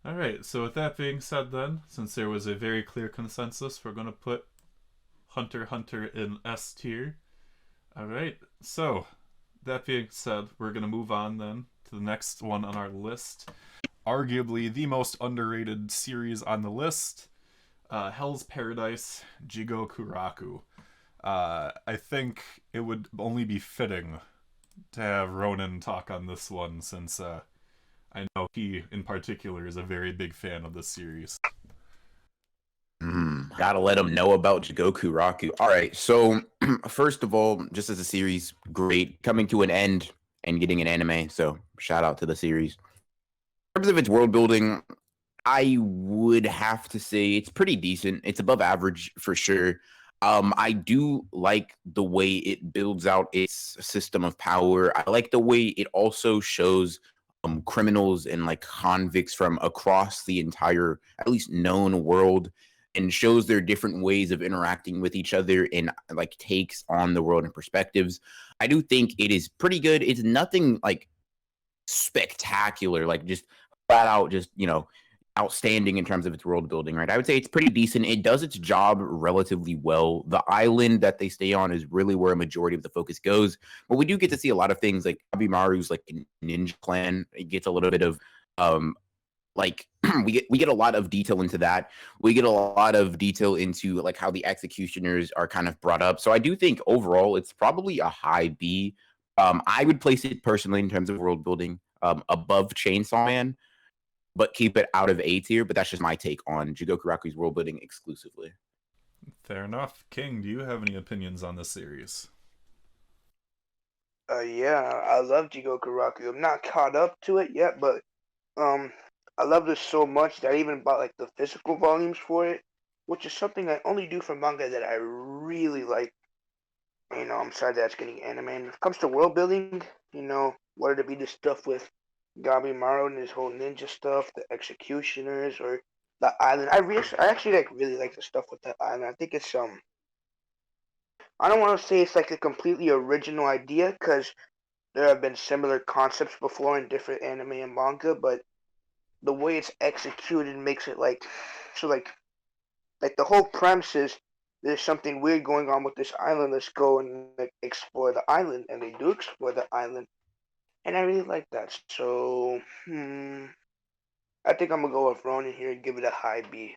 All right. So with that being said, then, since there was a very clear consensus, we're gonna put Hunter x Hunter in S tier. All right. So that being said, we're gonna move on then to the next one on our list. Arguably the most underrated series on the list, Hell's Paradise, Jigokuraku. I think it would only be fitting to have Ronan talk on this one since I know he, in particular, is a very big fan of this series. Gotta let them know about Jigoku Raku. All right, so first of all, just as a series, great coming to an end and getting an anime. So shout out to the series. In terms of its world building, I would have to say it's pretty decent. It's above average for sure. I do like the way it builds out its system of power. I like the way it also shows criminals and like convicts from across the entire, at least known world, and shows their different ways of interacting with each other and like takes on the world and perspectives. I do think it is pretty good. It's nothing like spectacular, like just flat out, just outstanding in terms of its world building, right? I would say it's pretty decent. It does its job relatively well. The island that they stay on is really where a majority of the focus goes. But we do get to see a lot of things like Abimaru's like ninja clan. It gets a little bit of like we get a lot of detail into that. We get a lot of detail into like how the executioners are kind of brought up. So I do think overall it's probably a high B. I would place it personally in terms of world building above Chainsaw Man, but keep it out of A tier. But that's just my take on Jigoku Raku's world building exclusively. Fair enough. King, do you have any opinions on this series? Yeah, I love Jigoku Raku. I'm not caught up to it yet, but um, I love this so much that I even bought like the physical volumes for it, which is something I only do for manga that I really like. I'm sad that it's getting anime. And when it comes to world building, whether it be the stuff with Gabimaru and his whole ninja stuff, the executioners, or the island. I actually like really like the stuff with the island. I think it's I don't want to say it's like a completely original idea because there have been similar concepts before in different anime and manga, but the way it's executed makes it like the whole premise is there's something weird going on with this island. Let's go and like, explore the island, and they do explore the island, and I really like that. So, I think I'm gonna go with Ronin here and give it a high B.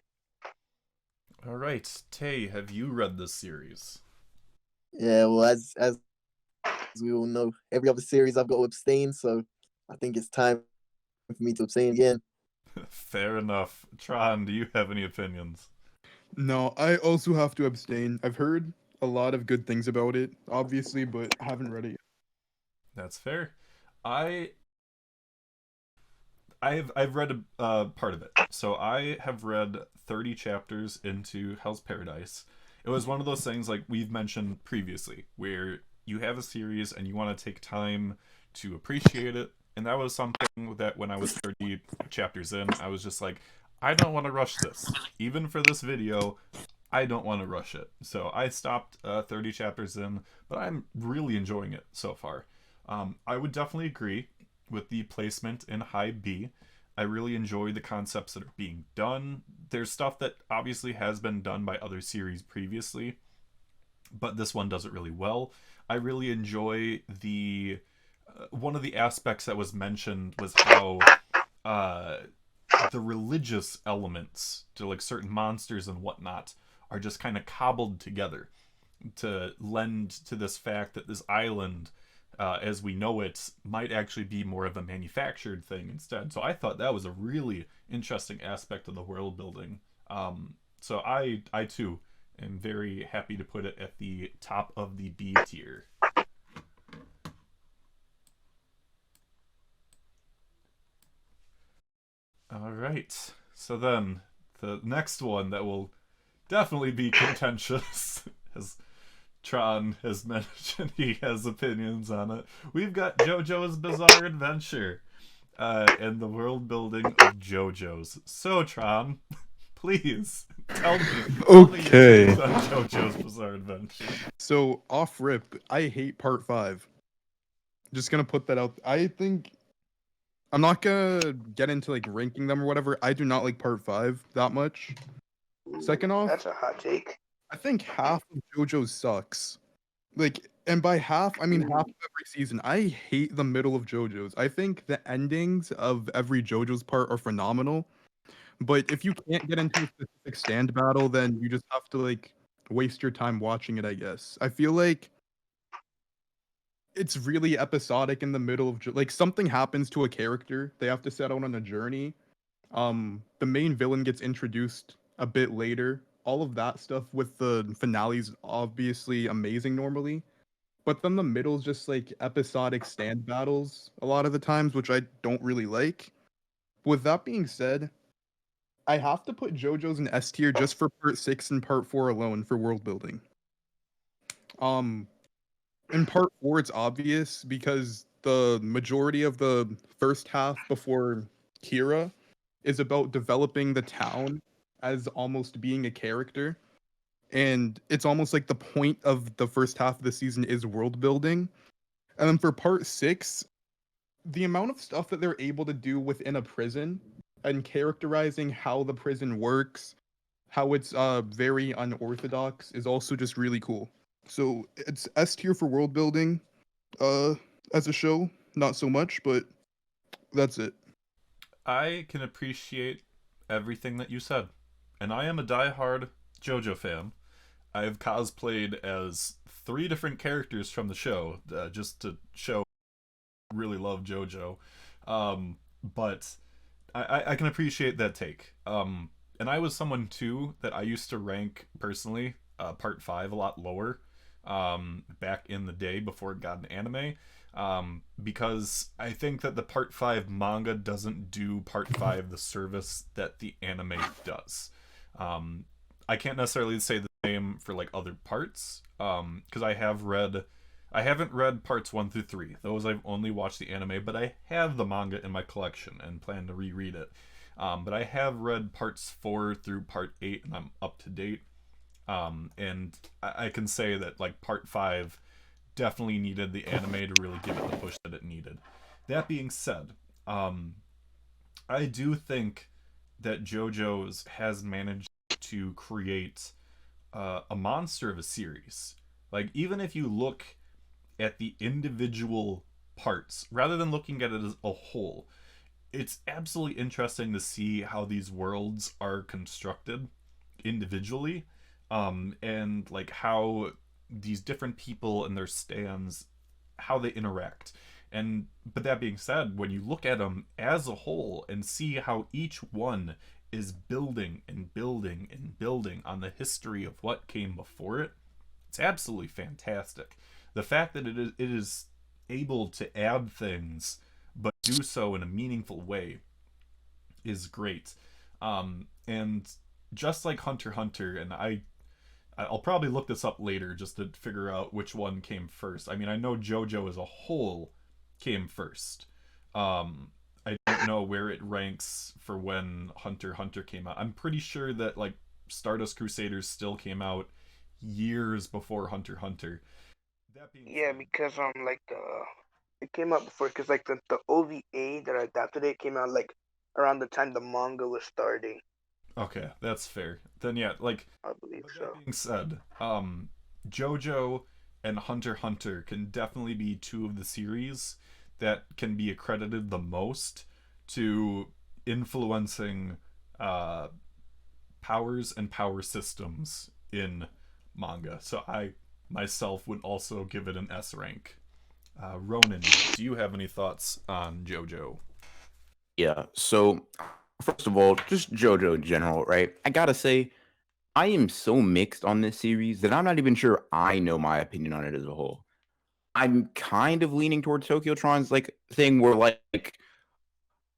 All right, Tay, have you read this series? Yeah, well, as we all know, every other series I've got to abstain, so I think it's time for me to abstain again. Fair enough. Tron, do you have any opinions? No, I also have to abstain. I've heard a lot of good things about it, obviously, but haven't read it yet. That's fair. I I've read a part of it. So I have read 30 chapters into Hell's Paradise. It was one of those things like we've mentioned previously where you have a series and you want to take time to appreciate it. And that was something that when I was 30 chapters in, I was just like, I don't want to rush this. Even for this video, I don't want to rush it. So I stopped 30 chapters in, but I'm really enjoying it so far. I would definitely agree with the placement in high B. I really enjoy the concepts that are being done. There's stuff that obviously has been done by other series previously, but this one does it really well. I really enjoy the one of the aspects that was mentioned was how uh, the religious elements to like certain monsters and whatnot are just kind of cobbled together to lend to this fact that this island, as we know it, might actually be more of a manufactured thing instead. So I thought that was a really interesting aspect of the world building. So I too am very happy to put it at the top of the B tier. All right. So then the next one that will definitely be contentious, as Tron has mentioned he has opinions on it. We've got JoJo's Bizarre Adventure and the world building of JoJo's. So, Tron, please tell me your Okay. takes on JoJo's Bizarre Adventure. So, off rip, I hate part 5. Just gonna put that out. I think I'm not gonna get into like ranking them or whatever. I do not like part 5 that much. Second off, That's a hot take. I think half of JoJo sucks. Like, and by half, I mean half of every season. I hate the middle of JoJo's. I think the endings of every JoJo's part are phenomenal. But if you can't get into a specific stand battle, then you just have to like waste your time watching it, I guess. I feel like it's really episodic in the middle of like something happens to a character. They have to set out on a journey. The main villain gets introduced a bit later. All of that stuff with the finale's obviously amazing normally. But then the middle's just like episodic stand battles a lot of the times, which I don't really like. With that being said, I have to put JoJo's in S tier just for part 6 and part 4 alone for world building. In part 4 it's obvious because the majority of the first half before Kira is about developing the town as almost being a character. And it's almost like the point of the first half of the season is world building. And then for part 6, the amount of stuff that they're able to do within a prison and characterizing how the prison works, how it's very unorthodox is also just really cool. So it's S tier for world building. As a show, not so much, but that's it. I can appreciate everything that you said, and I am a diehard JoJo fan. I have cosplayed as 3 different characters from the show, just to show I really love JoJo. But I can appreciate that take. And I was someone too that I used to rank personally part 5 a lot lower back in the day before it got an anime. Because I think that the part 5 manga doesn't do part 5 the service that the anime does. I can't necessarily say the same for like other parts, because I haven't read parts 1 through 3. Those I've only watched the anime, but I have the manga in my collection and plan to reread it. But I have read parts 4 through part 8, and I'm up to date. And I can say that like part 5 definitely needed the anime to really give it the push that it needed. That being said, I do think that JoJo's has managed to create a monster of a series. Like, even if you look at the individual parts rather than looking at it as a whole, it's absolutely interesting to see how these worlds are constructed individually, and like how these different people and their stands, how they interact. But that being said, when you look at them as a whole and see how each one is building and building and building on the history of what came before it, it's absolutely fantastic. The fact that it is able to add things but do so in a meaningful way is great. And just like Hunter x Hunter, and I'll probably look this up later just to figure out which one came first. I mean, I know JoJo as a whole came first. I don't know where it ranks for when Hunter x Hunter came out. I'm pretty sure that like Stardust Crusaders still came out years before Hunter x Hunter. That being Yeah, said, because like it came out before, because like the OVA that adapted it came out like around the time the manga was starting. okay, that's fair. Then yeah, like, I believe with so. that being said, JoJo and Hunter x Hunter can definitely be 2 of the series that can be accredited the most to influencing powers and power systems in manga. So I myself would also give it an S rank. Ronan, do you have any thoughts on JoJo? Yeah. So first of all, just JoJo in general, right? I gotta say, I am so mixed on this series that I'm not even sure I know my opinion on it as a whole. I'm kind of leaning towards Tokyo Tron's like thing where like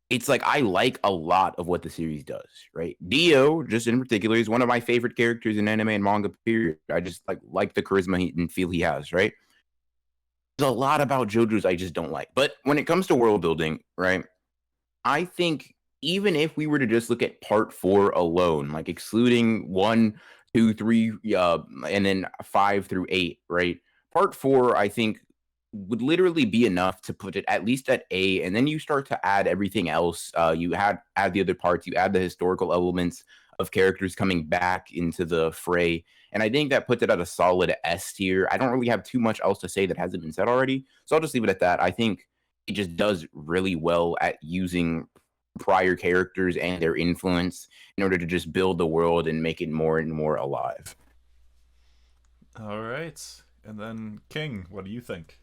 it's like I like a lot of what the series does, right? Dio, just in particular, is one of my favorite characters in anime and manga, period. I just like the charisma and feel he has, right? There's a lot about JoJo's I just don't like. But when it comes to world building, right? I think even if we were to just look at part 4 alone, like excluding 1, 2, 3, and then 5 through 8, right? Part 4, I think, would literally be enough to put it at least at A, and then you start to add everything else. You add the other parts, you add the historical elements of characters coming back into the fray, and I think that puts it at a solid S tier. I don't really have too much else to say that hasn't been said already, so I'll just leave it at that. I think it just does really well at using prior characters and their influence in order to just build the world and make it more and more alive. All right. And then King, what do you think?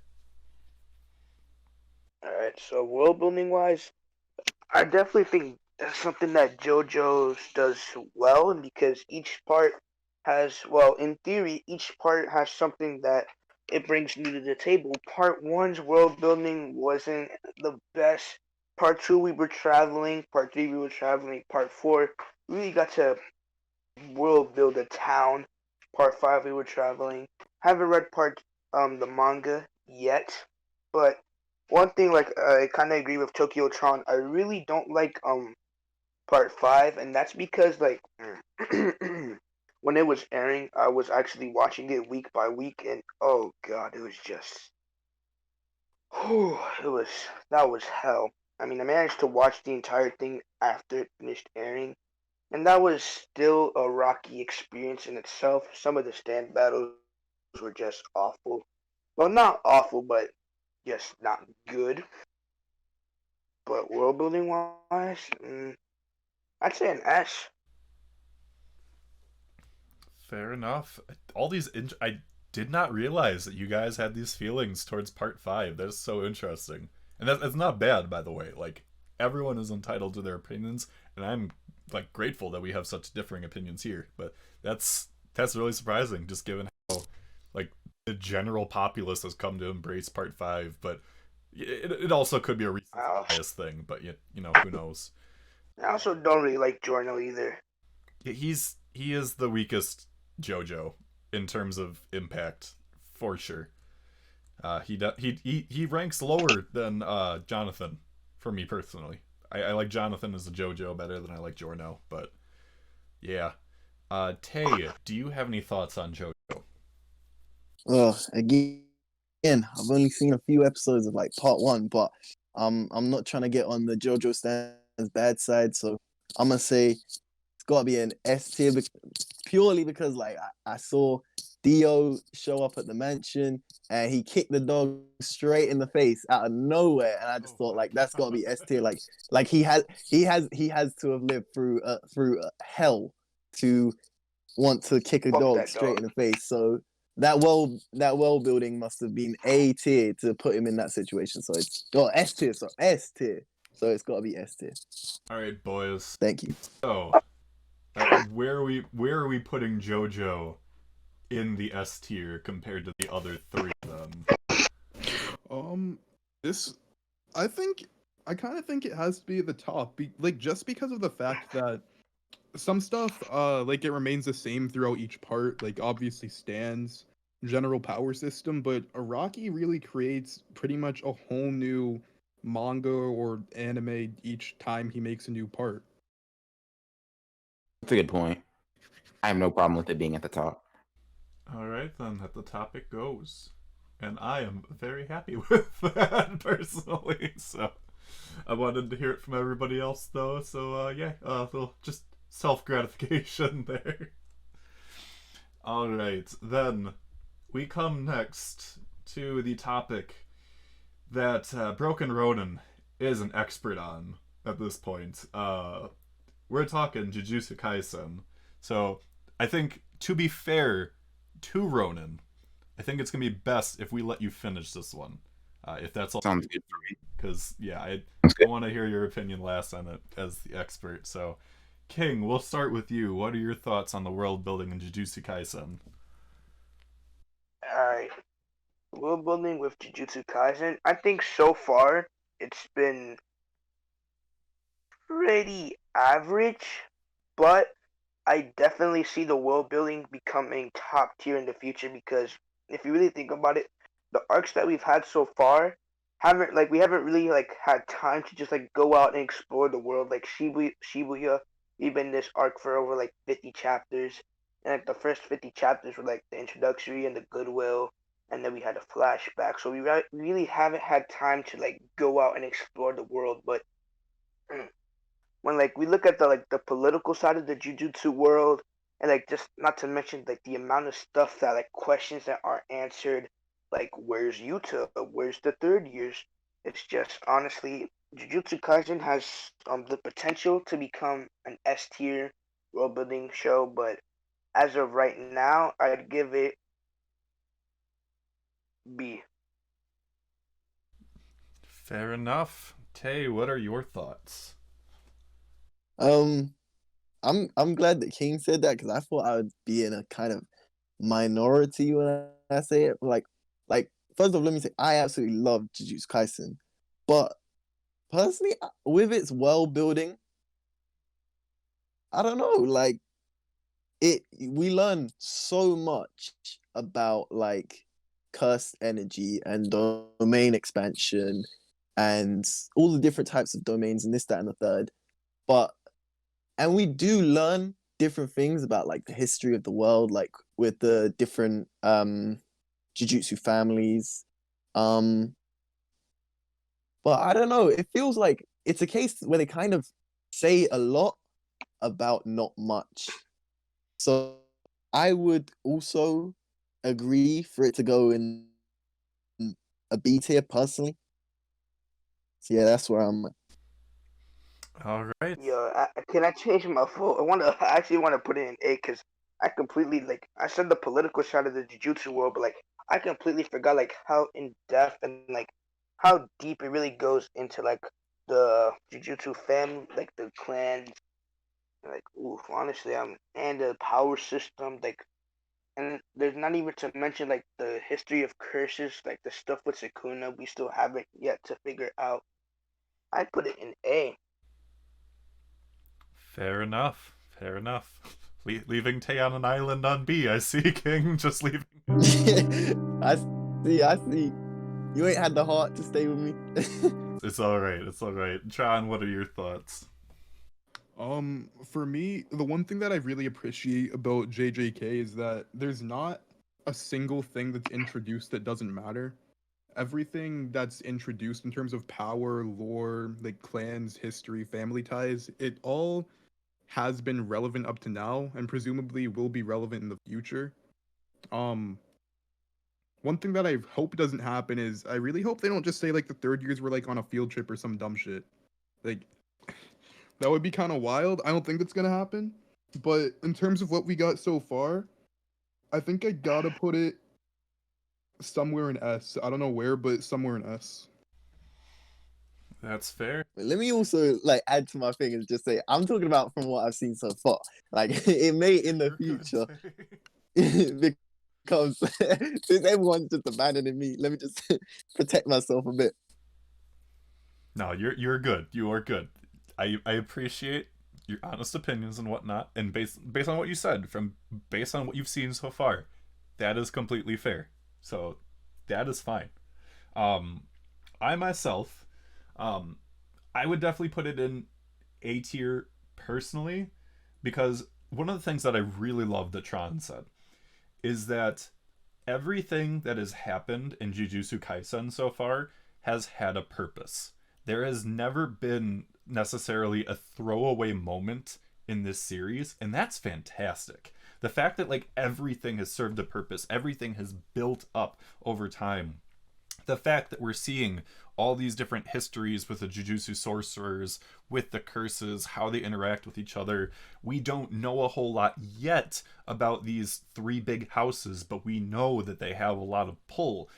Alright, so world building wise, I definitely think that's something that JoJo does well, because each part has, well, in theory, each part has something that it brings new to the table. Part one's world building wasn't the best. Part two, we were traveling. Part three, we were traveling. Part four, we really got to world build a town. Part five, we were traveling. Haven't read the manga yet, but one thing, like, I kind of agree with Tokyo Tron. I really don't like part five, and that's because, like, when it was airing, I was actually watching it week by week, and oh god, it was just, that was hell. I mean, I managed to watch the entire thing after it finished airing, and that was still a rocky experience in itself. Some of the stand battles were just awful. Well, not awful, but just not good. But world building wise, I'd say an S. Fair enough. All these I did not realize that you guys had these feelings towards part 5. That's so interesting. And that's not bad, by the way. Like, everyone is entitled to their opinions, and I'm like grateful that we have such differing opinions here. But that's really surprising, just given how like the general populace has come to embrace part 5. But it also could be a recent bias thing. But you know, who knows? I also don't really like Giorno either. He is the weakest JoJo in terms of impact, for sure. He ranks lower than Jonathan for me personally. I like Jonathan as a JoJo better than I like Giorno, but yeah. Tay, do you have any thoughts on JoJo? Again, I've only seen a few episodes of like part 1, but I'm not trying to get on the JoJo stand's bad side, so I'm gonna say it's gotta be an S tier, purely because like I saw Dio show up at the mansion and he kicked the dog straight in the face out of nowhere, and I just thought like that's gotta be S tier. Like he has to have lived through hell to want to kick a dog straight in the face. So that world building must have been A tier to put him in that situation. So it's S tier. So S tier. So it's got to be S tier. All right, boys. Thank you. So, where are we putting JoJo in the S tier compared to the other 3 of them? I kind of think it has to be at the top, like just because of the fact that some stuff, like it remains the same throughout each part. Like obviously Stan's general power system, but Araki really creates pretty much a whole new manga or anime each time he makes a new part. That's a good point. I have no problem with it being at the top. All right, then, at the top it goes. And I am very happy with that, personally. So, I wanted to hear it from everybody else, though. So, yeah, little just self-gratification there. All right, then, we come next to the topic that Broken Ronin is an expert on at this point. We're talking Jujutsu Kaisen. So, I think, to be fair to Ronin, I think it's going to be best if we let you finish this one. If that's all. Sounds good for me. Because, yeah, I want to hear your opinion last on it as the expert. So, King, we'll start with you. What are your thoughts on the world building in Jujutsu Kaisen? Alright. World building with Jujutsu Kaisen, I think so far it's been pretty average, but I definitely see the world building becoming top tier in the future, because if you really think about it, the arcs that we've had so far we haven't really like had time to just like go out and explore the world. Like Shibuya, we've been in this arc for over like 50 chapters, and like the first 50 chapters were like the introductory and the goodwill, and then we had a flashback. So we really haven't had time to like go out and explore the world. But when like we look at the political side of the Jujutsu world, and like just not to mention like the amount of stuff that like questions that aren't answered, like where's Yuta, where's the third years? It's just honestly, Jujutsu Kaisen has the potential to become an S tier world building show, but as of right now, I'd give it B. Fair enough. Tay, what are your thoughts? Um, I'm glad that King said that because I thought I would be in a kind of minority when I say it. Like first of all, let me say I absolutely love Jujutsu Kaisen, but personally, with its world building, I don't know. Like we learn so much about like cursed energy and domain expansion and all the different types of domains and this, that, and the third. And we do learn different things about like the history of the world, like with the different Jujutsu families. But I don't know, it feels like it's a case where they kind of say a lot about not much. So I would also agree for it to go in a B tier personally. So yeah, that's where I'm at. All right. Yeah, can I change my vote? I actually want to put it in A because I completely like I said the political side of the Jujutsu world, but like I completely forgot like how in depth and like how deep it really goes into like the Jujutsu family, like the clans, like ooh, honestly, and the power system, like, and there's not even to mention like the history of curses, like the stuff with Sukuna, we still haven't yet to figure out. I put it in A. Fair enough. Fair enough. Leaving Tay on an island on B. I see, King. Just leaving. I see. You ain't had the heart to stay with me. It's all right. It's all right. John, what are your thoughts? For me, the one thing that I really appreciate about JJK is that there's not a single thing that's introduced that doesn't matter. Everything that's introduced in terms of power, lore, like clans, history, family ties, it all has been relevant up to now and presumably will be relevant in the future. Um, One thing that I hope doesn't happen is I really hope they don't just say like the third years were like on a field trip or some dumb shit. Like that would be kind of wild. I don't think that's gonna happen. But in terms of what we got so far, I think I gotta put it somewhere in S. I don't know where, but somewhere in S. That's fair. Let me also like add to my thing and just say I'm talking about from what I've seen so far. Like it may in the You're good, future Tay. because since everyone's just abandoning me, let me just protect myself a bit. No, you're good. You are good. I appreciate your honest opinions and whatnot, and based on what you said, based on what you've seen so far, that is completely fair. So that is fine. I myself, I would definitely put it in A tier personally, because one of the things that I really love that Tron said is that everything that has happened in Jujutsu Kaisen so far has had a purpose. There has never been necessarily a throwaway moment in this series, and that's fantastic. The fact that like everything has served a purpose, everything has built up over time. The fact that we're seeing all these different histories with the Jujutsu sorcerers, with the curses, how they interact with each other. We don't know a whole lot yet about these three big houses, but we know that they have a lot of pull.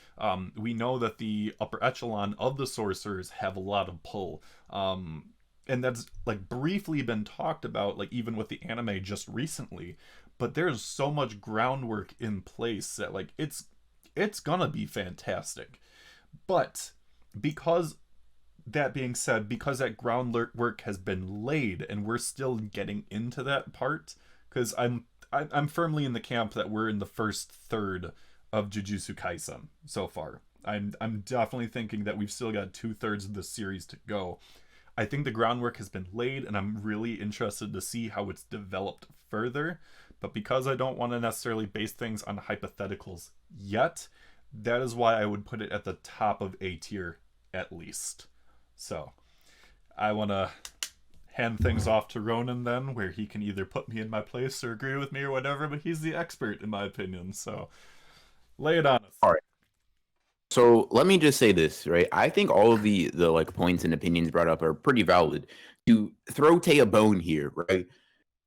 We know that the upper echelon of the sorcerers have a lot of pull. And that's like briefly been talked about, like even with the anime just recently. But there's so much groundwork in place that like it's gonna be fantastic. But because that being said, because that groundwork has been laid and we're still getting into that part, because I'm firmly in the camp that we're in the first third of Jujutsu Kaisen so far. I'm definitely thinking that we've still got 2/3 of the series to go. I think the groundwork has been laid, and I'm really interested to see how it's developed further. But because I don't want to necessarily base things on hypotheticals yet, that is why I would put it at the top of A tier at least. So I want to hand things off to Ronan then, where he can either put me in my place or agree with me or whatever, but he's the expert in my opinion, so lay it on us. All right. So let me just say this, right? I think all of the like points and opinions brought up are pretty valid. To throw Tay a bone here, right?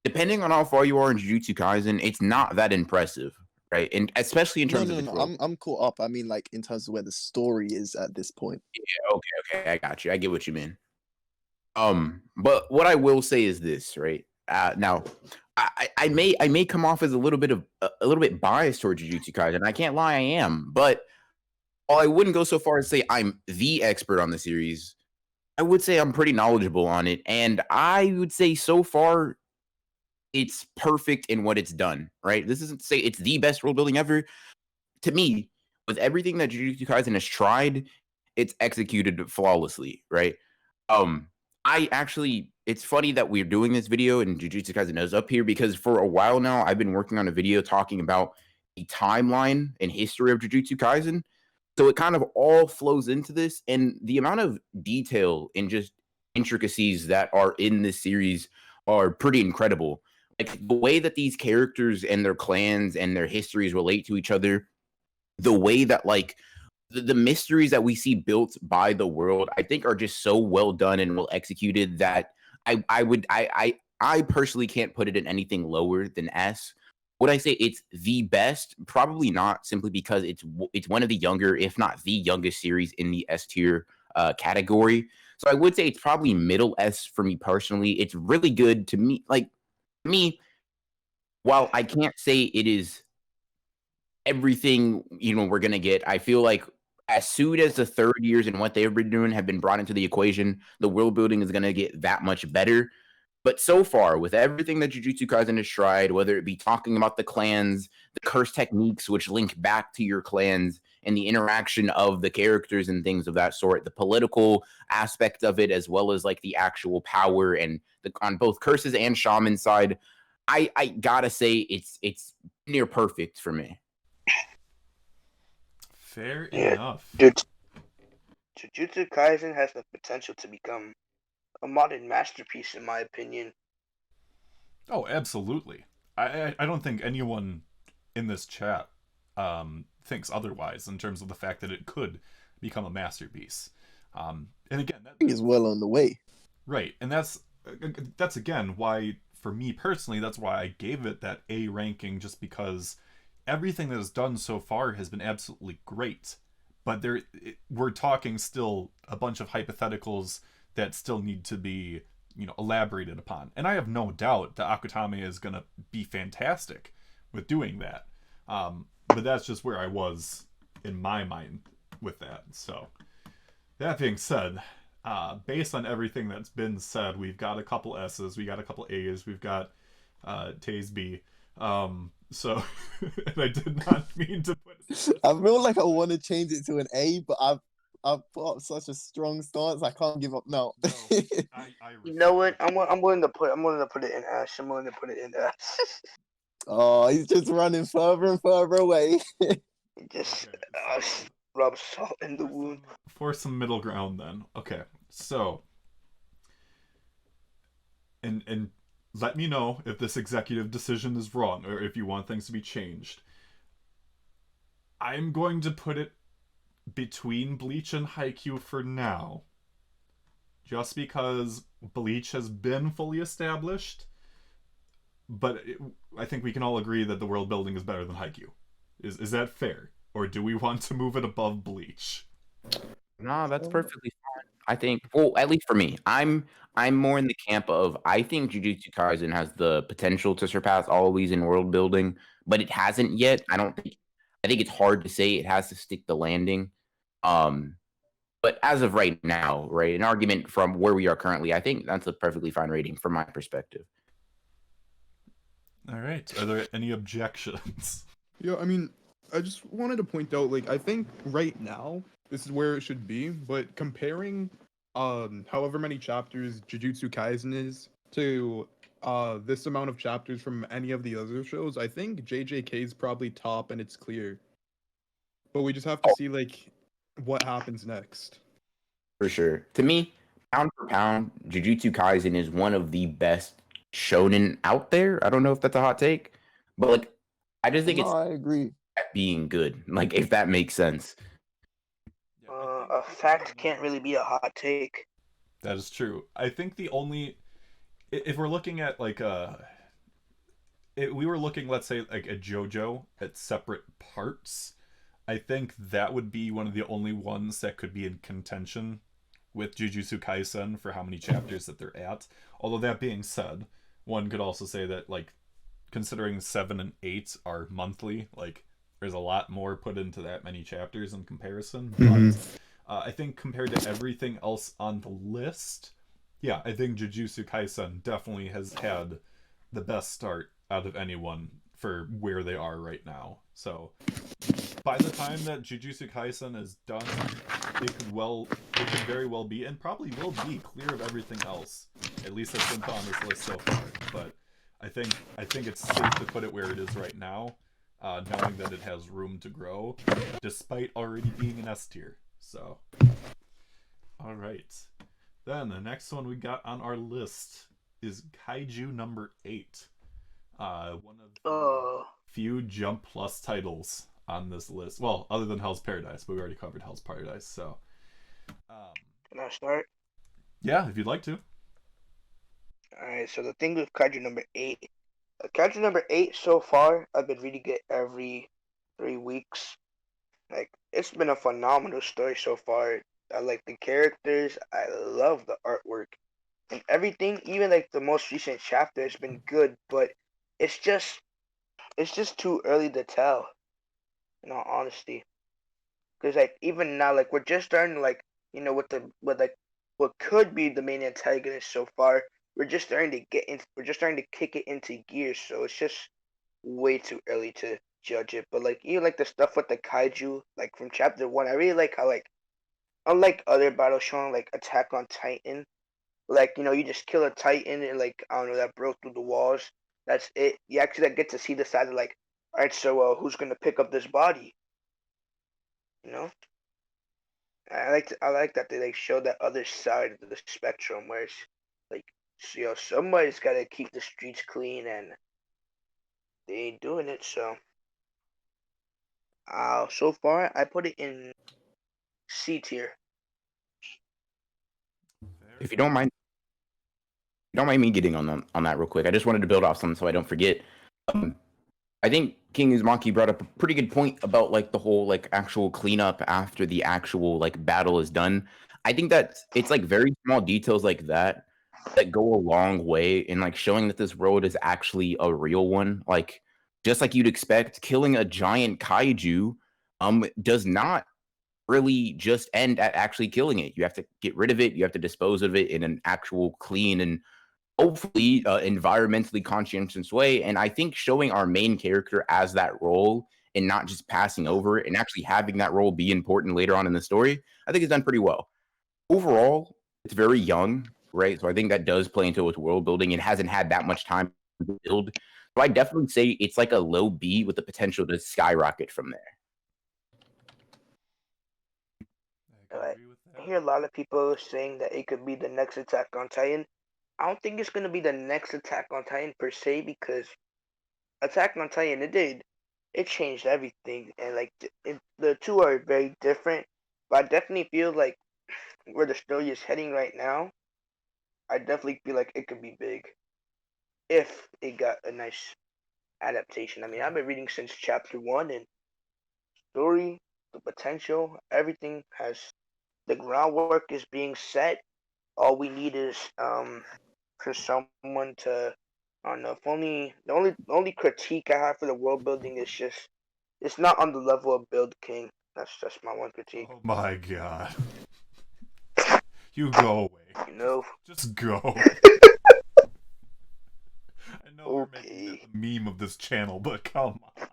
Depending on how far you are in Jujutsu Kaisen, it's not that impressive, right? And especially in No, terms no, of its no. world. I'm caught up. I mean, like in terms of where the story is at this point. Yeah, okay, I got you. I get what you mean. But what I will say is this, right? Now, I may come off as a little bit biased towards Jujutsu Kaisen. I can't lie, I am. But while I wouldn't go so far as say I'm the expert on the series, I would say I'm pretty knowledgeable on it, and I would say so far it's perfect in what it's done. Right? This isn't to say it's the best world building ever. To me, with everything that Jujutsu Kaisen has tried, it's executed flawlessly. Right? I actually, it's funny that we're doing this video and Jujutsu Kaisen is up here because for a while now, I've been working on a video talking about the timeline and history of Jujutsu Kaisen. So it kind of all flows into this, and the amount of detail and just intricacies that are in this series are pretty incredible. Like the way that these characters and their clans and their histories relate to each other, the way that like the mysteries that we see built by the world, I think are just so well done and well executed that I personally can't put it in anything lower than S. Would I say it's the best? Probably not, simply because it's one of the younger, if not the youngest series in the S tier category. So I would say it's probably middle S for me personally. It's really good to me. Like me, while I can't say it is everything we're gonna get, I feel like as soon as the third years and what they've been doing have been brought into the equation, the world building is gonna get that much better. But so far, with everything that Jujutsu Kaisen has tried, whether it be talking about the clans, the curse techniques which link back to your clans, and the interaction of the characters and things of that sort, the political aspect of it, as well as like the actual power and on both curses and shaman side, I gotta say it's near perfect for me. Fair Yeah, enough. dude, Jujutsu Kaisen has the potential to become a modern masterpiece, in my opinion. Oh, absolutely. I don't think anyone in this chat thinks otherwise in terms of the fact that it could become a masterpiece. And again, I think it's well on the way. right, and that's again why, for me personally, that's why I gave it that A ranking, just because everything that is done so far has been absolutely great. But we're talking still a bunch of hypotheticals that still need to be elaborated upon, and I have no doubt that Akutame is gonna be fantastic with doing that. But that's just where I was in my mind with that. So that being said, based on everything that's been said, we've got a couple S's, we got a couple A's, we've got Tay's B. So and I did not mean to put I feel like I want to change it to an A, but I've put up such a strong stance. I can't give up now. no, You know what? I'm willing to put it in S. I'm willing to put it in S. Oh, he's just running further and further away. Just Okay, so rub salt in the wound. for some middle ground then. Okay, so and let me know if this executive decision is wrong or if you want things to be changed. I'm going to put it between Bleach and Haikyuu for now, just because Bleach has been fully established, but I think we can all agree that the world building is better than Haikyuu. Is that fair? Or do we want to move it above Bleach? No, that's perfectly fine. I think, well, at least for me, I'm more in the camp of I think Jujutsu Kaisen has the potential to surpass all of these in world building, but it hasn't yet. I think it's hard to say it has to stick the landing. But as of right now, right, an argument from where we are currently, I think that's a perfectly fine rating from my perspective. All right. Are there any objections? Yeah, I mean, I just wanted to point out, like, I think right now this is where it should be, but comparing however many chapters Jujutsu Kaisen is to this amount of chapters from any of the other shows, I think JJK is probably top, and it's clear. but we just have to see like what happens next. For sure. To me, pound for pound, Jujutsu Kaisen is one of the best shonen out there. I don't know if that's a hot take, but like, I just think No, it's I agree. at being good. Like, if that makes sense. Yeah, I think A fact can't really be a hot take. that is true. I think the only if we're looking at like we were looking, let's say, like a JoJo at separate parts, I think that would be one of the only ones that could be in contention with Jujutsu Kaisen for how many chapters that they're at. Although that being said, one could also say that, like, considering 7 and 8 are monthly, like, there's a lot more put into that many chapters in comparison. Mhm. But I think compared to everything else on the list, yeah, I think Jujutsu Kaisen definitely has had the best start out of anyone for where they are right now. So by the time that Jujutsu Kaisen is done, it could very well be, and probably will be, clear of everything else. At least that's been put on this list so far. But I think it's safe to put it where it is right now, knowing that it has room to grow, despite already being an S tier. So, all right. Then the next one we got on our list is Kaiju number 8. One of the few Jump Plus titles on this list. Well, other than Hell's Paradise, but we already covered Hell's Paradise. So, Can I start? yeah, if you'd like to. Alright, so the thing with Kaiju number 8. Kaiju number 8 so far, I've been reading it every 3 weeks. Like, it's been a phenomenal story so far. I like the characters, I love the artwork. And everything, even like the most recent chapter has been good, but it's just too early to tell, in all honesty. Because like even now, like we're just starting to, like, with like what could be the main antagonist so far. We're just starting to kick it into gear, so it's just way too early to judge it. But like even like the stuff with the kaiju, like from chapter 1, I really like how, like, unlike other battles shown like Attack on Titan, like, you just kill a Titan and, like, I don't know, that broke through the walls. That's it. You actually, like, get to see the side of, like, all right, so who's gonna pick up this body? You know, I like that they, like, show that other side of the spectrum where it's like, somebody's got to keep the streets clean, and they ain't doing it. So, so far I put it in C tier. If you don't mind me getting on that real quick. I just wanted to build off something so I don't forget. I think King Uzumaki brought up a pretty good point about like the whole like actual cleanup after the actual like battle is done. I think that it's like very small details like that that go a long way in like showing that this world is actually a real one. Like just like you'd expect, killing a giant kaiju does not really just end at actually killing it. You have to get rid of it. You have to dispose of it in an actual clean and hopefully environmentally conscientious way. And I think showing our main character as that role and not just passing over it and actually having that role be important later on in the story, I think it's done pretty well. Overall, it's very young, right? So I think that does play into its world building. It hasn't had that much time to build. So I definitely say it's like a low B with the potential to skyrocket from there. I agree with I that. hear a lot of people saying that it could be the next Attack on Titan. I don't think it's gonna be the next Attack on Titan per se, because Attack on Titan, it changed everything, and like the two are very different. But I definitely feel like where the story is heading right now, I definitely feel like it could be big if it got a nice adaptation. I mean, I've been reading since chapter 1, and story, the potential, everything has, the groundwork is being set. All we need is for someone to, I don't know. If only the only critique I have for the world building is just it's not on the level of Build King. That's just my one critique. Oh my god. You go away. You know. Just go. I know we're making Okay. it the meme of this channel, but come on.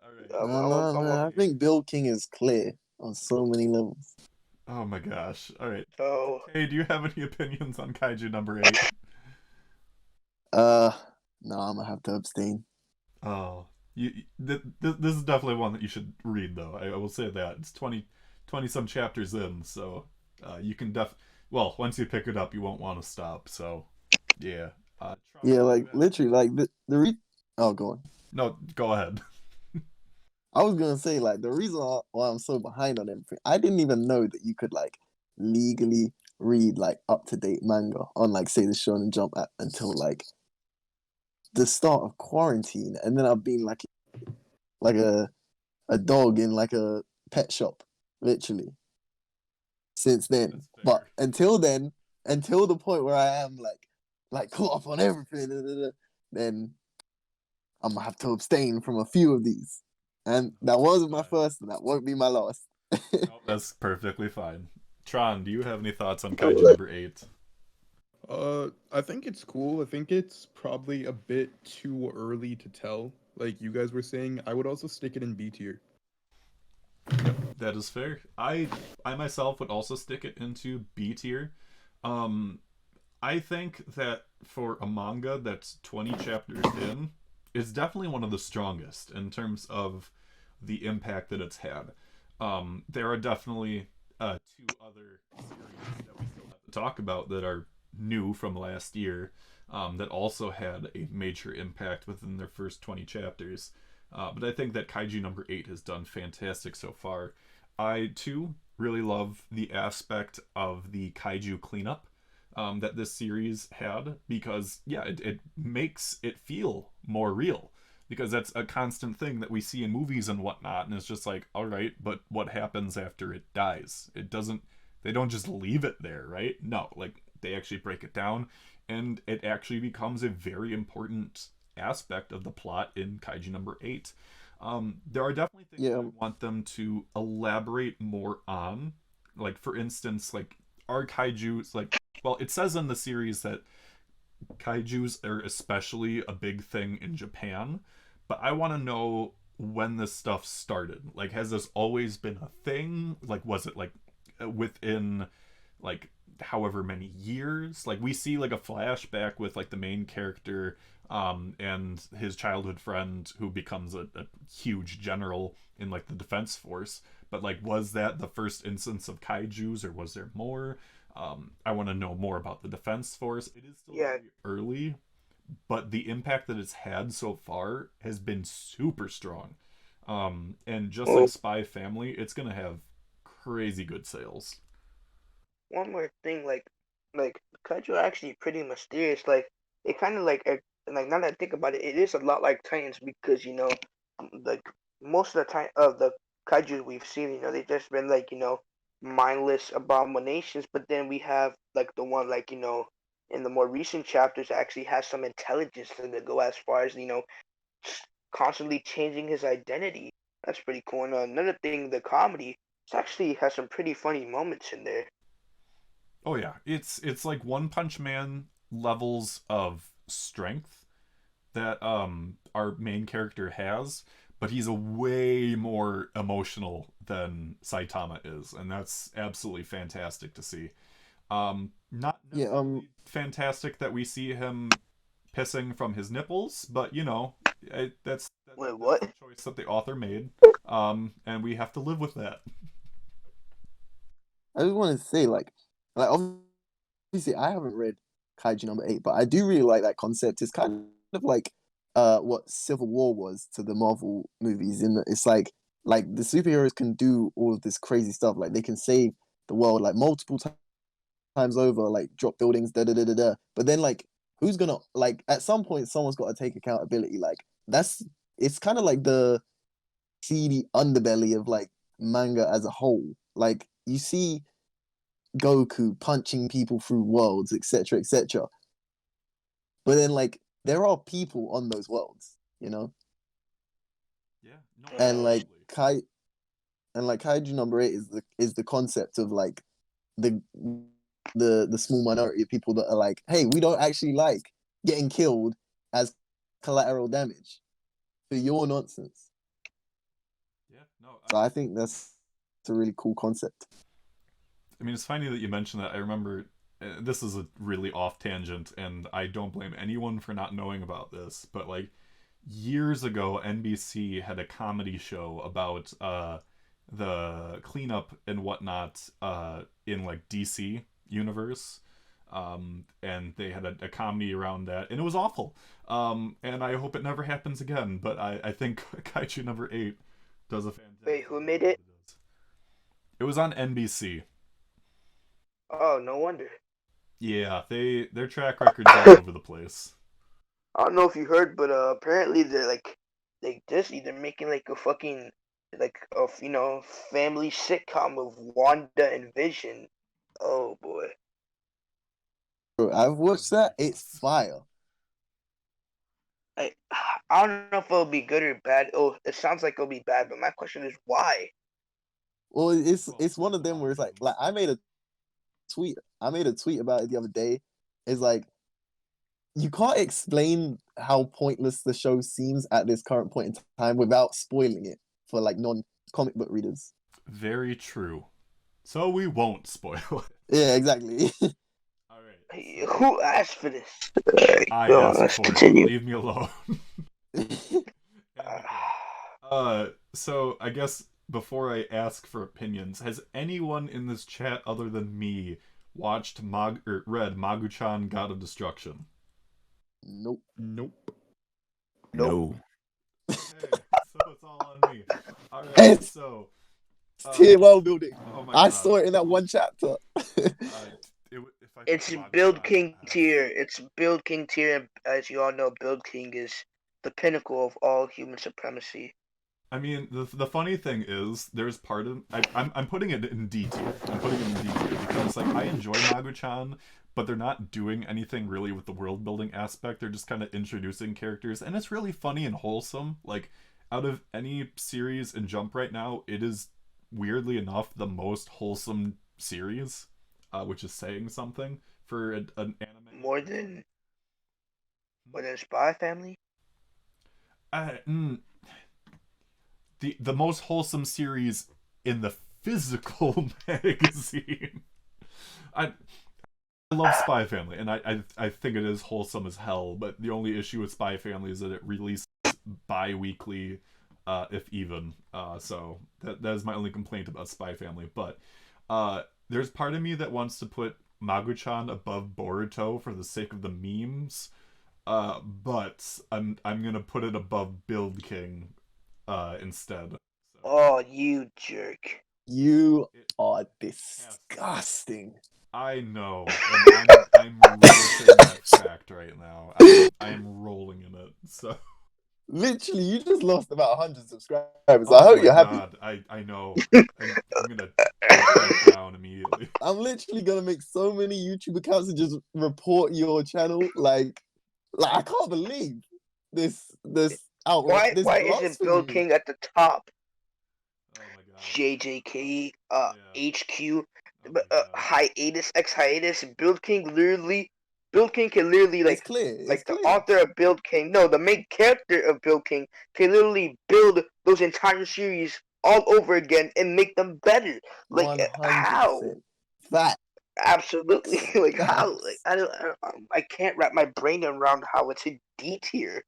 Alright. No. I think Bill King is clear on so many levels. Oh my gosh. Alright. So Hey, do you have any opinions on Kaiju number 8? No, I'm gonna have to abstain. Oh. This is definitely one that you should read, though. I will say that it's 20 some chapters in, so you can well, once you pick it up, you won't want to stop. So, yeah. Tron, Yeah, like literally, like oh, go on. No, go ahead. I was gonna say like the reason why I'm so behind on everything, I didn't even know that you could like legally read like up to date manga on like say the Shonen Jump app until like the start of quarantine, and then I've been like a dog in like a pet shop, literally since then. That's fair. But until then, until the point where I am like caught up on everything, then I'm gonna have to abstain from a few of these. And that wasn't my first, and that won't be my last. Nope, that's perfectly fine. Tron, do you have any thoughts on Kaiju number 8? I think it's cool. I think it's probably a bit too early to tell. Like you guys were saying, I would also stick it in B tier. Yep, that is fair. I myself would also stick it into B tier. I think that for a manga that's 20 chapters in, it's definitely one of the strongest in terms of the impact that it's had. There are definitely 2 other series that we still have to talk about that are new from last year, that also had a major impact within their first 20 chapters. But I think that Kaiju number 8 has done fantastic so far. I, too, really love the aspect of the Kaiju cleanup that this series had, because, yeah, it makes it feel more real. Because that's a constant thing that we see in movies and whatnot, and it's just like, all right, but what happens after it dies? They don't just leave it there, right? No, like, they actually break it down, and it actually becomes a very important aspect of the plot in Kaiju number 8. There are definitely things I want them to elaborate more on. Like, for instance, like, are kaijus, like, well, it says in the series that kaijus are especially a big thing in Japan, but I want to know when this stuff started. Like, has this always been a thing? Like, was it, like, within, like, however many years? Like, we see, like, a flashback with, like, the main character and his childhood friend who becomes a huge general in, like, the defense force. But, like, was that the first instance of kaijus, or was there more? I want to know more about the defense force. It is still very early, but the impact that it's had so far has been super strong. And just like Spy Family, it's gonna have crazy good sales. One more thing, like kaiju are actually pretty mysterious. Like it kind of like now that I think about it, it is a lot like Titans because like most of the time of the kaiju we've seen, they've just been like mindless abominations. But then we have like the one like in the more recent chapters actually has some intelligence and to go as far as constantly changing his identity. That's pretty cool. And another thing, the comedy, it actually has some pretty funny moments in there. Oh yeah, it's like One Punch Man levels of strength that our main character has, but he's a way more emotional than Saitama is, and that's absolutely fantastic to see. Not necessarily fantastic that we see him pissing from his nipples, but that's Wait, what? the choice that the author made, and we have to live with that. I just want to say like obviously I haven't read Kaiju number 8, but I do really like that concept. It's kind of like what Civil War was to the Marvel movies. In that it's like the superheroes can do all of this crazy stuff. Like they can save the world like multiple times over, like drop buildings, da da da da da. But then like who's gonna like at some point someone's got to take accountability. Like it's kind of like the seedy underbelly of like manga as a whole. Like you see Goku punching people through worlds, etc., etc. But then, like, there are people on those worlds, Yeah, no, and like absolutely. Kaiju number 8 is the concept of like the small minority of people that are like, hey, we don't actually like getting killed as collateral damage for your nonsense. Yeah, no. So I think that's a really cool concept. I mean, it's funny that you mentioned that. I remember this is a really off tangent, and I don't blame anyone for not knowing about this. But like, years ago, NBC had a comedy show about the cleanup and whatnot in like DC universe. And they had a comedy around that, and it was awful. And I hope it never happens again. But I think Kaiju number 8 does a fantastic. Wait, who made it? It was on NBC. Oh, no wonder. Yeah, their track record's all over the place. I don't know if you heard, but apparently they're Disney. They're making like a fucking family sitcom of Wanda and Vision. Oh boy. Bro, I've watched that. It's fire. I don't know if it'll be good or bad. Oh, it sounds like it'll be bad, but my question is why? Well, it's one of them where it's like I made a tweet about it the other day. It's like you can't explain how pointless the show seems at this current point in time without spoiling it for like non-comic book readers. Very true. So we won't spoil it. Yeah, exactly. All right. Hey, who asked for this? I Go on, asked let's for continue. it. Leave me alone. So I guess before I ask for opinions, has anyone in this chat other than me watched read Magu-chan God of Destruction? Nope. Nope. No. Okay, so it's all on me. All right, so It's tier world building. oh my I God. saw it in that one chapter. It's Build King tier. It's Build King tier. As you all know, Build King is the pinnacle of all human supremacy. I mean, the funny thing is, there's part of I'm putting it in D tier. I'm putting it in D tier because like I enjoy Magu-chan, but they're not doing anything really with the world building aspect. They're just kind of introducing characters, and it's really funny and wholesome. Like out of any series in Jump right now, it is weirdly enough the most wholesome series, which is saying something for an anime. More than Spy Family. The most wholesome series in the physical magazine. I love Spy Family, and I think it is wholesome as hell, but the only issue with Spy Family is that it releases bi-weekly, if even. So that is my only complaint about Spy Family. But there's part of me that wants to put Magu-chan above Boruto for the sake of the memes, but I'm gonna put it above Build King instead. So, Oh, you jerk! You are disgusting. I know, and I'm relishing that fact right now. I'm rolling in it. So Literally, you just lost about 100 subscribers. oh I hope my you're happy. God, I know. I'm gonna take that down immediately. I'm literally gonna make so many YouTube accounts and just report your channel. Like I can't believe this outright. This Why isn't Build blasphemy. King at the top? Oh my God. JJK, Yeah. HQ, Oh my God. hiatus, hiatus. Build King can literally It's clear. It's the clear. author of Build King, no, the main character of Build King can literally build those entire series all over again and make them better. Like 100%. how? Fact. Absolutely. Like how? Like Facts. I can't wrap my brain around how it's in D tier.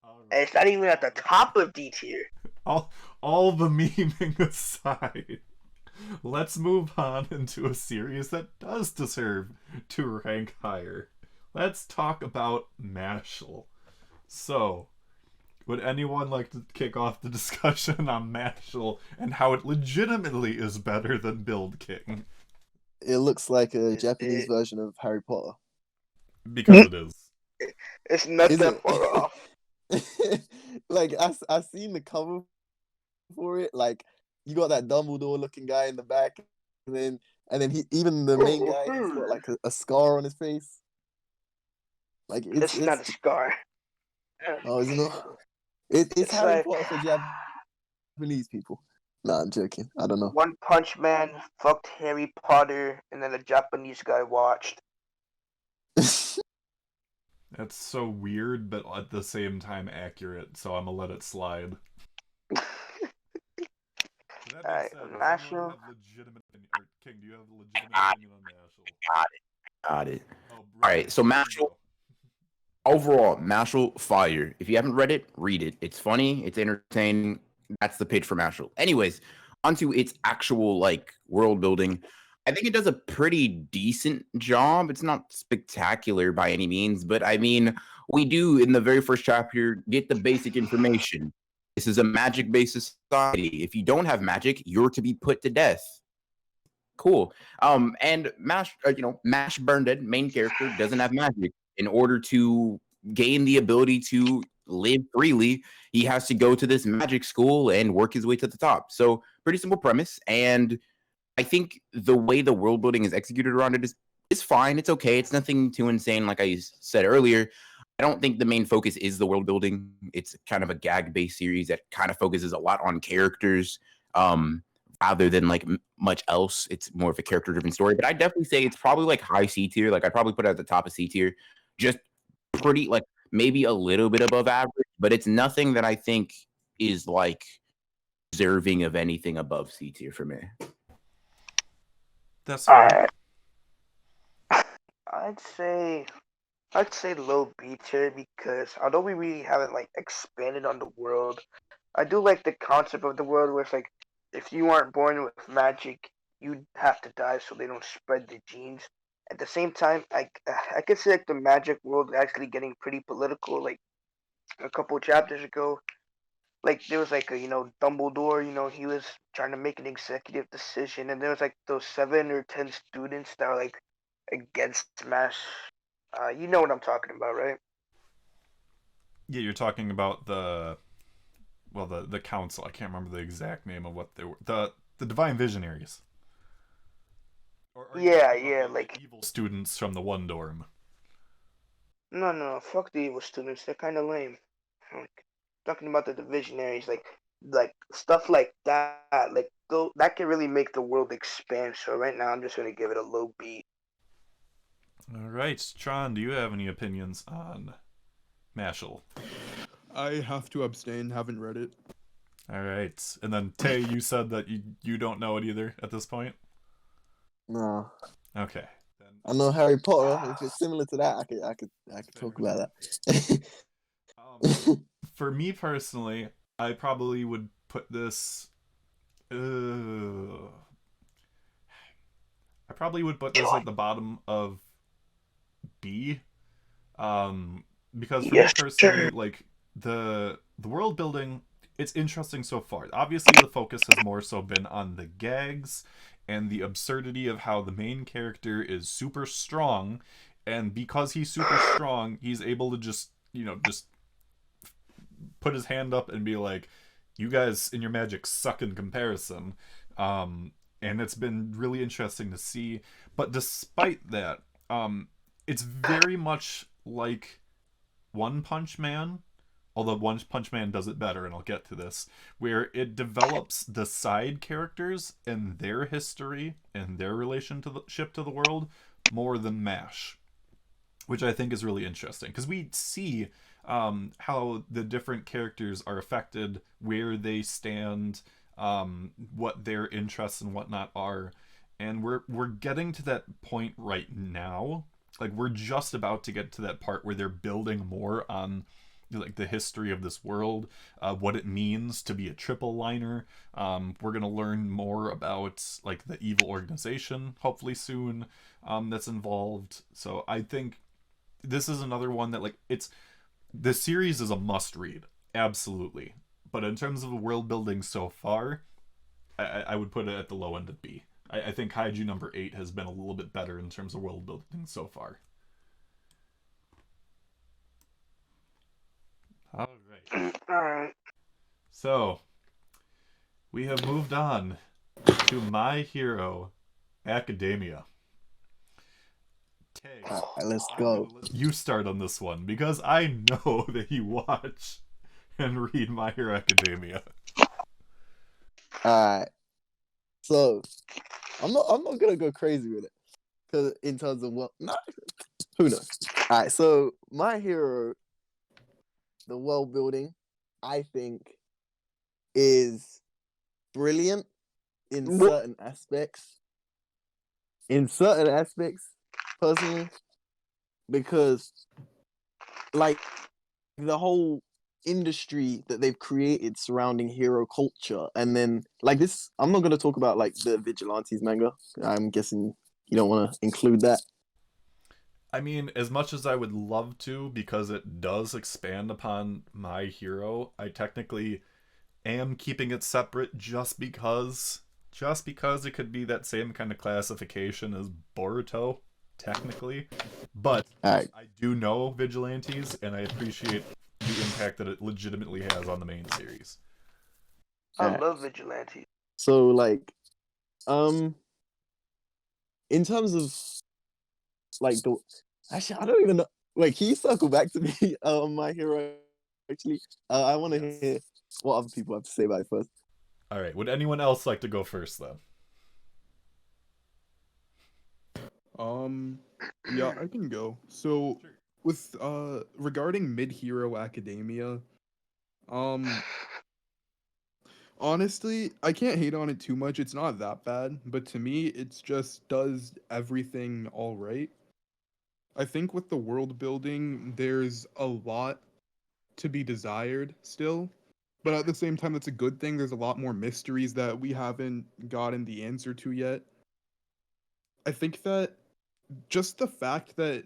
All And it's not even at the top of D tier. all the memeing aside, let's move on into a series that does deserve to rank higher. Let's talk about Mashle. So, would anyone like to kick off the discussion on Mashle and how it legitimately is better than Build King? It looks like a Japanese version of Harry Potter. Because it is. It's not Is that it? far off. Like I seen the cover for it. Like you got that Dumbledore looking guy in the back, and then he, even the main guy, he's got like a scar on his face. Like It's not a scar. Oh, is it not? It's It's Harry like Potter for Japanese people. Nah, I'm joking. I don't know. One Punch Man fucked Harry Potter, and then a Japanese guy watched. That's so weird, but at the same time accurate, so I'm gonna let it slide. That being Alright, said, does Mashle. anyone have legitimate opinion, or King, do you have a legitimate opinion on Mashle? Got it. Oh, All right, so King, Mashle. go. overall, Mashle fire. If you haven't read it, read it. It's funny. It's entertaining. That's the pitch for Mashle. Anyways, onto its actual like world building. I think it does a pretty decent job. It's not spectacular by any means, but I mean, we do in the very first chapter get the basic information. This is a magic-based society. If you don't have magic, you're to be put to death. Cool. And Mash Burndead, main character, doesn't have magic. In order to gain the ability to live freely, he has to go to this magic school and work his way to the top. So, pretty simple premise. And I think the way the world building is executed around it is fine. It's okay. It's nothing too insane, like I said earlier. I don't think the main focus is the world building. It's kind of a gag-based series that kind of focuses a lot on characters. Rather than like much else. It's more of a character-driven story. But I definitely say it's probably like high C tier. Like I'd probably put it at the top of C tier. Just pretty like maybe a little bit above average, but it's nothing that I think is like deserving of anything above C tier for me. That's fine. I'd say low B tier because although we really haven't like expanded on the world, I do like the concept of the world where it's like if you aren't born with magic, you have to die so they don't spread the genes. At the same time, I could say like the magic world actually getting pretty political. Like a couple of chapters ago, like there was like a Dumbledore, he was trying to make an executive decision, and there was like those 7 or 10 students that are like against Smash. You know what I'm talking about, right? Yeah, you're talking about the council. I can't remember the exact name of what they were. The Divine Visionaries. Or Yeah, like evil students from the one dorm. no, fuck the evil students. They're kind of lame. Like talking about the Visionaries, like stuff like that. Like that can really make the world expand. So right now, I'm just gonna give it a low B. All right, Tron, do you have any opinions on Mashle? I have to abstain. Haven't read it. All right, and then Tay, you said that you don't know it either at this point. No, Okay. Then I know Harry Potter. If it's similar to that, I could talk about that. for me personally, I probably would put this. I probably would put this at the bottom of B. Because for me personally, like the world building, it's interesting so far. Obviously, the focus has more so been on the gags and the absurdity of how the main character is super strong, and because he's super strong, he's able to just put his hand up and be like, "You guys in your magic suck in comparison." And it's been really interesting to see. But despite that, it's very much like One Punch Man, although One Punch Man does it better, and I'll get to this, where it develops the side characters and their history and their relationship to the world more than MASH, which I think is really interesting, because we see how the different characters are affected, where they stand, what their interests and whatnot are, and we're getting to that point right now. Like, we're just about to get to that part where they're building more on like the history of this world, what it means to be a triple liner. We're gonna learn more about like the evil organization, hopefully soon, that's involved. So I think this is another one that, like, the series is a must read, absolutely. But in terms of the world building so far, I would put it at the low end of B. I think Kaiju number 8 has been a little bit better in terms of world building so far. Alright. So, we have moved on to My Hero Academia. Tay, Let's go. you start on this one, because I know that you watch and read My Hero Academia. Alright. So I'm not gonna go crazy with it, because in terms of who knows. Alright, so My Hero, the world building, I think, is brilliant in certain aspects. Personally, because like the whole industry that they've created surrounding hero culture, and then like this, I'm not gonna talk about like the Vigilantes manga. I'm guessing you don't want to include that. I mean, as much as I would love to, because it does expand upon My Hero, I technically am keeping it separate just because it could be that same kind of classification as Boruto, technically. But All right, I do know Vigilantes, and I appreciate the impact that it legitimately has on the main series. I Alright. love Vigilante. so like, in terms of like the actually, I don't even know. Wait, can you circle back to me on My Hero? Actually, I want to Yes. hear what other people have to say about it first. All right, would anyone else like to go first, then? Yeah, I can go. So with regarding Mid-Hero Academia, um honestly, I can't hate on it too much. It's not that bad, but to me, it's just does everything all right. I think with the world building, there's a lot to be desired still, but at the same time, that's a good thing. There's a lot more mysteries that we haven't gotten the answer to yet. I think that just the fact that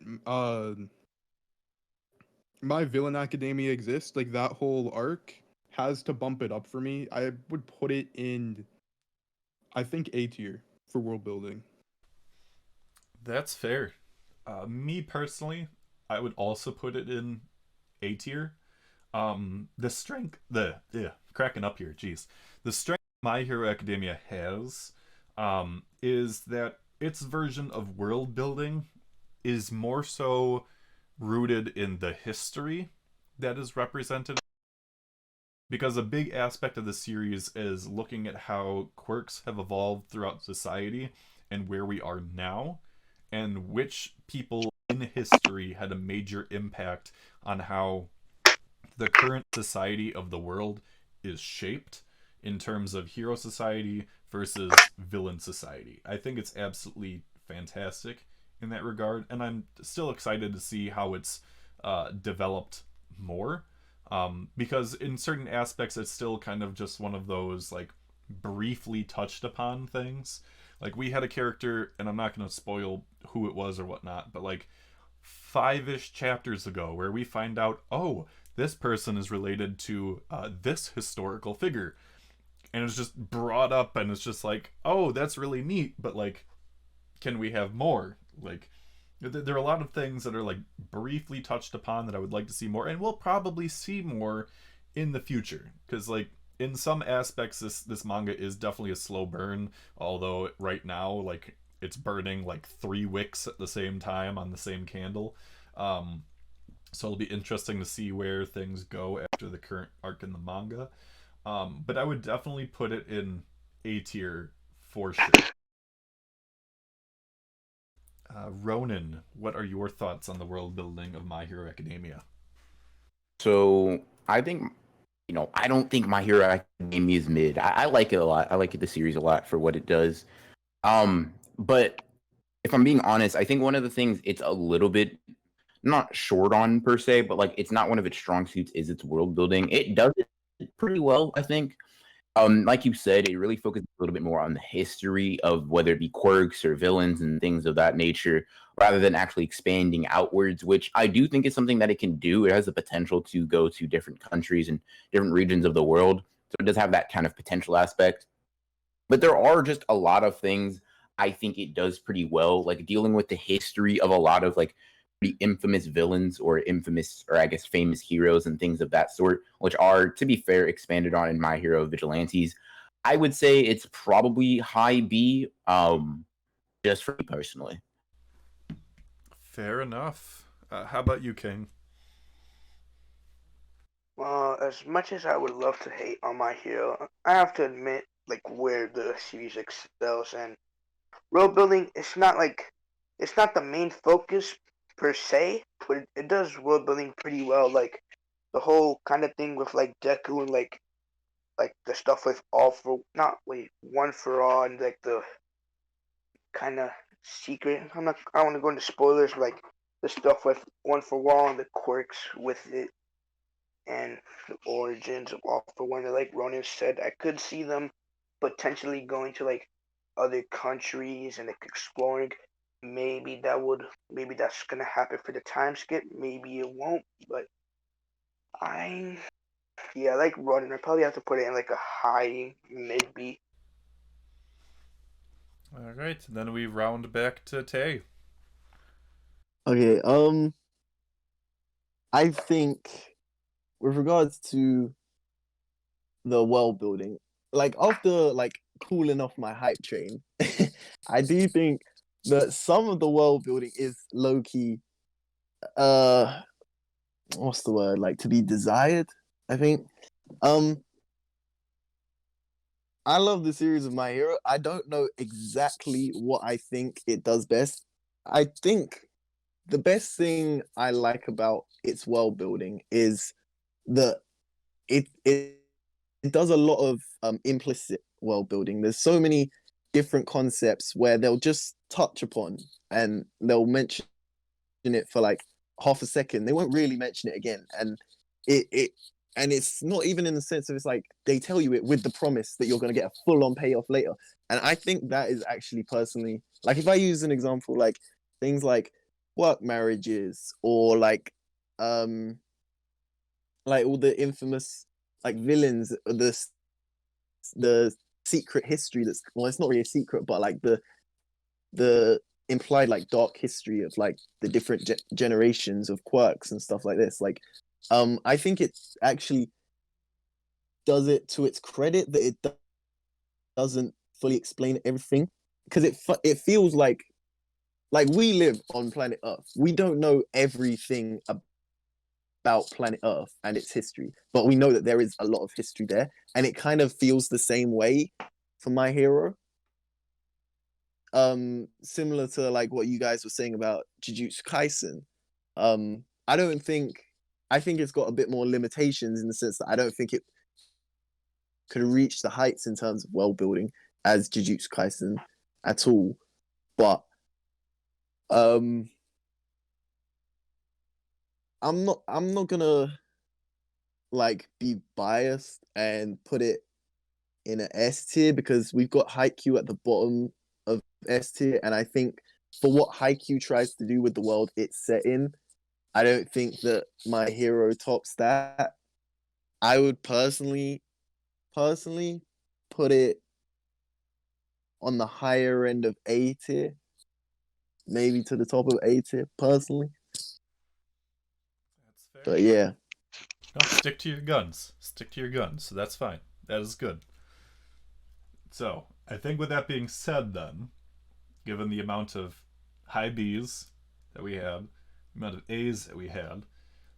My Villain Academia exists, like that whole arc, has to bump it up for me. I would put it in, I think, A tier for world building. That's fair. Me personally, I would also put it in A tier. The strength, cracking up here, jeez. The strength My Hero Academia has, is that its version of world building is more so rooted in the history that is represented. Because a big aspect of the series is looking at how quirks have evolved throughout society and where we are now, and which people in history had a major impact on how the current society of the world is shaped in terms of hero society versus villain society. I think it's absolutely fantastic in that regard, and I'm still excited to see how it's developed more. Because in certain aspects, it's still kind of just one of those like briefly touched upon things. Like we had a character, and I'm not going to spoil who it was or whatnot, but like 5-ish chapters ago, where we find out, oh, this person is related to this historical figure, and it's just brought up, and it's just like, oh, that's really neat, but like, can we have more? Like, there are a lot of things that are like briefly touched upon that I would like to see more, and we'll probably see more in the future, because like in some aspects this manga is definitely a slow burn, although right now like it's burning like 3 wicks at the same time on the same candle. So it'll be interesting to see where things go after the current arc in the manga. But I would definitely put it in A tier for sure. Ronan, what are your thoughts on the world building of My Hero Academia? So I think, I don't think My Hero Academia is mid. I like it a lot. I like the series a lot for what it does. But if I'm being honest, I think one of the things it's a little bit not short on per se, but like it's not one of its strong suits is its world building. It does it pretty well, I think. Like you said, it really focuses a little bit more on the history of whether it be quirks or villains and things of that nature, rather than actually expanding outwards, which I do think is something that it can do. It has the potential to go to different countries and different regions of the world. So it does have that kind of potential aspect. But there are just a lot of things I think it does pretty well, like dealing with the history of a lot of like pretty infamous villains or infamous, or I guess famous heroes and things of that sort, which are, to be fair, expanded on in My Hero Vigilantes. I would say it's probably high B, just for me personally. Fair enough. How about you, King? Well, as much as I would love to hate on My Hero, I have to admit, like, where the series excels, and world building, it's not the main focus per se, but it does world building pretty well. Like, the whole kind of thing with, like, Deku and, like the stuff with all for, not, wait, one for all, and, like, the kind of secret, I don't want to go into spoilers, but, like, the stuff with One for All and the quirks with it, and the origins of All for One. Like Ronan said, I could see them potentially going to like other countries and like exploring. Maybe that's gonna happen for the time skip. Maybe it won't. But I like Ronan. I probably have to put it in like a high mid B. All right, then we round back to Tay. Okay, I think with regards to the world building, like after like cooling off my hype train, I do think that some of the world building is low key what's the word? Like to be desired, I think. I love the series of My Hero. I don't know exactly what I think it does best. I think the best thing I like about its world building is that it does a lot of implicit world building. There's so many different concepts where they'll just touch upon and they'll mention it for like half a second. They won't really mention it again, and it and it's not even in the sense of it's like they tell you it with the promise that you're going to get a full-on payoff later. And I think that is actually personally, like if I use an example, like things like work marriages or like all the infamous like villains, the secret history that's, well, it's not really a secret, but like the implied like dark history of like the different generations of quirks and stuff like this. Like I think it actually does it to its credit that it doesn't fully explain everything, because it feels like we live on planet Earth. We don't know everything about planet Earth and its history, but we know that there is a lot of history there, and it kind of feels the same way for My Hero. Similar to like what you guys were saying about Jujutsu Kaisen. I think it's got a bit more limitations in the sense that I don't think it could reach the heights in terms of world building as Jujutsu Kaisen at all. But I'm not gonna like be biased and put it in an S tier, because we've got Haikyuu at the bottom of S tier, and I think for what Haikyuu tries to do with the world it's set in, I don't think that My Hero tops that. I would personally put it on the higher end of A tier, maybe to the top of A tier personally. That's fair. But yeah, No, stick to your guns. Stick to your guns. So that's fine. That is good. So I think with that being said, then, given the amount of high B's that we had, the amount of A's that we had,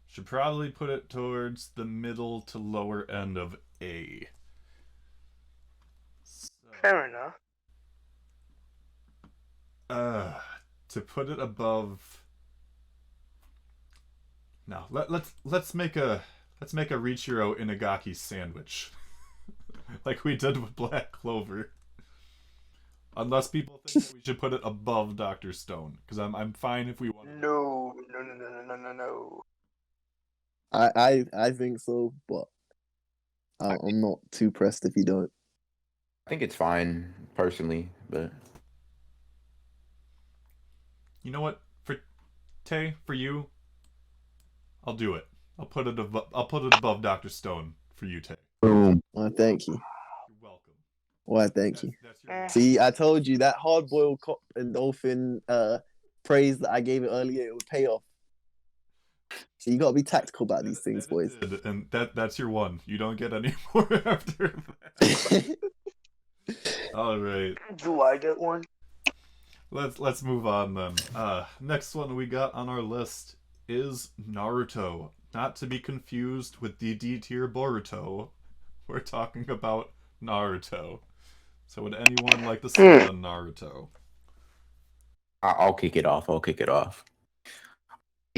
should probably put it towards the middle to lower end of A. So, Fair enough. to put it above. No, let's make a Riichiro Inagaki sandwich, like we did with Black Clover. Unless people think that we should put it above Dr. Stone, because I'm fine if we want. No. I think so, but I'm not too pressed if you don't. I think it's fine personally, but You know what? For Tay, for you, I'll do it. I'll put it above Dr. Stone for you, Tay. boom. Well, thank you. You're welcome. Well, thank you. That's your See, I told you that hard-boiled cop and dolphin praise that I gave it earlier, it would pay off. So you gotta be tactical about these things, boys. And that's your one. You don't get any more after that. All right. Do I get one? Let's move on then. Next one we got on our list is Naruto. Not to be confused with the D tier Boruto. We're talking about Naruto. So would anyone like to say on Naruto? I'll kick it off.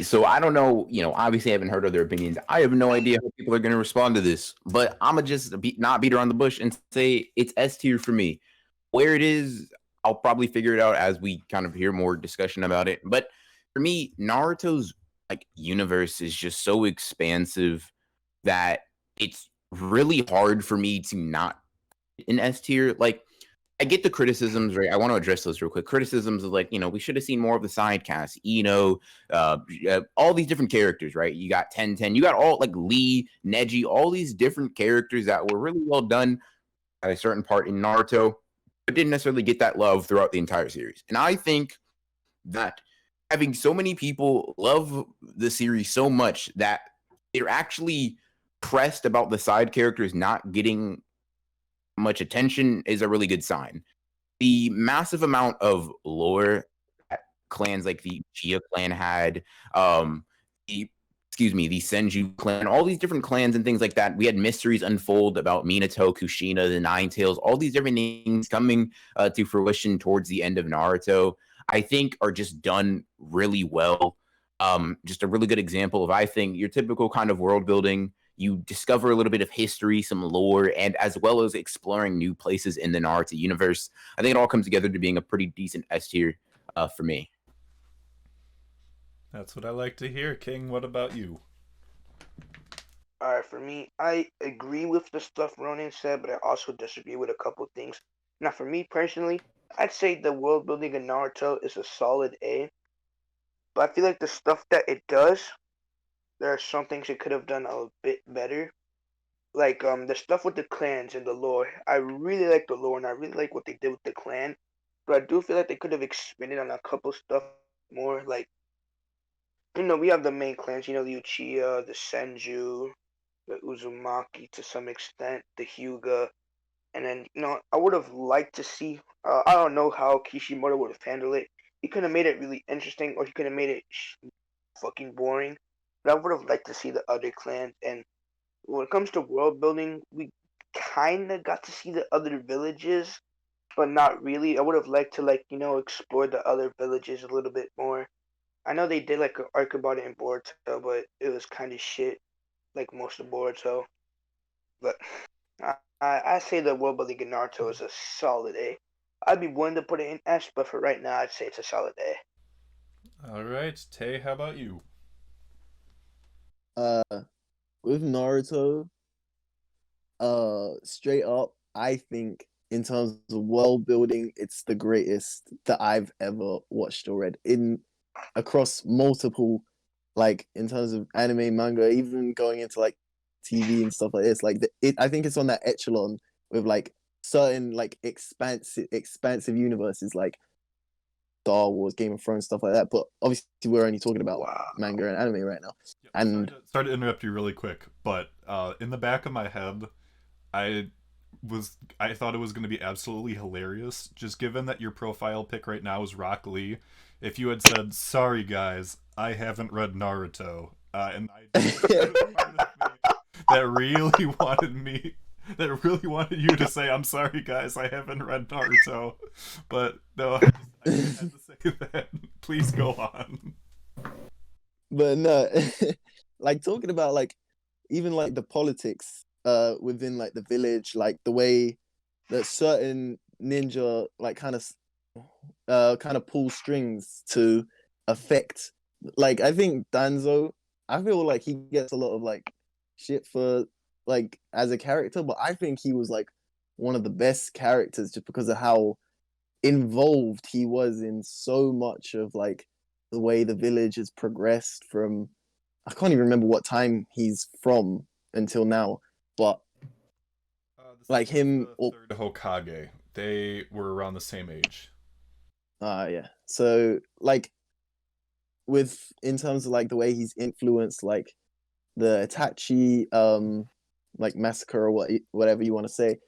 So I don't know, obviously I haven't heard other opinions. I have no idea how people are going to respond to this, but I'm going to just not beat around the bush and say it's S tier for me. Where it is, I'll probably figure it out as we kind of hear more discussion about it. But for me, Naruto's like universe is just so expansive that it's really hard for me to not in S tier. Like, I get the criticisms, right? I want to address those real quick. Criticisms of like, we should have seen more of the side cast, all these different characters, right? You got 1010, you got all like Lee, Neji, all these different characters that were really well done at a certain part in Naruto, but didn't necessarily get that love throughout the entire series. And I think that having so many people love the series so much that they're actually pressed about the side characters not getting much attention is a really good sign. The massive amount of lore that clans like the Uchiha clan had, the the Senju clan, all these different clans and things like that. We had mysteries unfold about Minato, Kushina, the Nine Tails, all these different things coming to fruition towards the end of Naruto. I think are just done really well. Just a really good example of, I think, your typical kind of world building. You discover a little bit of history, some lore, and as well as exploring new places in the Naruto universe. I think it all comes together to being a pretty decent S tier for me. That's what I like to hear. King, what about you? Alright, for me, I agree with the stuff Ronan said, but I also disagree with a couple things. Now, for me personally, I'd say the world building in Naruto is a solid A, but I feel like the stuff that it does, there are some things it could have done a bit better. Like the stuff with the clans and the lore. I really like the lore and I really like what they did with the clan, but I do feel like they could have expanded on a couple stuff more. Like, we have the main clans, the Uchiha, the Senju, the Uzumaki to some extent, the Hyuga, and then I would have liked to see. I don't know how Kishimoto would have handled it. He could have made it really interesting, or he could have made it fucking boring. But I would have liked to see the other clans. And when it comes to world building, we kind of got to see the other villages, but not really. I would have liked to explore the other villages a little bit more. I know they did like an arc about it in Boruto, but it was kind of shit, like most of Boruto. But I say the world building in Naruto is a solid A. I'd be willing to put it in S, but for right now, I'd say it's a solid A. All right, Tay, how about you? With Naruto, straight up, I think in terms of world building, it's the greatest that I've ever watched or read across multiple, like in terms of anime, manga, even going into like TV and stuff like this. Like I think it's on that echelon with like certain like expansive universes like Star Wars, Game of Thrones, stuff like that. But obviously, we're only talking about manga and anime right now. Yep, And sorry to interrupt you really quick, but in the back of my head, I thought it was going to be absolutely hilarious, just given that your profile pic right now is Rock Lee. If you had said, "Sorry guys, I haven't read Naruto," and that really wanted you to say, "I'm sorry guys, I haven't read Naruto," but no, I just had to say that. Please go on. but no, like talking about like even like the politics within like the village, like the way that certain ninja like kind of pull strings to affect, like I think Danzo, I feel like he gets a lot of like shit for like as a character, but I think he was like one of the best characters just because of how involved he was in so much of like the way the village has progressed from, I can't even remember what time he's from until now, but like him, the third Hokage. They were around the same age. yeah. So like in terms of like the way he's influenced like the Itachi like massacre or whatever you want to say,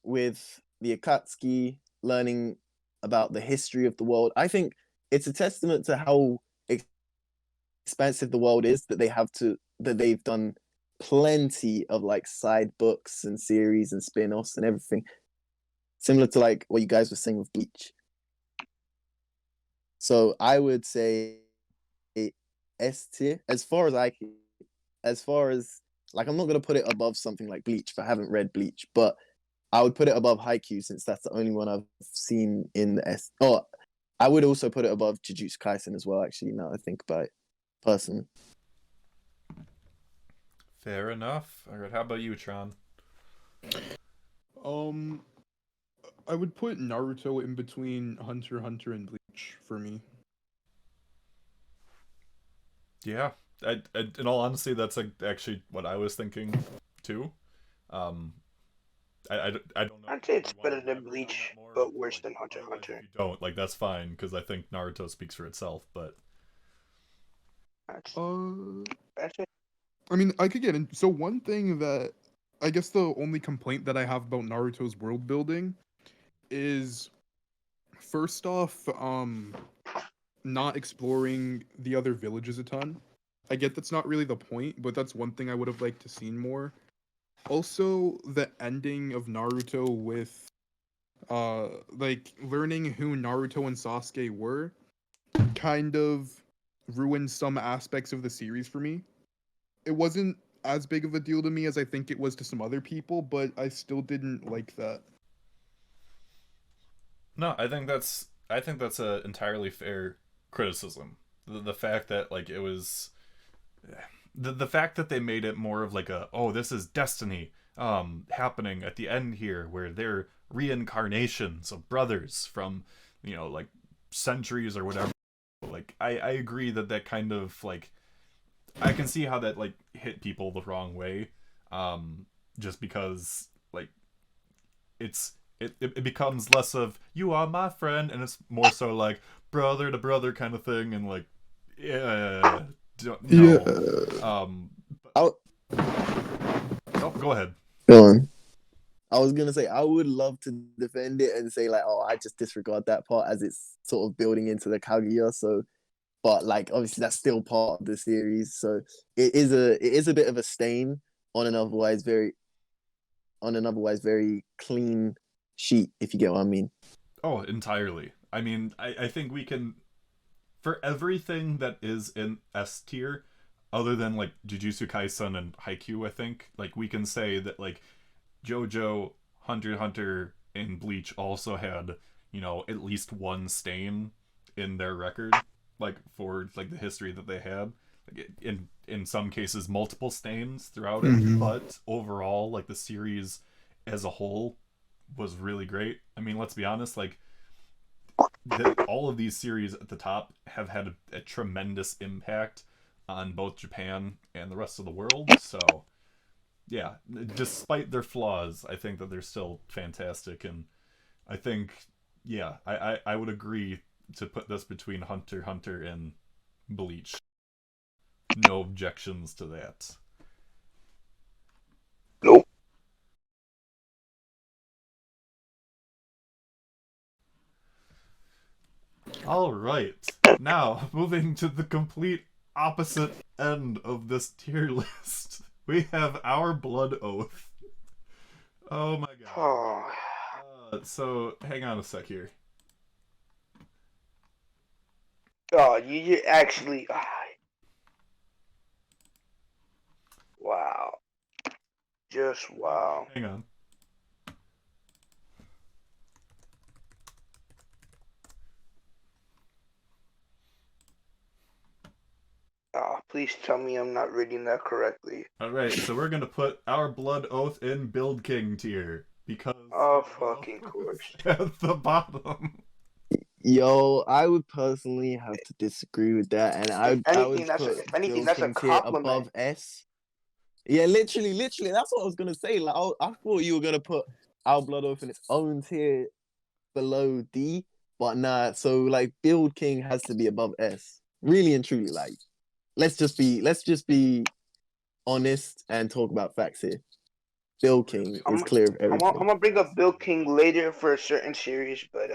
with the Akatsuki learning about the history of the world. I think it's a testament to how expansive the world is that they've done plenty of like side books and series and spin-offs and everything, similar to like what you guys were saying with Bleach. So I would say S tier as far as like, I'm not gonna put it above something like Bleach if I haven't read Bleach, but I would put it above Haikyuu since that's the only one I've seen in the S. Oh, I would also put it above Jujutsu Kaisen as well, actually, now I think about it, personally. Fair enough. All right, how about you, Tron? I would put Naruto in between Hunter x Hunter and Bleach for me. Yeah, in all honesty, that's like actually what I was thinking too. Um, I don't know I'd say if it's you want better to than elaborate on Bleach, that more, but or, worse like, than Hunter x otherwise, if Hunter. you don't, like, that's fine because I think Naruto speaks for itself. But That's, Uh, that's it. I mean, I could get in. So one thing that I guess the only complaint that I have about Naruto's world building is first off, not exploring the other villages a ton. I get that's not really the point, but that's one thing I would have liked to seen more. Also, the ending of Naruto with like learning who Naruto and Sasuke were kind of ruined some aspects of the series for me. It wasn't as big of a deal to me as I think it was to some other people, but I still didn't like that. no, I think that's a entirely fair criticism. The fact that like it was the fact that they made it more of like a, oh, this is destiny happening at the end here, where they're reincarnations of brothers from, you know, like centuries or whatever. Like I agree that that kind of like, I can see how that like hit people the wrong way, just because like it becomes less of you are my friend, and it's more so like brother to brother kind of thing, and like, yeah, don't no. I'll Oh, go ahead. go on. I was gonna say I would love to defend it and say like, oh, I just disregard that part as it's sort of building into the Kaguya. So, but like obviously that's still part of the series. So it is a bit of a stain on an otherwise very clean sheet, if you get what I mean. Oh, entirely. I mean, I think we can, for everything that is in S tier, other than like Jujutsu Kaisen and Haikyuu, I think like we can say that like JoJo, Hunter x Hunter, and Bleach also had, you know, at least one stain in their record, like for like the history that they had. Like in some cases, multiple stains throughout it, Mhm. but overall, like the series as a whole was really great. I mean, let's be honest, like all of these series at the top have had a tremendous impact on both Japan and the rest of the world. So yeah, despite their flaws, I think that they're still fantastic, and I think, yeah, I would agree to put this between Hunter x Hunter and Bleach. No objections to that. Nope. All right, now moving to the complete opposite end of this tier list, we have Our Blood Oath. Oh my god. Oh, So hang on a sec here. oh, you actually. Wow. Just wow. Hang on. Oh, please tell me I'm not reading that correctly. All right, so we're gonna put Our Blood Oath in Build King tier because Oh, well, fucking course. at the bottom. Yo, I would personally have to disagree with that, and I would put If anything, Bill that's a King tier compliment. above S. Yeah, literally, that's what I was gonna say. Like, I thought you were gonna put Our Blood Oath in its own tier below D, but nah. So like, Build King has to be above S. Really and truly, like, let's just be honest and talk about facts here. Bill King is clear of I'm everything. gonna bring up Bill King later for a certain series, but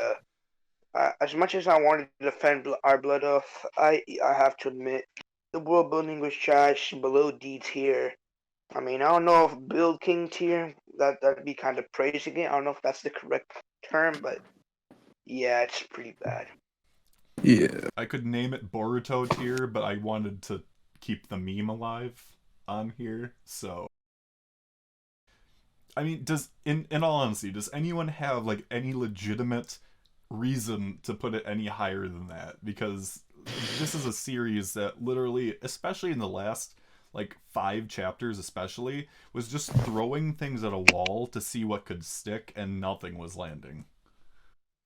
as much as I wanted to defend Our Blood Oath, I have to admit the world building was trash, below D tier. I mean, I don't know if Build King tier that'd be kind of praising it. I don't know if that's the correct term, but yeah, it's pretty bad. Yeah. I could name it Boruto tier, but I wanted to keep the meme alive on here. So I mean, does in all honesty, does anyone have like any legitimate reason to put it any higher than that, because this is a series that literally, especially in the last like 5 chapters especially, was just throwing things at a wall to see what could stick, and nothing was landing.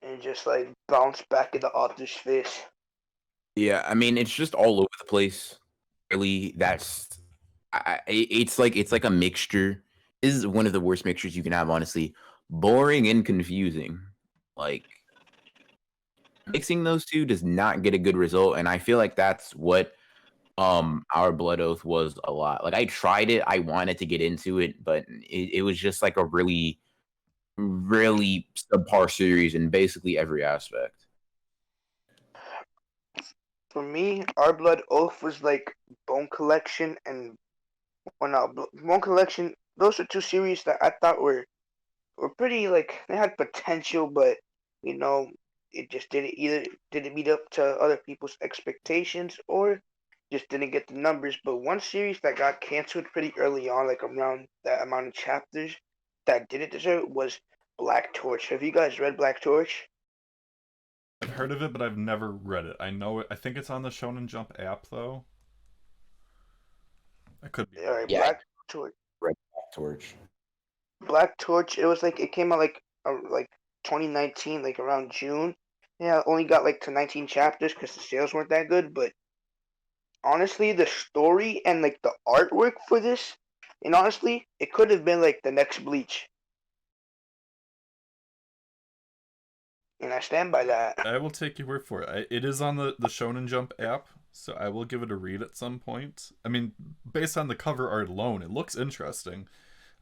And just like bounce back in the author's face. Yeah, I mean, it's just all over the place. Really, it's like a mixture. This is one of the worst mixtures you can have, honestly. Boring and confusing. Like mixing those two does not get a good result, and I feel like that's what Our Blood Oath was a lot. Like I tried it, I wanted to get into it, but it was just like a really, really subpar series in basically every aspect. For me, Our Blood Oath was like Bone Collection and Bone Collection. Those are two series that I thought were pretty, like, they had potential, but you know it just didn't meet up to other people's expectations, or just didn't get the numbers. But one series that got canceled pretty early on, like around that amount of chapters, that didn't deserve it was Black Torch. Have you guys read Black Torch? I've heard of it, but I've never read it. I know it. I think it's on the Shonen Jump app, though. I could be. All right, Yeah. Black Torch. Red Torch. Black Torch. It was like it came out like 2019, like around June. Yeah, only got like to 19 chapters because the sales weren't that good. But honestly, the story and like the artwork for this, and honestly, it could have been like the next Bleach. And I stand by that. I will take your word for it. It is on the Shonen Jump app, so I will give it a read at some point. I mean, based on the cover art alone, it looks interesting.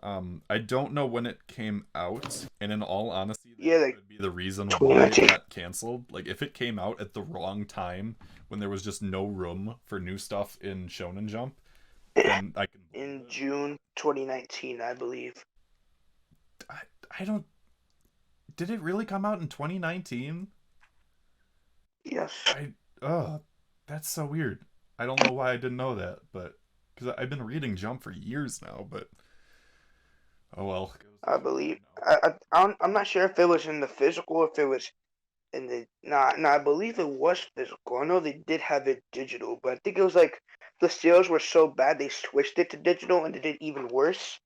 I don't know when it came out, and in all honesty, that like, could be the reason why it got canceled. Like, if it came out at the wrong time, when there was just no room for new stuff in Shonen Jump, then I can... In June 2019, I believe. I don't... Did it really come out in 2019? Yes. That's so weird. I don't know why I didn't know that, but because I've been reading Jump for years now, but oh well. I believe I'm not sure if it was in the physical or if it was in the I believe it was physical. I know they did have it digital, but I think it was like the sales were so bad they switched it to digital and it did even worse.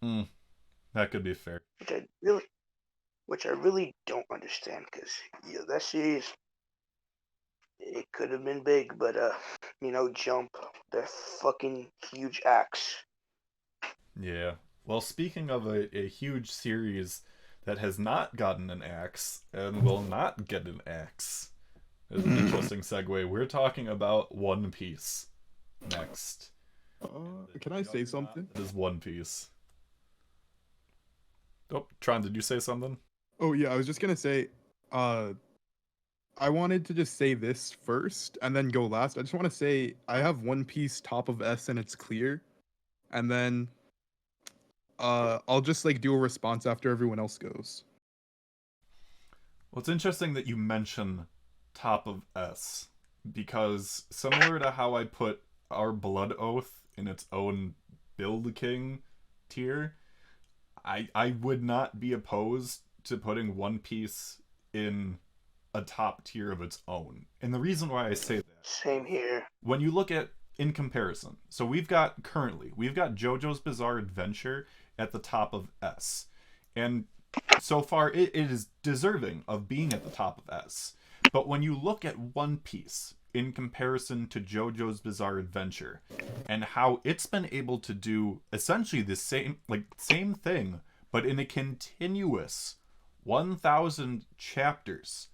That could be fair. Which I really don't understand, because that series, it could have been big, but Jump, they're fucking huge acts. Yeah. Well, speaking of a huge series that has not gotten an axe and will not get an axe, is an interesting segue. We're talking about One Piece next. Can I say something? It is One Piece. Oh, Tron, did you say something? Oh yeah, I was just gonna say, I wanted to just say this first and then go last. I just want to say I have One Piece top of S and it's clear, and then I'll just like do a response after everyone else goes. Well, it's interesting that you mention top of S, because similar to how I put Our Blood Oath in its own Build King tier, I would not be opposed to putting One Piece in a top tier of its own. And the reason why I say that... Same here. When you look at, in comparison, so we've got JoJo's Bizarre Adventure at the top of S. And so far, it is deserving of being at the top of S. But when you look at One Piece in comparison to JoJo's Bizarre Adventure, and how it's been able to do essentially the same thing, but in a continuous 1,000 chapters,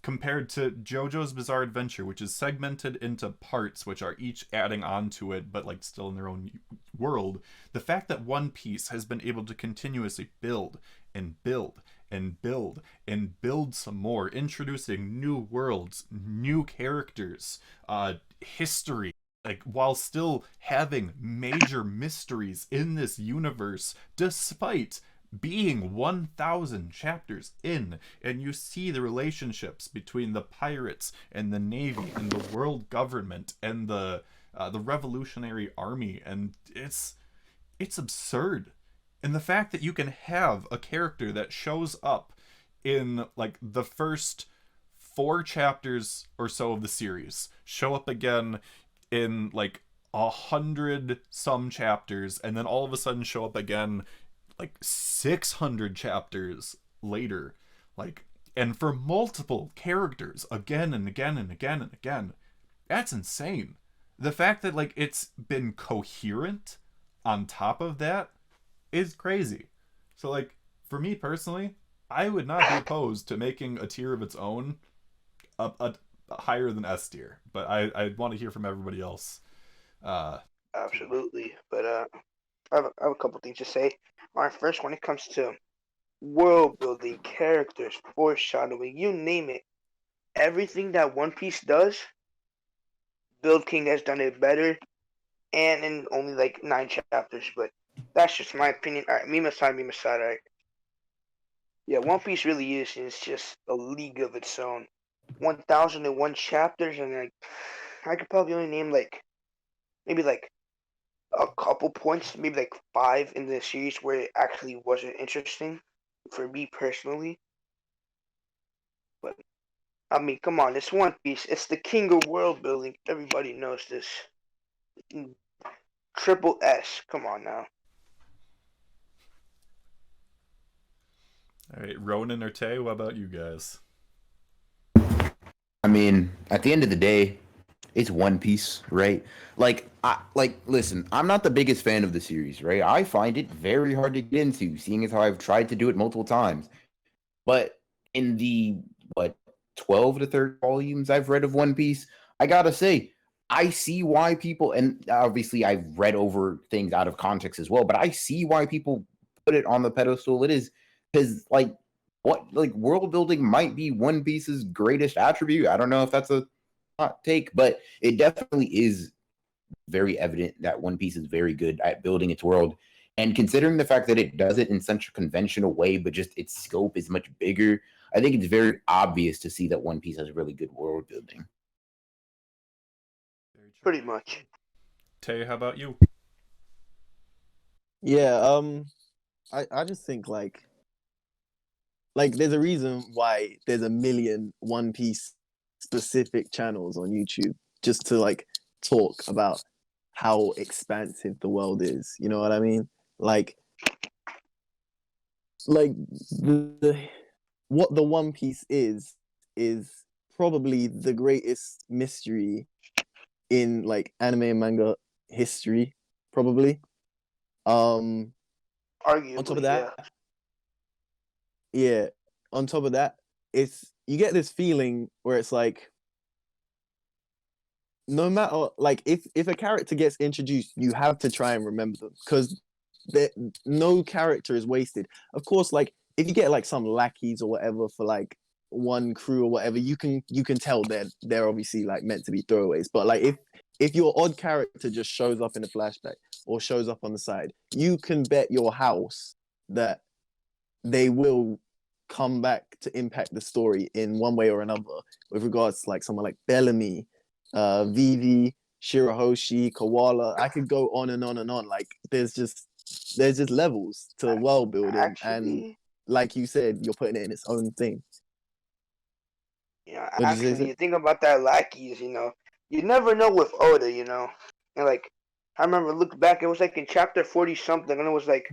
compared to JoJo's Bizarre Adventure, which is segmented into parts which are each adding on to it, but like still in their own world. The fact that One Piece has been able to continuously build and build and build and build some more, introducing new worlds, new characters, history, like while still having major mysteries in this universe, despite being 1,000 chapters in, and you see the relationships between the pirates and the navy and the world government and the revolutionary army, and it's absurd. And the fact that you can have a character that shows up in like the first 4 chapters or so of the series, show up again in like 100 some chapters, and then all of a sudden show up again like 600 chapters later, like, and for multiple characters again and again and again and again. That's insane. The fact that like it's been coherent on top of that is crazy. So like for me personally, I would not be opposed to making a tier of its own, a higher than S tier, but I want to hear from everybody else. Absolutely. But I have a couple things to say. All right, first, when it comes to world building, characters, foreshadowing, you name it, everything that One Piece does, Build King has done it better, and in only like 9 chapters. But that's just my opinion. All right, meme aside, all right. Yeah, One Piece really is just a league of its own. 1001 chapters, and like I could probably only name like maybe like a couple points, maybe like 5 in the series where it actually wasn't interesting for me personally. But I mean, come on, it's One Piece. It's the king of world building. Everybody knows this. Triple S. Come on now. All right, Ronan or Tay, what about you guys? I mean, at the end of the day, it's One Piece, right? Listen, I'm not the biggest fan of the series, right? I find it very hard to get into, seeing as how I've tried to do it multiple times. But in the 12 to 30 volumes I've read of One Piece, I gotta say, I see why people, and obviously I've read over things out of context as well, but I see why people put it on the pedestal it is, because world building might be One Piece's greatest attribute. I don't know if that's a hot take, but it definitely is very evident that One Piece is very good at building its world. And considering the fact that it does it in such a conventional way, but just its scope is much bigger, I think it's very obvious to see that One Piece has really good world building. Pretty much. Tay, how about you? Yeah, I just think like there's a reason why there's a million One Piece specific channels on YouTube just to like talk about how expansive the world is. You know what I mean? Like what the One Piece is probably the greatest mystery in like anime and manga history, probably. Arguably, On top of that, yeah. On top of that, you get this feeling where it's like, no matter like if a character gets introduced, you have to try and remember them because no character is wasted. Of course, like if you get like some lackeys or whatever for like one crew or whatever, you can tell they're obviously like meant to be throwaways. But like if your odd character just shows up in a flashback or shows up on the side, you can bet your house that they will come back to impact the story in one way or another. With regards to like someone like Bellamy, Vivi, Shirahoshi, Koala, I could go on and on and on. Like there's just levels to world building, and like you said, you're putting it in its own thing. Yeah, actually, you think about that lackeys, you never know with Oda, and like I remember look back, it was like in chapter 40 something, and it was like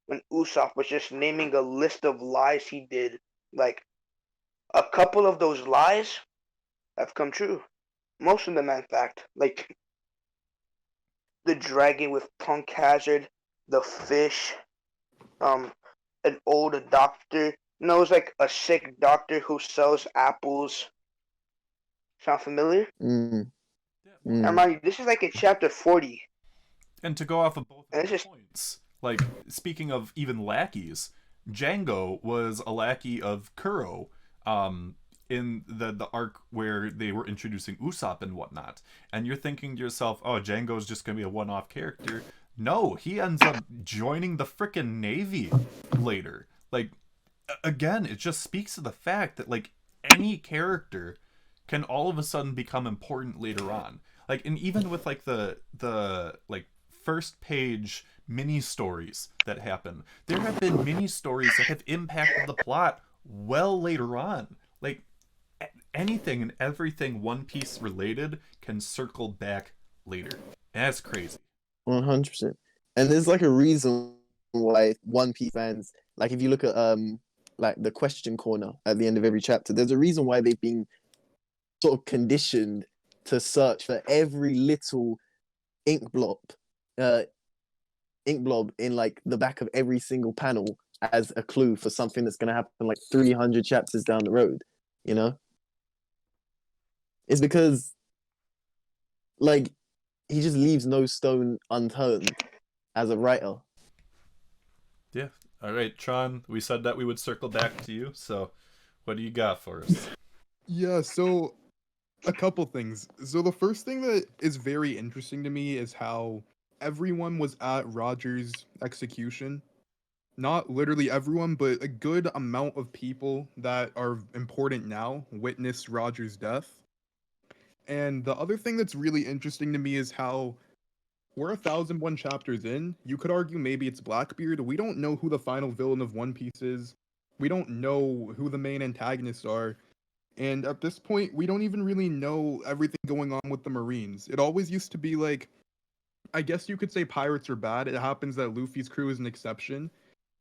when Usopp was just naming a list of lies he did. Like a couple of those lies have come true. Most of them, in fact. Like the dragon with Punk Hazard, the fish, an old doctor. It was like a sick doctor who sells apples. Sound familiar? Remind you, this is like in chapter 40. And to go off of both of those points, like speaking of even lackeys, Django was a lackey of Kuro, in the arc where they were introducing Usopp and whatnot. And you're thinking to yourself, oh, Django's just gonna be a one-off character. No, he ends up joining the frickin' Navy later. Like, again, it just speaks to the fact that like any character can all of a sudden become important later on. Like, and even with like the like first page mini stories that happen, there have been mini stories that have impacted the plot well later on. Like anything and everything One Piece related can circle back later. And that's crazy. 100%. And there's like a reason why One Piece fans, like if you look at like the question corner at the end of every chapter, there's a reason why they've been sort of conditioned to search for every little ink blob in like the back of every single panel as a clue for something that's going to happen like 300 chapters down the road, you know? It's because like he just leaves no stone unturned as a writer. Yeah. All right, Tron, we said that we would circle back to you, so what do you got for us? Yeah, so a couple things. So the first thing that is very interesting to me is how everyone was at Roger's execution. Not literally everyone, but a good amount of people that are important now witnessed Roger's death. And the other thing that's really interesting to me is how we're 1,001 chapters in. You could argue maybe it's Blackbeard. We don't know who the final villain of One Piece is. We don't know who the main antagonists are. And at this point, we don't even really know everything going on with the Marines. It always used to be like, I guess you could say pirates are bad. It happens that Luffy's crew is an exception.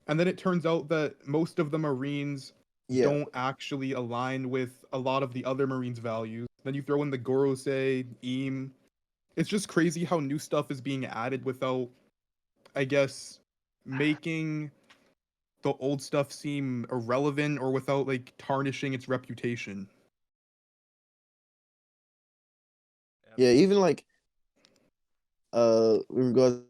And then it turns out that most of the Marines don't actually align with a lot of the other Marines' values. Then you throw in the Gorosei, Eam. It's just crazy how new stuff is being added without, I guess, making the old stuff seem irrelevant or without like tarnishing its reputation. Yeah, even like with regards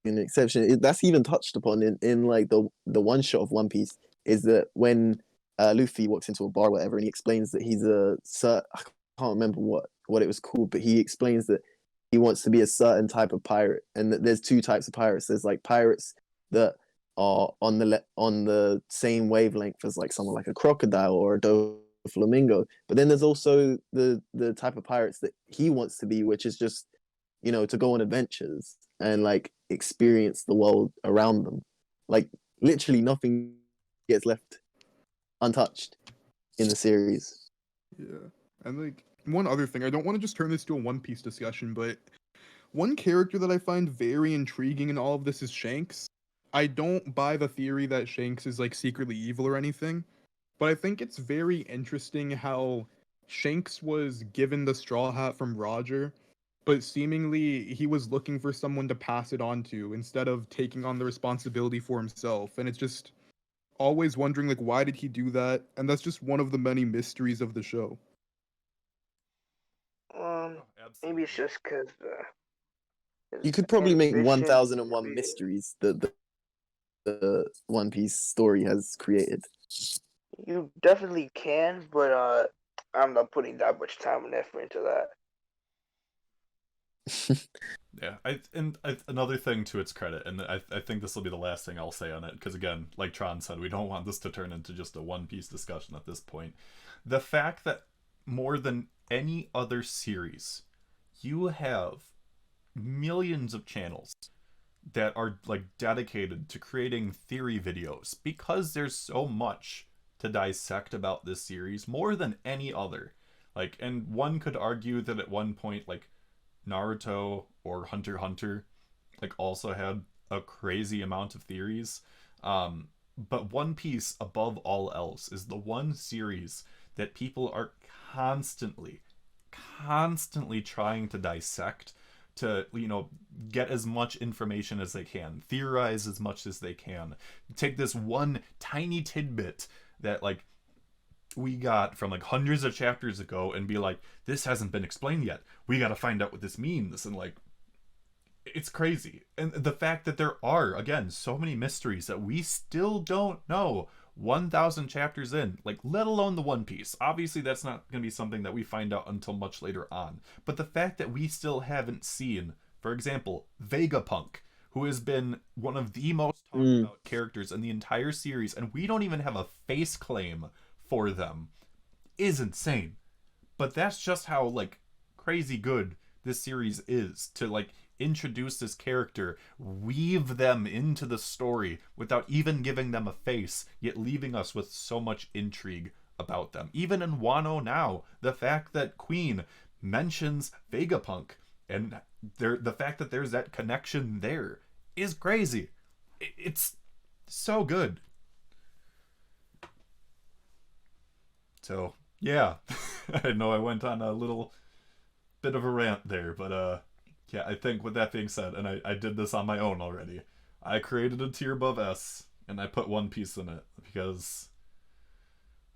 an exception, that's even touched upon in like the one shot of One Piece is that when Luffy walks into a bar or whatever and he explains that he's I can't remember what it was called, but he explains that he wants to be a certain type of pirate and that there's two types of pirates. There's like pirates that are on the same wavelength as like someone like a crocodile or a flamingo, but then there's also the type of pirates that he wants to be, which is just, you know, to go on adventures and like experience the world around them. Like literally nothing gets left untouched in the series. Yeah. And like one other thing, I don't want to just turn this to a One Piece discussion, but one character that I find very intriguing in all of this is Shanks. I don't buy the theory that Shanks is like secretly evil or anything, but I think it's very interesting how Shanks was given the straw hat from Roger, but seemingly he was looking for someone to pass it on to instead of taking on the responsibility for himself. And it's just always wondering like why did he do that? And that's just one of the many mysteries of the show. Maybe it's just because You could probably make ambition 1,001 mysteries that the One Piece story has created. You definitely can, but I'm not putting that much time and effort into that. Yeah, another thing to its credit, and I think this will be the last thing I'll say on it, because again, like Tron said, we don't want this to turn into just a One Piece discussion at this point. The fact that more than any other series, you have millions of channels that are like dedicated to creating theory videos because there's so much to dissect about this series, more than any other. Like, and one could argue that at one point, like Naruto or Hunter x Hunter like also had a crazy amount of theories, but One Piece above all else is the one series that people are constantly trying to dissect, to, you know, get as much information as they can, theorize as much as they can, take this one tiny tidbit that like we got from like hundreds of chapters ago and be like, this hasn't been explained yet, we got to find out what this means. And like, it's crazy. And the fact that there are, again, so many mysteries that we still don't know 1,000 chapters in, like, let alone the One Piece. Obviously that's not going to be something that we find out until much later on, but the fact that we still haven't seen, for example, Vegapunk, who has been one of the most talked about characters in the entire series, and we don't even have a face claim for them, is insane. But that's just how like crazy good this series is, to like introduce this character, weave them into the story without even giving them a face, yet leaving us with so much intrigue about them. Even in Wano now, the fact that Queen mentions Vegapunk and the fact that there's that connection there is crazy. It's so good. So, yeah. I know I went on a little bit of a rant there, but yeah, I think with that being said, and I did this on my own already, I created a tier above S, and I put One Piece in it, because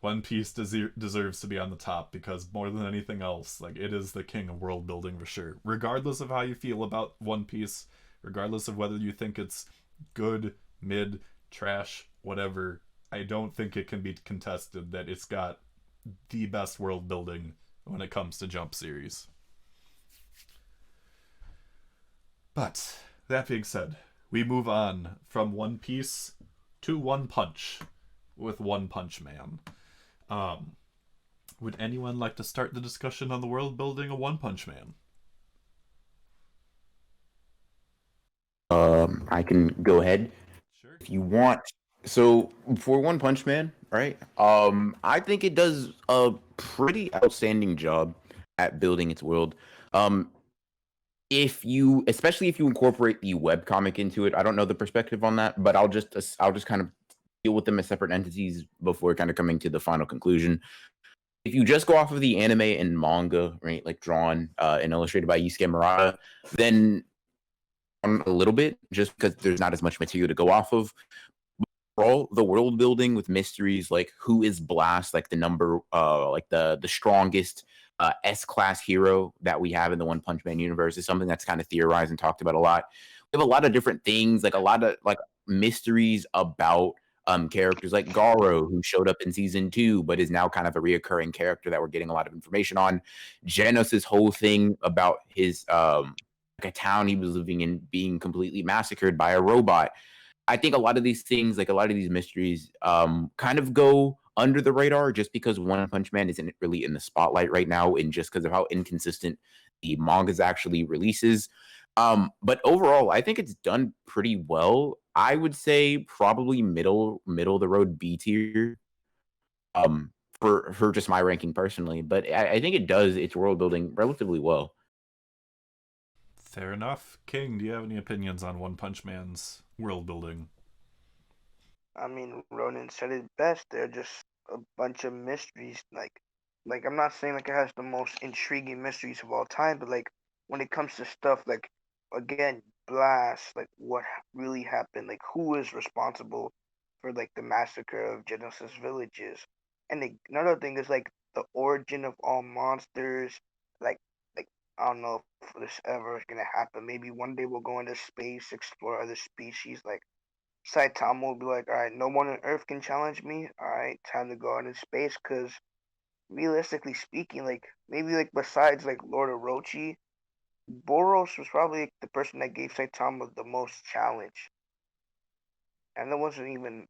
One Piece deserves to be on the top, because more than anything else, like, it is the king of world building for sure. Regardless of how you feel about One Piece, regardless of whether you think it's good, mid, trash, whatever, I don't think it can be contested that it's got the best world building when it comes to Jump series. But that being said, we move on from One Piece to One Punch with One Punch Man. Would anyone like to start the discussion on the world building of One Punch Man? I can go ahead Sure. if you want. So for One Punch Man, right? I think it does a pretty outstanding job at building its world. Especially if you incorporate the webcomic into it, I don't know the perspective on that, but I'll just kind of deal with them as separate entities before kind of coming to the final conclusion. If you just go off of the anime and manga, right, like drawn and illustrated by Yusuke Murata, then a little bit, just because there's not as much material to go off of. All the world building with mysteries like who is Blast, like the number, like the strongest S-class hero that we have in the One Punch Man universe, is something that's kind of theorized and talked about a lot. We have a lot of different things, like a lot of like mysteries about characters like Garo, who showed up in season 2 but is now kind of a reoccurring character that we're getting a lot of information on. Genos' whole thing about his like a town he was living in being completely massacred by a robot. I think a lot of these things, like a lot of these mysteries, kind of go under the radar just because One Punch Man isn't really in the spotlight right now, and just because of how inconsistent the mangas actually releases. But overall, I think it's done pretty well. I would say probably middle of the road B tier. For just my ranking personally, but I think it does its world building relatively well. Fair enough. King, do you have any opinions on One Punch Man's world building? I mean, Ronan said it best. They're just a bunch of mysteries. Like I'm not saying like it has the most intriguing mysteries of all time, but like when it comes to stuff like again, Blast, like what really happened, like who is responsible for like the massacre of Genesis villages, and another thing is like the origin of all monsters. Like like I don't know if this ever is gonna happen. Maybe one day we'll go into space, explore other species, like Saitama will be like, all right, no one on Earth can challenge me. All right, time to go out in space. Because realistically speaking, like maybe like besides like Lord Orochi, Boros was probably like, the person that gave Saitama the most challenge, and it wasn't even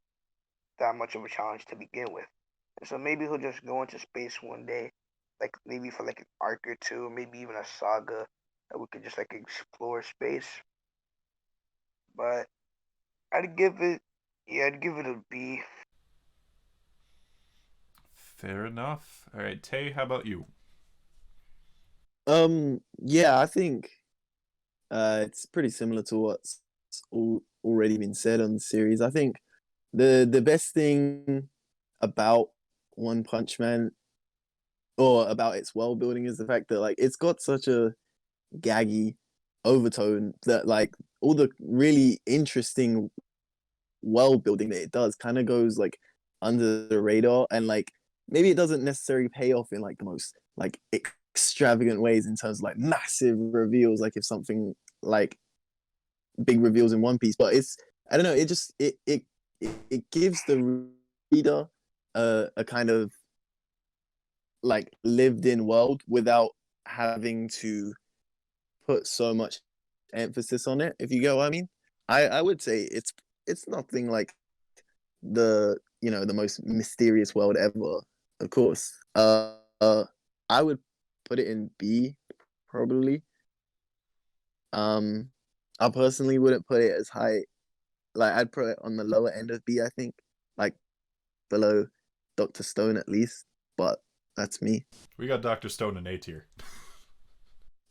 that much of a challenge to begin with. And so maybe he'll just go into space one day, like maybe for like an arc or two, or maybe even a saga that we could just like explore space. But I'd give it, yeah, I'd give it a B. Fair enough. All right, Tay, how about you? Yeah, I think it's pretty similar to what's already been said on the series. I think the best thing about One Punch Man, or about its world building, is the fact that like it's got such a gaggy overtone that like all the really interesting world building that it does kind of goes like under the radar, and like maybe it doesn't necessarily pay off in like the most like extravagant ways in terms of like massive reveals, like if something like big reveals in One Piece, but it's, I don't know, it just it gives the reader a kind of like lived in world without having to put so much emphasis on it, if you get what I mean. I would say it's nothing like the, you know, the most mysterious world ever, of course. I would put it in B, probably. I personally wouldn't put it as high. Like I'd put it on the lower end of B, I think, like below Dr. Stone at least. But that's me. We got Dr. Stone in A tier.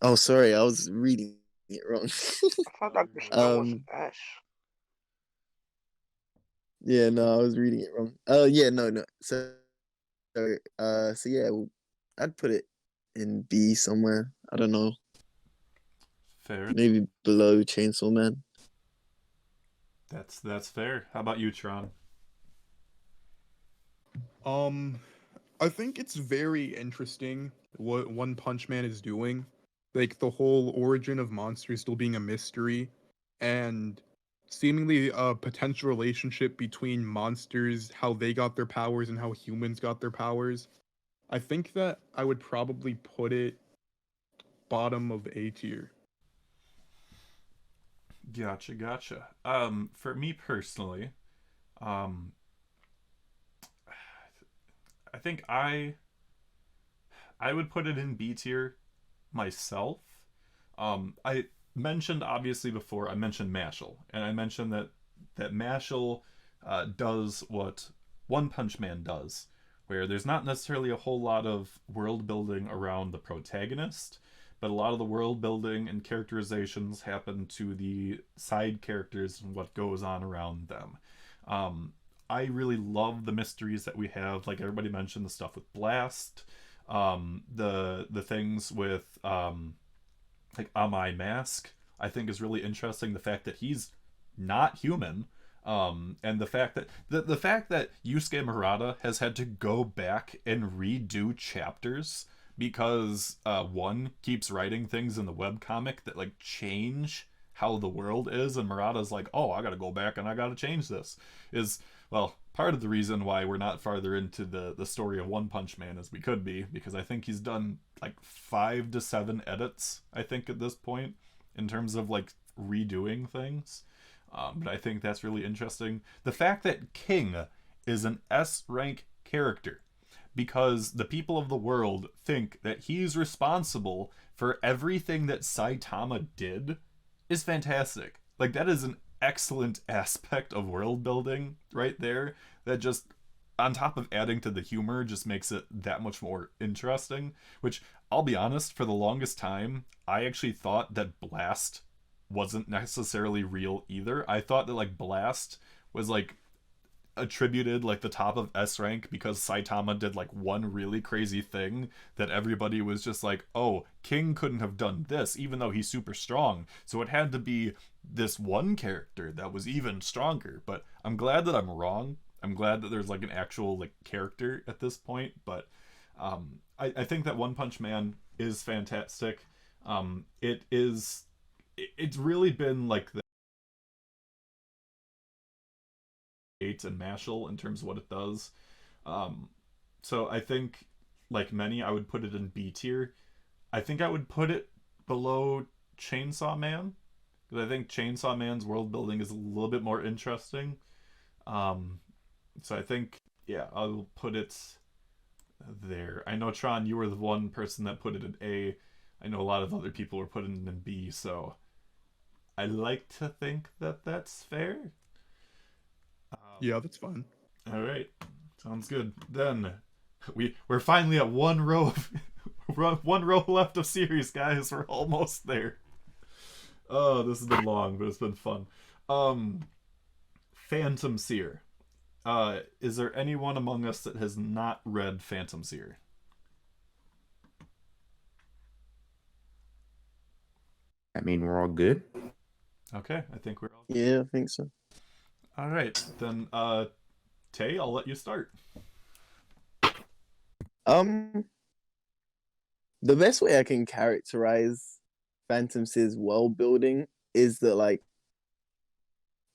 Oh, sorry, I was reading it wrong. I thought Dr. Stone was an S. Yeah, no, I was reading it wrong. Yeah, no. So yeah, I'd put it in B somewhere. I don't know, Fair. maybe below Chainsaw Man. That's fair. How about you, Tron? I think it's very interesting what One Punch Man is doing. Like the whole origin of monsters still being a mystery, and seemingly a potential relationship between monsters, how they got their powers and how humans got their powers. I think that I would probably put it bottom of A tier. Gotcha. For me personally, um, I think I would put it in B tier myself. I mentioned obviously before. I mentioned Mashle, and I mentioned that Mashle does what One Punch Man does, where there's not necessarily a whole lot of world building around the protagonist, but a lot of the world building and characterizations happen to the side characters and what goes on around them. Um, I really love the mysteries that we have. Like everybody mentioned, the stuff with Blast, the things with like Amai Mask, I think is really interesting. The fact that he's not human, and the fact that the fact that Yusuke Murata has had to go back and redo chapters because one keeps writing things in the webcomic that like change how the world is, and Murata's like, oh, I gotta go back and I gotta change this, is, well, part of the reason why we're not farther into the story of One Punch Man as we could be, because I think he's done like 5 to 7 edits, I think, at this point, in terms of like redoing things. But I think that's really interesting. The fact that King is an S rank character because the people of the world think that he's responsible for everything that Saitama did is fantastic. Like, that is an excellent aspect of world building right there that just, on top of adding to the humor, just makes it that much more interesting. Which, I'll be honest, for the longest time I actually thought that Blast wasn't necessarily real either. I thought that like Blast was like attributed like the top of S rank because Saitama did like one really crazy thing that everybody was just like, oh, King couldn't have done this even though he's super strong, so it had to be this one character that was even stronger. But I'm glad that I'm wrong. I'm glad that there's like an actual like character at this point. But I think that One Punch Man is fantastic. It's really been like the and Mashle in terms of what it does. So I think, like many, I would put it in B tier. I think I would put it below Chainsaw Man, because I think Chainsaw Man's world building is a little bit more interesting. So I think, yeah, I'll put it there. I know, Tron, you were the one person that put it in A. I know a lot of other people were putting it in B, so I like to think that that's fair. Yeah, that's fine. All right, sounds good. Then we're finally at one row of one row left of series, guys. We're almost there. Oh, this has been long, but it's been fun. Phantom Seer. Is there anyone among us that has not read Phantom Seer? I mean, we're all good. Okay, I think we're all. Yeah, I think so. All right, then, Tay, I'll let you start. The best way I can characterize Phantom Seer's world building is that like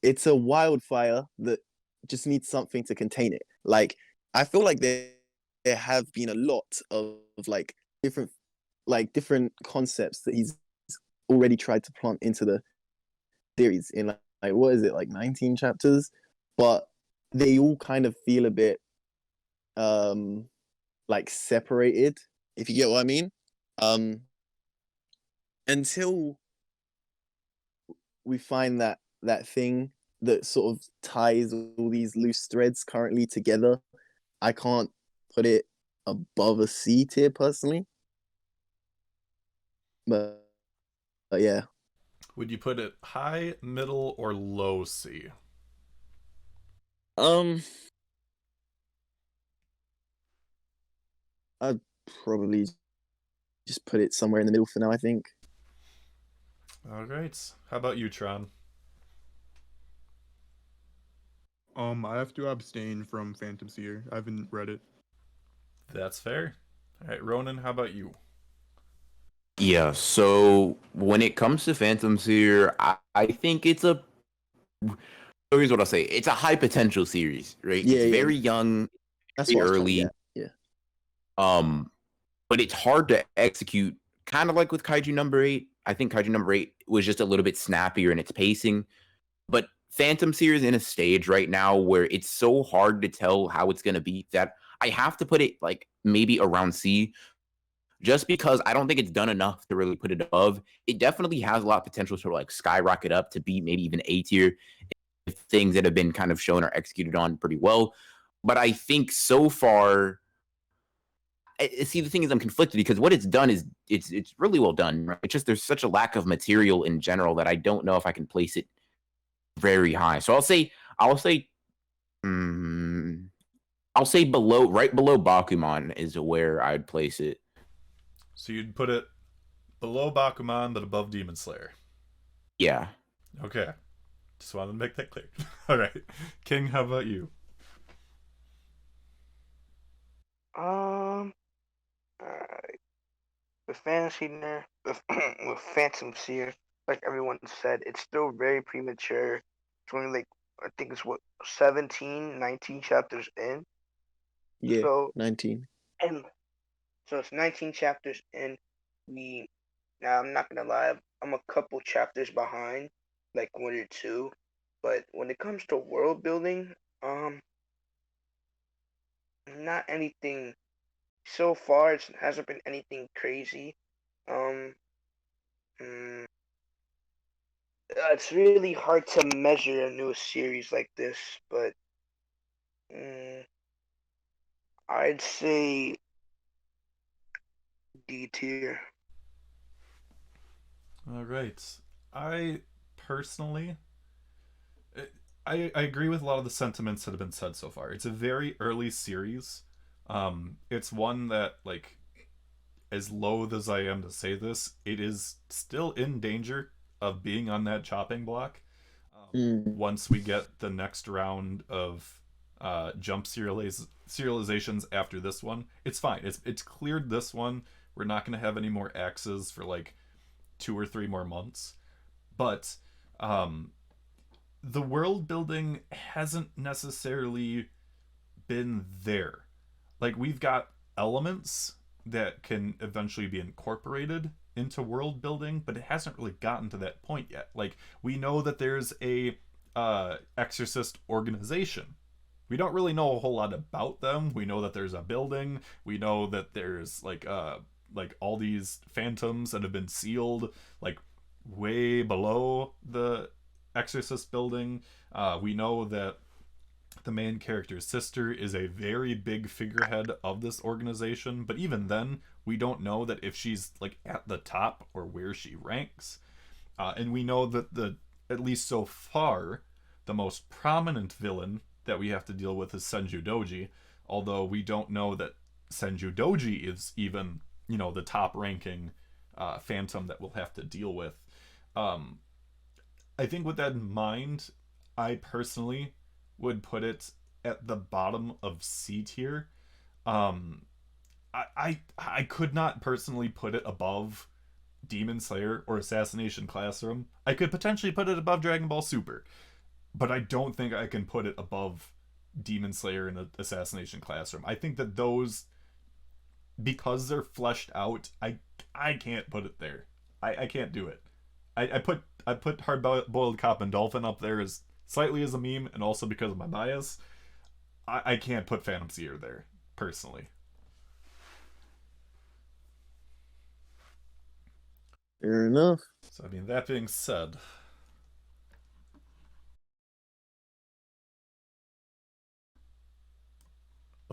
it's a wildfire that just needs something to contain it. Like I feel like there have been a lot of like different concepts that he's already tried to plant into the series in like what is it, like 19 chapters, but they all kind of feel a bit like separated, if you get what I mean. Until we find that thing that sort of ties all these loose threads currently together. I can't put it above a C tier personally, but yeah. Would you put it high, middle, or low C? I'd probably just put it somewhere in the middle for now, I think. All right. How about you, Tron? I have to abstain from Phantom Seer. I haven't read it. That's fair. All right, Ronan, how about you? Yeah, so when it comes to Phantom Seer, I think it's a here's what I'll say. It's a high potential series, right? Yeah, It's yeah. very young, That's very what I was trying to early. get. Yeah. But it's hard to execute, kind of like with Kaiju number 8. I think Kaiju number 8 was just a little bit snappier in its pacing. But Phantom Seer is in a stage right now where it's so hard to tell how it's gonna be that I have to put it like maybe around C, just because I don't think it's done enough to really put it above. It definitely has a lot of potential to like skyrocket up to be maybe even A tier if things that have been kind of shown are executed on pretty well. But I think so far, see, the thing is I'm conflicted because what it's done is it's really well done. Right? It's just there's such a lack of material in general that I don't know if I can place it very high. So mm, I'll say below, right below Bakuman is where I'd place it. So you'd put it below Bakuman, but above Demon Slayer. Yeah. Okay. Just wanted to make that clear. All right. King, how about you? Alright. With Fantasy Nerd, with Phantom Seer, like everyone said, it's still very premature. It's only like, I think it's what, 17, 19 chapters in. Yeah, So, 19. and so it's 19 chapters in. Now I'm not gonna lie, I'm a couple chapters behind, like one or two. But when it comes to world building, not anything so far. It hasn't been anything crazy. Um, mm, it's really hard to measure a new series like this, but I'd say D tier. All right. I personally, I agree with a lot of the sentiments that have been said so far. It's a very early series. It's one that, like, as loath as I am to say this, it is still in danger of being on that chopping block. Once we get the next round of jump serializations after this one, it's fine. It's cleared this one. We're not going to have any more axes for like 2 or 3 more months. But the world building hasn't necessarily been there. Like, we've got elements that can eventually be incorporated into world building, but it hasn't really gotten to that point yet. Like, we know that there's a exorcist organization. We don't really know a whole lot about them. We know that there's a building. We know that there's like all these phantoms that have been sealed like way below the exorcist building. We know that the main character's sister is a very big figurehead of this organization, but even then, we don't know that if she's like at the top or where she ranks. And we know that at least so far, the most prominent villain that we have to deal with is Senju Doji, although we don't know that Senju Doji is even, the top ranking phantom that we'll have to deal with. I think with that in mind, I personally would put it at the bottom of C tier. I could not personally put it above Demon Slayer or Assassination Classroom. I could potentially put it above Dragon Ball Super, but I don't think I can put it above Demon Slayer and Assassination Classroom. I think that those, because they're fleshed out, I can't put it there. I can't do it. I put Hard Boiled Cop and Dolphin up there as slightly as a meme, and also because of my bias. I can't put Phantom Seer there personally. Fair enough. So, I mean, that being said,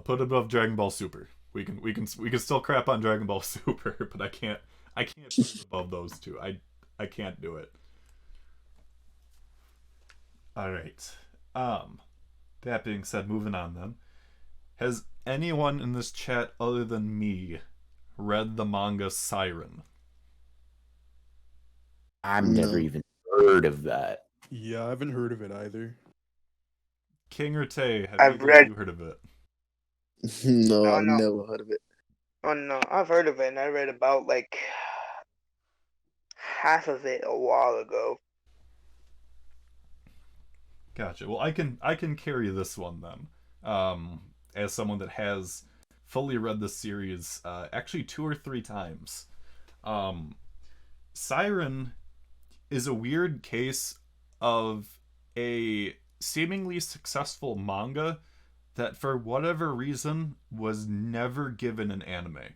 I'll put it above Dragon Ball Super. We can still crap on Dragon Ball Super, but I can't put it above those two. I can't do it. All right. That being said, moving on then. Has anyone in this chat other than me read the manga Psyren? I've never even heard of that. Yeah, I haven't heard of it either. King or Tay, have I've either read- of you heard of it? No, Oh, I've no. never heard of it. Oh no, I've heard of it, and I read about like half of it a while ago. Gotcha. Well, I can carry this one then. As someone that has fully read the series, actually 2 or 3 times. Psyren is a weird case of a seemingly successful manga that for whatever reason was never given an anime.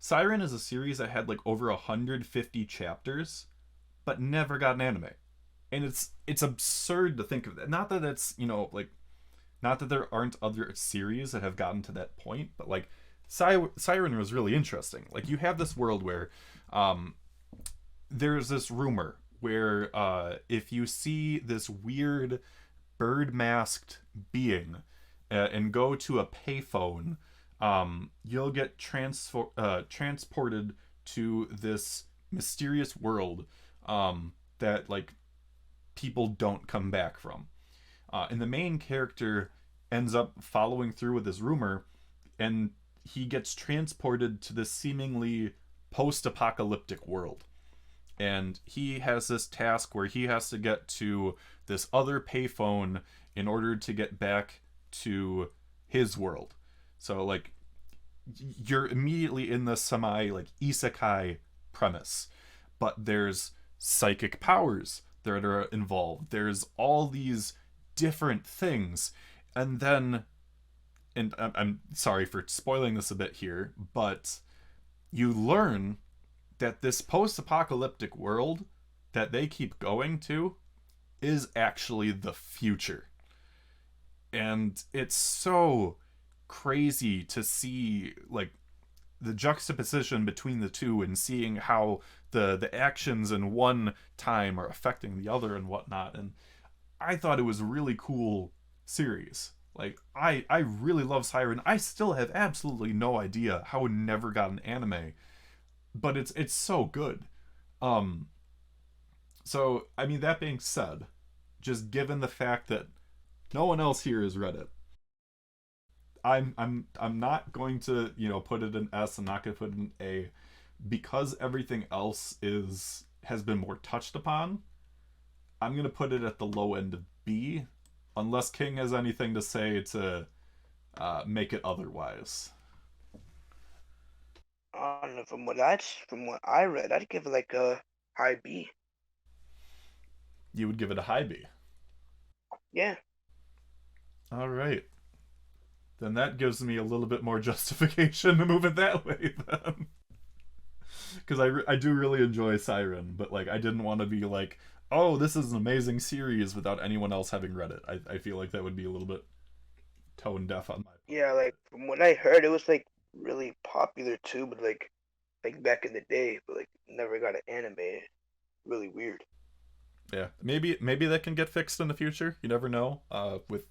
Psyren is a series that had like over 150 chapters, but never got an anime. And it's absurd to think of that. Not that it's, like, not that there aren't other series that have gotten to that point, but like Psyren was really interesting. Like, you have this world where there's this rumor where if you see this weird bird masked being and go to a payphone, you'll get transported to this mysterious world that like people don't come back from. And the main character ends up following through with this rumor, and he gets transported to this seemingly post-apocalyptic world. And he has this task where he has to get to this other payphone in order to get back to his world. So like you're immediately in the semi like isekai premise, but there's psychic powers that are involved. There's all these different things, and then, and I'm sorry for spoiling this a bit here, but you learn that this post-apocalyptic world that they keep going to is actually the future. And it's so crazy to see like the juxtaposition between the two and seeing how the actions in one time are affecting the other and whatnot. And I thought it was a really cool series. Like, I really love Psyren. I still have absolutely no idea how it never got an anime, but it's so good. So I mean, that being said, just given the fact that no one else here has read it, I'm not going to, put it in S. I'm not going to put it in A, because everything else has been more touched upon. I'm going to put it at the low end of B, unless King has anything to say to make it otherwise. I don't know, from what I read, I'd give it like a high B. You would give it a high B. Yeah. All right. Then that gives me a little bit more justification to move it that way then. Because I do really enjoy Psyren, but like I didn't want to be like, oh, this is an amazing series without anyone else having read it. I feel like that would be a little bit tone deaf on my part. Yeah, like from what I heard, it was like really popular too, but like back in the day, but like never got an anime. Really weird. Yeah, maybe that can get fixed in the future. You never know. With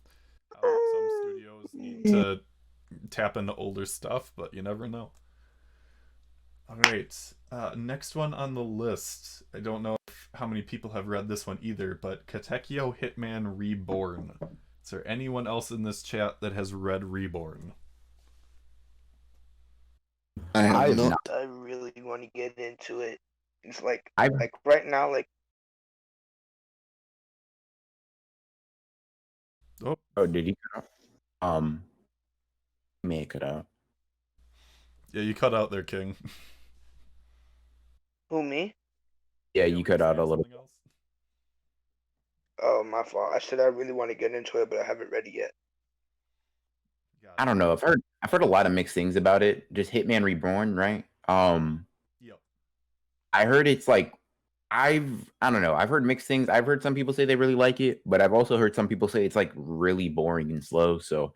how some studios need to tap into older stuff, but you never know. All right, next one on the list. I don't know how many people have read this one either, but Katekyo Hitman Reborn. Is there anyone else in this chat that has read Reborn? I have not. I really want to get into it. It's like I've- like right now, like Oh, did he cut out? May cut out. Yeah, you cut out there, King. who, me? Yeah, Yeah, you cut out a something little. else? Oh, my fault. I said I really want to get into it, but I haven't read it yet. I don't know. I've heard a lot of mixed things about it. Just Hitman Reborn, right? Yep. I heard it's like I don't know. I've heard mixed things. I've heard some people say they really like it, but I've also heard some people say it's like really boring and slow. So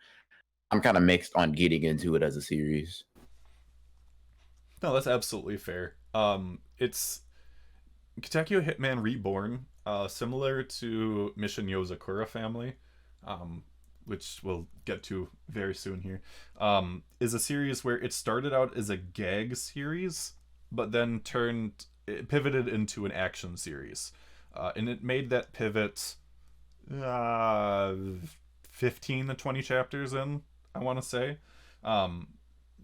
I'm kind of mixed on getting into it as a series. No, that's absolutely fair. It's Katekyo Hitman Reborn, similar to Mission Yozakura Family, um, which we'll get to very soon here, is a series where it started out as a gag series, but then it pivoted into an action series. And it made that pivot 15 to 20 chapters in, I want to say.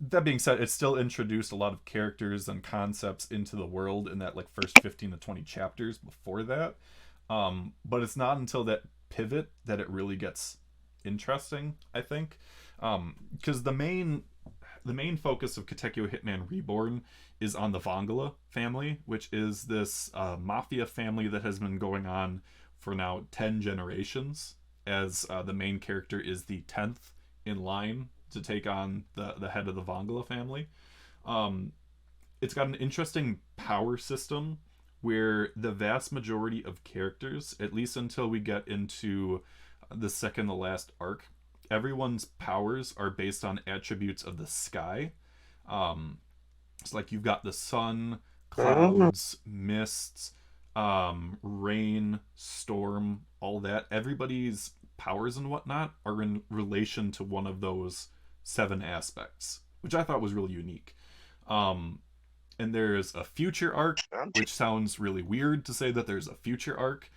That being said, it still introduced a lot of characters and concepts into the world in that like first 15 to 20 chapters before that. But it's not until that pivot that it really gets interesting, I think. Because the main focus of Katekyo Hitman Reborn is on the Vangala family, which is this mafia family that has been going on for now 10 generations, as the main character is the 10th in line to take on the head of the Vangala family. It's got an interesting power system where the vast majority of characters, at least until we get into the second to last arc, everyone's powers are based on attributes of the sky. It's like you've got the sun, clouds, mists, rain, storm, all that. Everybody's powers and whatnot are in relation to one of those 7 aspects, which I thought was really unique. And there's a future arc, which sounds really weird to say that there's a future arc,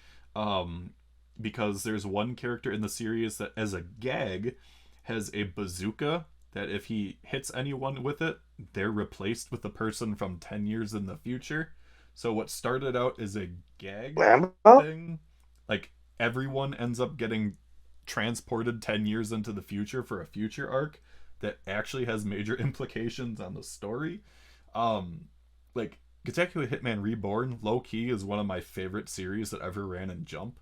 because there's one character in the series that, as a gag, has a bazooka that if he hits anyone with it, they're replaced with the person from 10 years in the future. So what started out as a gag thing, like everyone ends up getting transported 10 years into the future for a future arc that actually has major implications on the story. Like Katekyo Hitman Reborn, low-key, is one of my favorite series that ever ran in Jump.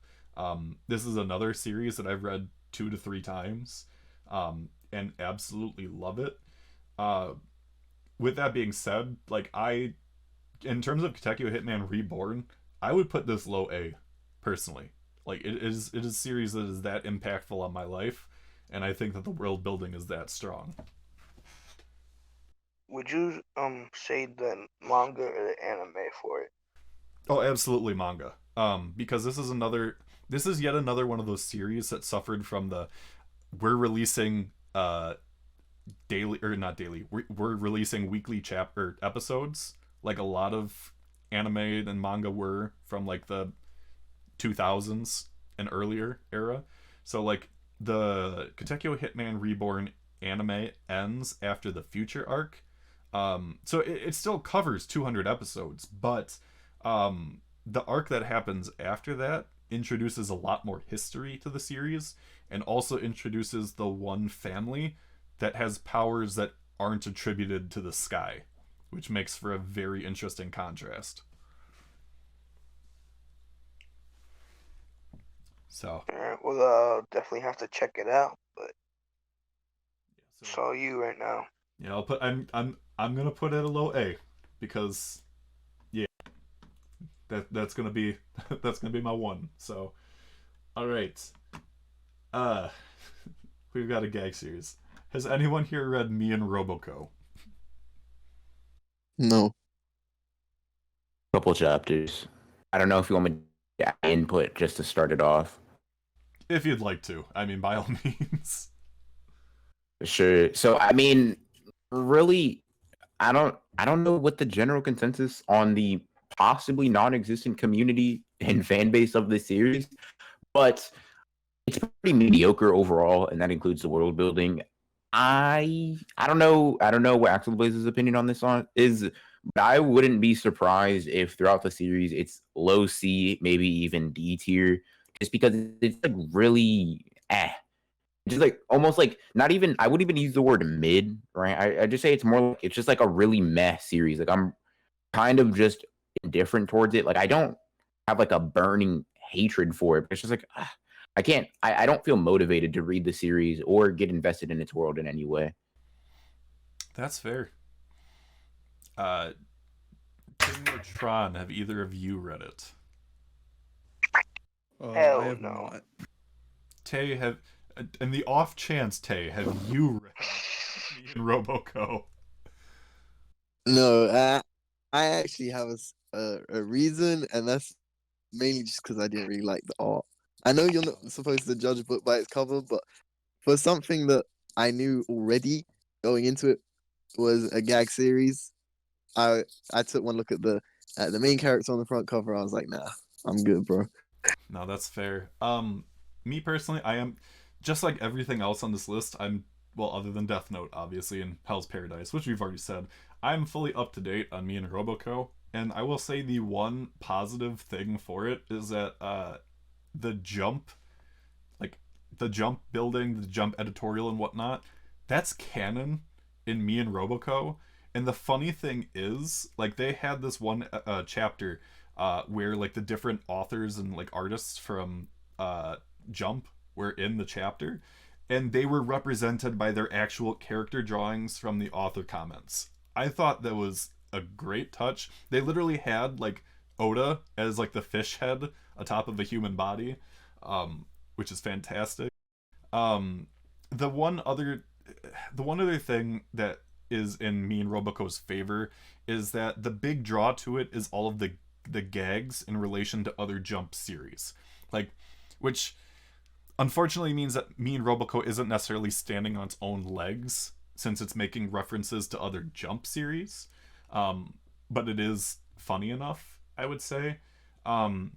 This is another series that I've read 2 to 3 times, and absolutely love it. With that being said, like in terms of Katekyo Hitman Reborn, I would put this low A, personally. Like it is a series that is that impactful on my life, and I think that the world building is that strong. Would you say the manga or the anime for it? Oh, absolutely manga. Because this is yet another one of those series that suffered from we're releasing daily, or not daily, we're releasing weekly chapter episodes, like a lot of anime and manga were from like the 2000s and earlier era. So like the Katekyo Hitman Reborn anime ends after the future arc. So it still covers 200 episodes, but the arc that happens after that introduces a lot more history to the series, and also introduces the one family that has powers that aren't attributed to the sky, which makes for a very interesting contrast. So, Alright, well, I'll definitely have to check it out, but it's all you right now. Yeah, I'm gonna put it a low A, because yeah, that's gonna be my one. So, all right, we've got a gag series. Has anyone here read Me and Roboco? No. Couple chapters. I don't know if you want me to input just to start it off. If you'd like to, I mean, by all means. Sure. So I mean, really, I don't know what the general consensus on the possibly non-existent community and fan base of this series, but it's pretty mediocre overall, and that includes the world building. I don't know what Axel Blaze's opinion on this is, but I wouldn't be surprised if throughout the series it's low C, maybe even D tier, just because it's like really just like almost like not even, I wouldn't even use the word mid, right? I just say it's more like it's just like a really meh series. Like I'm kind of just indifferent towards it. Like I don't have like a burning hatred for it. But it's just like I don't feel motivated to read the series or get invested in its world in any way. That's fair. King or Tron, have either of you read it? Hell I have no. not. Tay, In the off chance, Tay, have you read me and Roboco? No, I actually have a reason, and that's mainly just because I didn't really like the art. I know you're not supposed to judge a book by its cover, but for something that I knew already going into it was a gag series, I I took one look at the main character on the front cover. I was like, nah, I'm good, bro. No, that's fair. Me personally, I am just like everything else on this list. I'm well, other than Death Note, obviously, and Hell's Paradise, which we've already said. I'm fully up to date on me and Roboco, and I will say the one positive thing for it is that the jump, like the jump building, the jump editorial and whatnot, that's canon in me and Roboco. And the funny thing is, like they had this one chapter where like the different authors and like artists from Jump were in the chapter, and they were represented by their actual character drawings from the author comments. I thought that was a great touch. They literally had like Oda as like the fish head atop of a human body, which is fantastic. Um, the one other, the one other thing that is in me and Roboco's favor is that the big draw to it is all of the gags in relation to other Jump series, like which unfortunately means that me and Roboco isn't necessarily standing on its own legs since it's making references to other Jump series, but it is funny enough, I would say. Um,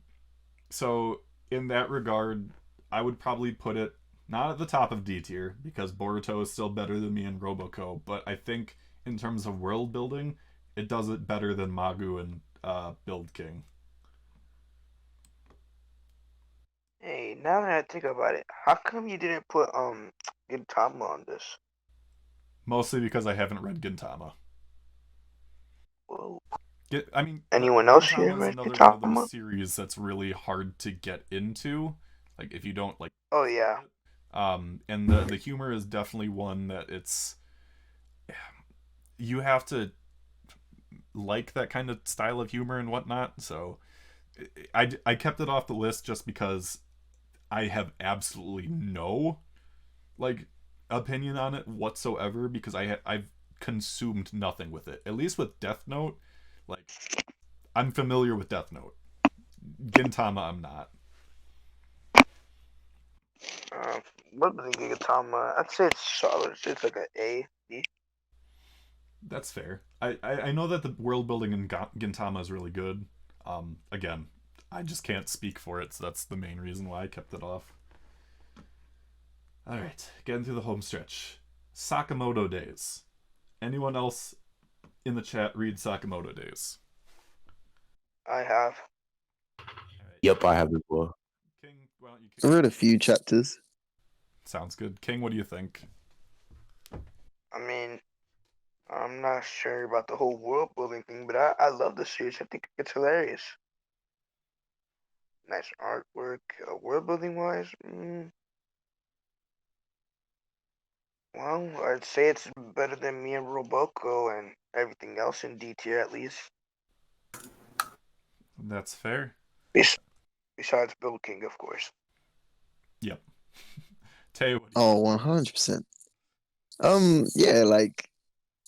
so in that regard, I would probably put it not at the top of D tier because Boruto is still better than me and Roboco, but I think in terms of world building, it does it better than Magu and Build King. Hey, now that I think about it, how come you didn't put Gintama on this? Mostly because I haven't read Gintama. Whoa. I mean, Anyone else Gintama here is read another one of Gintama? those series that's really hard to get into, like if you don't like. Oh yeah. And the humor is definitely one that it's you have to like that kind of style of humor and whatnot. So I kept it off the list just because I have absolutely no like opinion on it whatsoever because I've consumed nothing with it. At least with Death Note, like I'm familiar with Death Note. Gintama, I'm not. Uh, what was Gintama? I'd say it's solid. It's like an A, B. That's fair. I know that the world building in Gintama is really good. Again, I just can't speak for it, so that's the main reason why I kept it off. Alright, getting through the home stretch. Sakamoto Days. Anyone else in the chat read Sakamoto Days? I have. Alright. Yep, I have as well. King, why don't you I read a few chapters. Sounds good. King, what do you think? I mean, I'm not sure about the whole world building thing, but I love the series. I think it's hilarious. Nice artwork, world building wise. Well, I'd say it's better than me and Roboco and everything else in D tier at least. That's fair. Besides Build King, of course. Yep. Tay, what do you Oh, 100%. Yeah, like,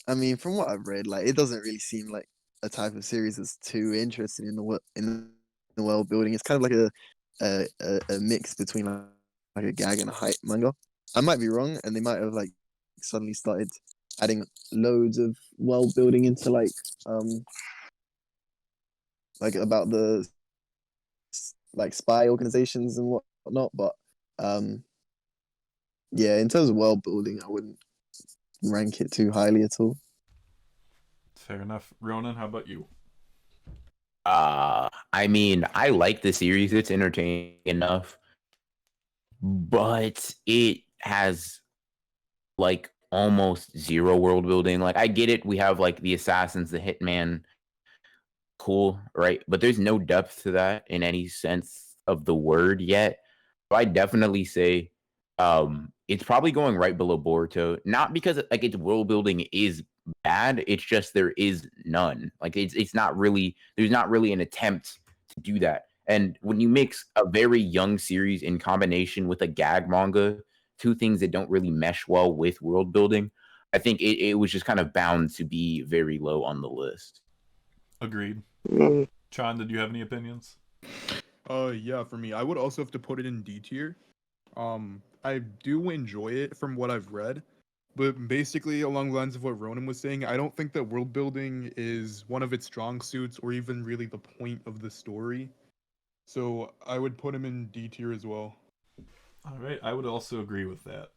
I mean, from what I've read, like, it doesn't really seem like a type of series that's too interested in the world building. It's kind of like a mix between like a gag and a hype manga. I might be wrong, and they might have like suddenly started adding loads of world building into like about the like spy organizations and whatnot. But yeah, in terms of world building, I wouldn't rank it too highly at all. Fair enough. Ronan, how about you? I mean, I like the series. It's entertaining enough, but it has like almost zero world building. Like, I get it. We have like the assassins, the hitman, cool, right? But there's no depth to that in any sense of the word yet. So I definitely say it's probably going right below Boruto. Not because like its world building is bad, it's just there is none. Like it's not really, there's not really an attempt to do that. And when you mix a very young series in combination with a gag manga two things that don't really mesh well with world building, I think it was just kind of bound to be very low on the list. Agreed. Mm. Chan, did you have any opinions? Yeah, for me, I would also have to put it in D tier. I do enjoy it from what I've read, but basically along the lines of what Ronan was saying, I don't think that world building is one of its strong suits or even really the point of the story. So I would put him in D tier as well. All right, I would also agree with that.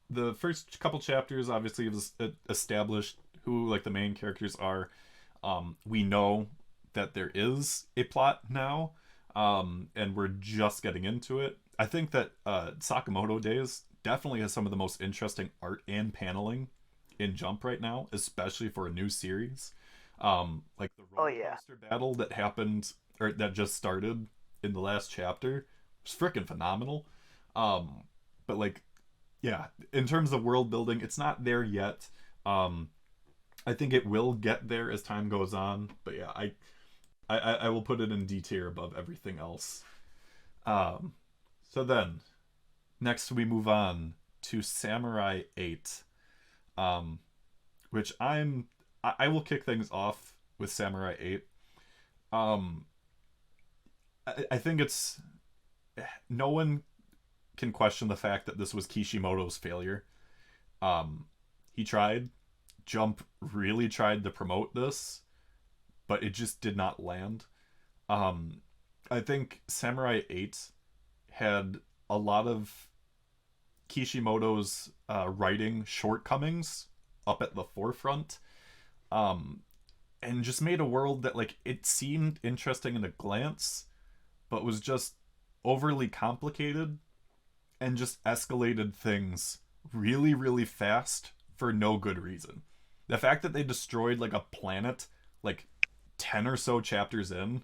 The first couple chapters obviously was established who like the main characters are. We know that there is a plot now, and we're just getting into it. I think that Sakamoto Days definitely has some of the most interesting art and paneling in Jump right now, especially for a new series. Like the roller coaster battle that happened or that just started in the last chapter was freaking phenomenal. But like, yeah, in terms of world building, it's not there yet. I think it will get there as time goes on. But yeah, I will put it in D tier above everything else. So then, next we move on to Samurai 8, which I will kick things off with Samurai 8. I think it's no one can question the fact that this was Kishimoto's failure. He tried. Jump really tried to promote this, but it just did not land. I think Samurai 8 had a lot of Kishimoto's writing shortcomings up at the forefront, and just made a world that like it seemed interesting in a glance, but was just overly complicated and just escalated things really, really fast for no good reason. The fact that they destroyed like a planet like 10 or so chapters in,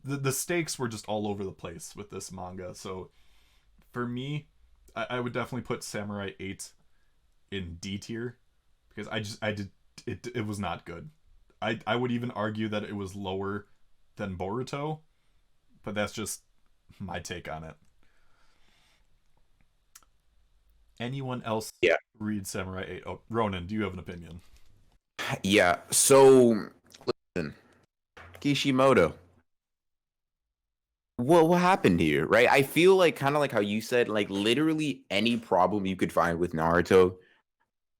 the stakes were just all over the place with this manga. So for me, I would definitely put Samurai 8 in D tier because it was not good. I would even argue that it was lower than Boruto, but that's just my take on it. Anyone else read Samurai 8? Oh, Ronan, do you have an opinion? Yeah, so listen, Kishimoto. What happened here, right? I feel like kind of like how you said, like literally any problem you could find with Naruto,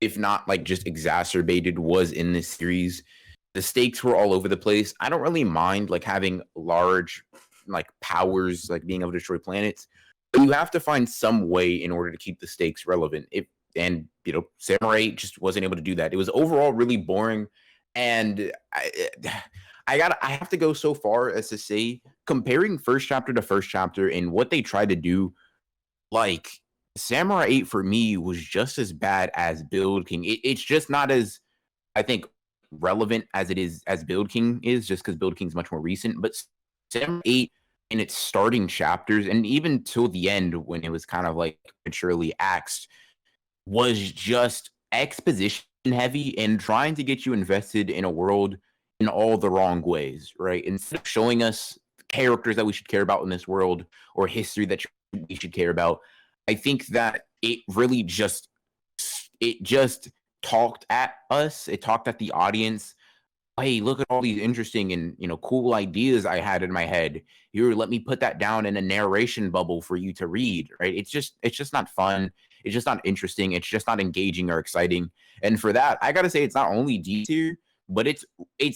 if not like just exacerbated, was in this series. The stakes were all over the place. I don't really mind like having large like powers, like being able to destroy planets, but you have to find some way in order to keep the stakes relevant. And Samurai just wasn't able to do that. It was overall really boring, and I have to go so far as to say, comparing first chapter to first chapter and what they tried to do, like Samurai 8 for me was just as bad as Build King. It's just not as, I think, relevant as it is as Build King is, just because Build King's much more recent. But Samurai 8 in its starting chapters and even till the end when it was kind of like maturely axed was just exposition heavy and trying to get you invested in a world in all the wrong ways, right? Instead of showing us characters that we should care about in this world or history that we should care about, I think that it really just talked at us. It talked at the audience. Hey, look at all these interesting and cool ideas I had in my head. Here, let me put that down in a narration bubble for you to read, right? It's just not fun. It's just not interesting. It's just not engaging or exciting. And for that, I gotta say it's not only D tier, but it's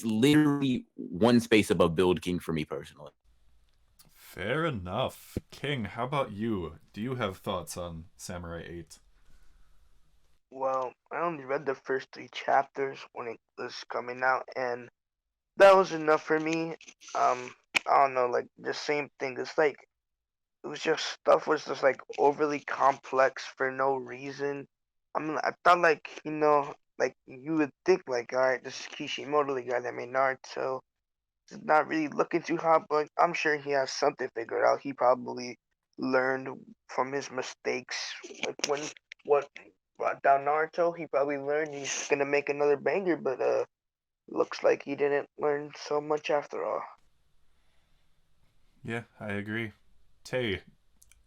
literally one space above Build King for me personally. Fair enough. King, how about you? Do you have thoughts on Samurai 8? Well, I only read the first 3 chapters when it was coming out, and that was enough for me. I don't know, like the same thing. It's like it was just stuff was just like overly complex for no reason. I mean, I thought like like you would think like, all right, this is Kishimoto, the guy that made Naruto. He's not really looking too hot, but I'm sure he has something figured out. He probably learned from his mistakes, like when what brought down Naruto. He probably learned he's gonna make another banger, but looks like he didn't learn so much after all. Yeah, I agree. Tay,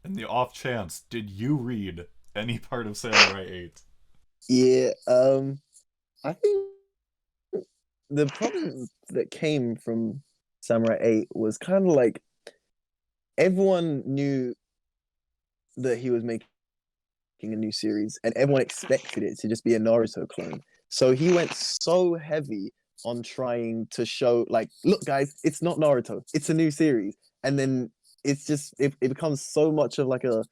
In the off chance, did you read any part of Samurai 8? Yeah, I think the problem that came from Samurai 8 was kind of like everyone knew that he was making a new series and everyone expected it to just be a Naruto clone. So he went so heavy on trying to show like, look guys, it's not Naruto, it's a new series. And then it's just it becomes so much of like a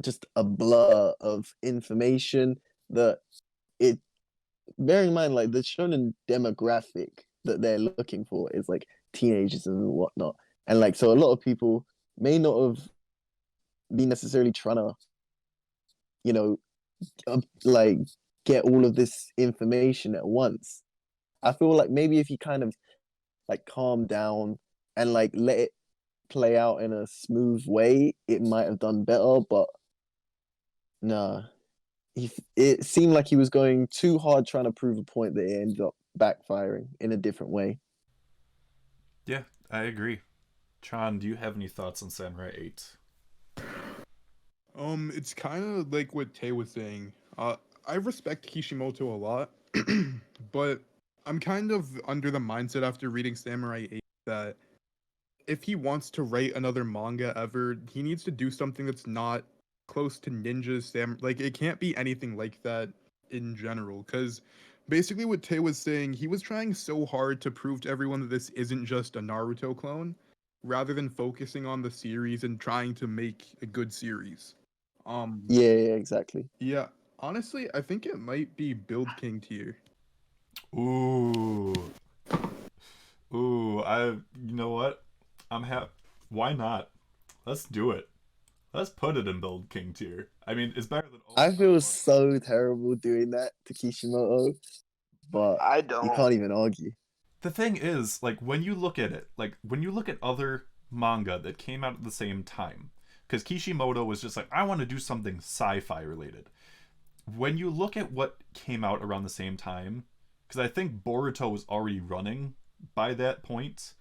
just a blur of information that it bearing in mind like the shonen demographic that they're looking for is like teenagers and whatnot. And like so a lot of people may not have been necessarily trying to, you know, like get all of this information at once. I feel like maybe if you kind of like calm down and like let it play out in a smooth way, it might have done better. But nah, it seemed like he was going too hard trying to prove a point that it ended up backfiring in a different way. Yeah, I agree. Chan, do you have any thoughts on Samurai 8? It's kind of like what Tay was saying. I respect Kishimoto a lot, but I'm kind of under the mindset after reading Samurai 8 that if he wants to write another manga ever, he needs to do something that's not close to ninjas. Like, it can't be anything like that in general, because basically what Tay was saying, he was trying so hard to prove to everyone that this isn't just a Naruto clone, rather than focusing on the series and trying to make a good series. Yeah, exactly. Yeah, honestly, I think it might be Build King tier. Ooh. You know what? I'm happy. Why not? Let's do it. Let's put it in Build King tier. I mean, it's better than... I feel so terrible doing that to Kishimoto, but I you don't. can't even argue. The thing is, like, when you look at it, like, when you look at other manga that came out at the same time, because Kishimoto was just like, I want to do something sci-fi related. When you look at what came out around the same time, because I think Boruto was already running by that point,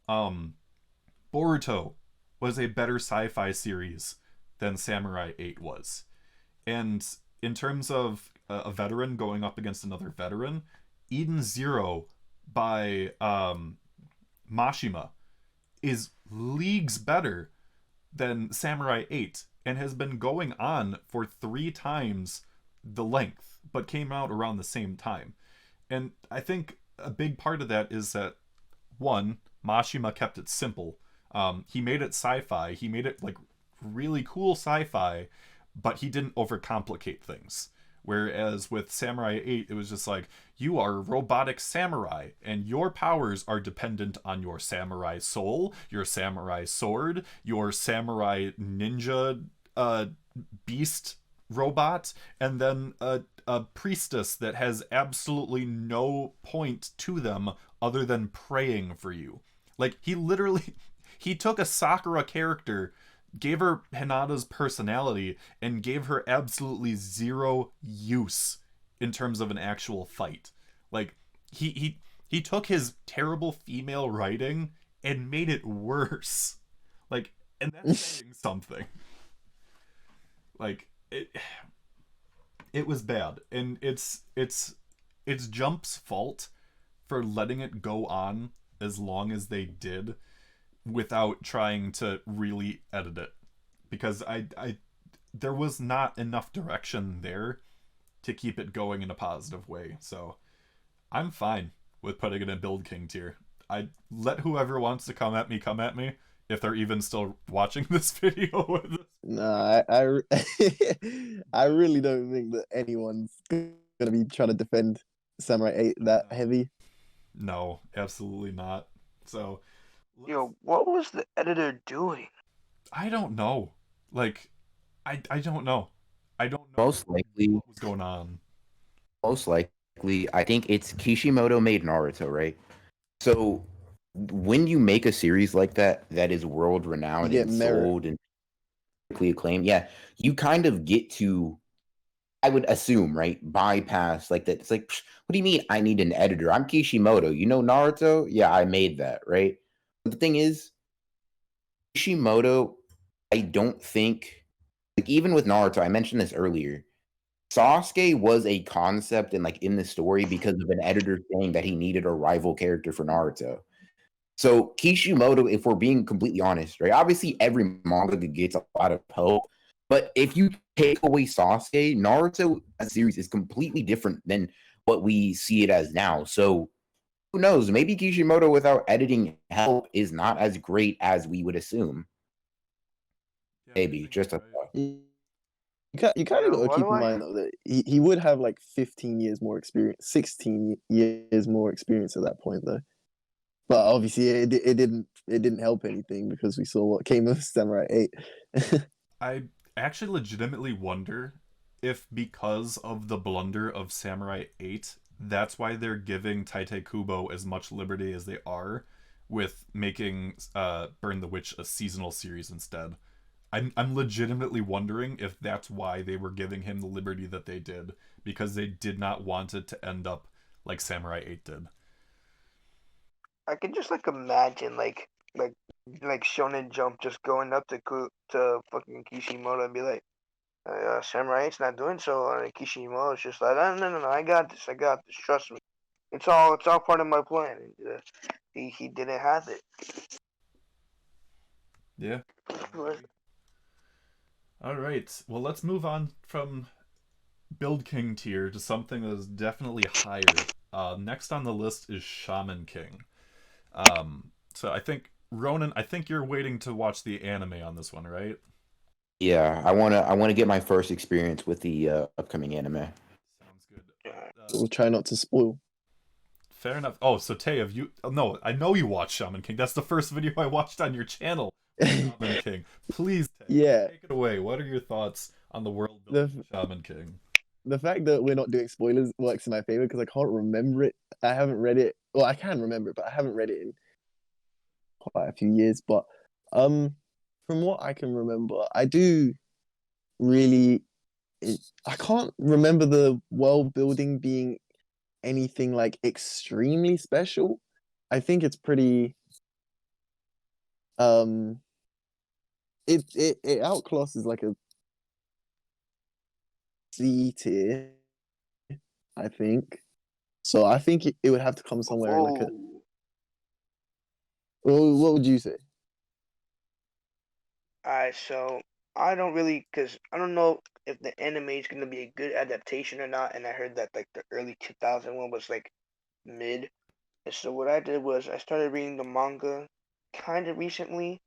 Boruto was a better sci-fi series than Samurai 8 was. And in terms of a veteran going up against another veteran, Eden Zero by Mashima is leagues better than Samurai 8 and has been going on for 3 times the length, but came out around the same time. And I think a big part of that is that, one, Mashima kept it simple. He made it sci-fi. He made it like really cool sci-fi, but he didn't overcomplicate things. Whereas with Samurai 8, it was just like, you are a robotic samurai, and your powers are dependent on your samurai soul, your samurai sword, your samurai ninja beast robot, and then a priestess that has absolutely no point to them other than praying for you. Like, he took a Sakura character, gave her Hinata's personality, and gave her absolutely zero use in terms of an actual fight. Like, he took his terrible female writing and made it worse. Like, and that's saying something. Like, it was bad, and it's Jump's fault for letting it go on as long as they did without trying to really edit it, because I there was not enough direction there to keep it going in a positive way. So I'm fine with putting it in Build King tier. I let whoever wants to come at me if they're even still watching this video. Nah, I really don't think that anyone's gonna be trying to defend Samurai 8 that heavy. No, absolutely not. So Yo, what was the editor doing? I don't know. Like, I don't know. I don't know Most likely, what was going on. most likely, I think it's Kishimoto made Naruto, right? So when you make a series like that is world renowned You get and merit. sold and critically acclaimed, yeah, you kind of get to, I would assume, right, bypass like that. It's like, what do you mean I need an editor? I'm Kishimoto. You know Naruto? Yeah, I made that, right? But the thing is, Kishimoto, I don't think like even with Naruto, I mentioned this earlier. Sasuke was a concept in in the story because of an editor saying that he needed a rival character for Naruto. So Kishimoto, if we're being completely honest, right? Obviously, every manga gets a lot of hope, but if you take away Sasuke, Naruto as a series is completely different than what we see it as now. So who knows? Maybe Kishimoto without editing help is not as great as we would assume. Yeah, I Maybe think just you're a right. thought. You kind of got to What keep do in I? mind though that he would have like 15 years more experience, 16 years more experience at that point though. But obviously it didn't help anything because we saw what came of Samurai 8. I actually legitimately wonder if because of the blunder of Samurai 8, that's why they're giving Tite Kubo as much liberty as they are with making Burn the Witch a seasonal series instead. I'm legitimately wondering if that's why they were giving him the liberty that they did, because they did not want it to end up like Samurai 8 did. I can just like imagine like Shonen Jump just going up to fucking Kishimoto and be like, Samurai 8's not doing so. Kishimoto's just like, no, I got this, trust me. It's all part of my plan. He didn't have it. Yeah. But All right. Well, let's move on from Build King tier to something that is definitely higher. Next on the list is Shaman King. So I think Ronan, I think you're waiting to watch the anime on this one, right? Yeah, I wanna get my first experience with the upcoming anime. Sounds good. We'll try not to spoil. Fair enough. Oh, so Tay, have you? Oh, no, I know you watched Shaman King. That's the first video I watched on your channel. Shaman King. Please, Tay, Yeah. take it away. What are your thoughts on the world building of Shaman King? The fact that we're not doing spoilers works in my favor because I can't remember it. I haven't read it. Well, I can remember it, but I haven't read it in quite a few years. But from what I can remember, I do really. I can't remember the world building being anything like extremely special. I think it's pretty. Um, it outclasses like a C tier, I think. So I think it would have to come somewhere in like a. whoa. Well, what would you say? Alright, so I don't really, cause I don't know if the anime is gonna be a good adaptation or not. And I heard that like the early 2001 was like mid. And so what I did was I started reading the manga kind of recently.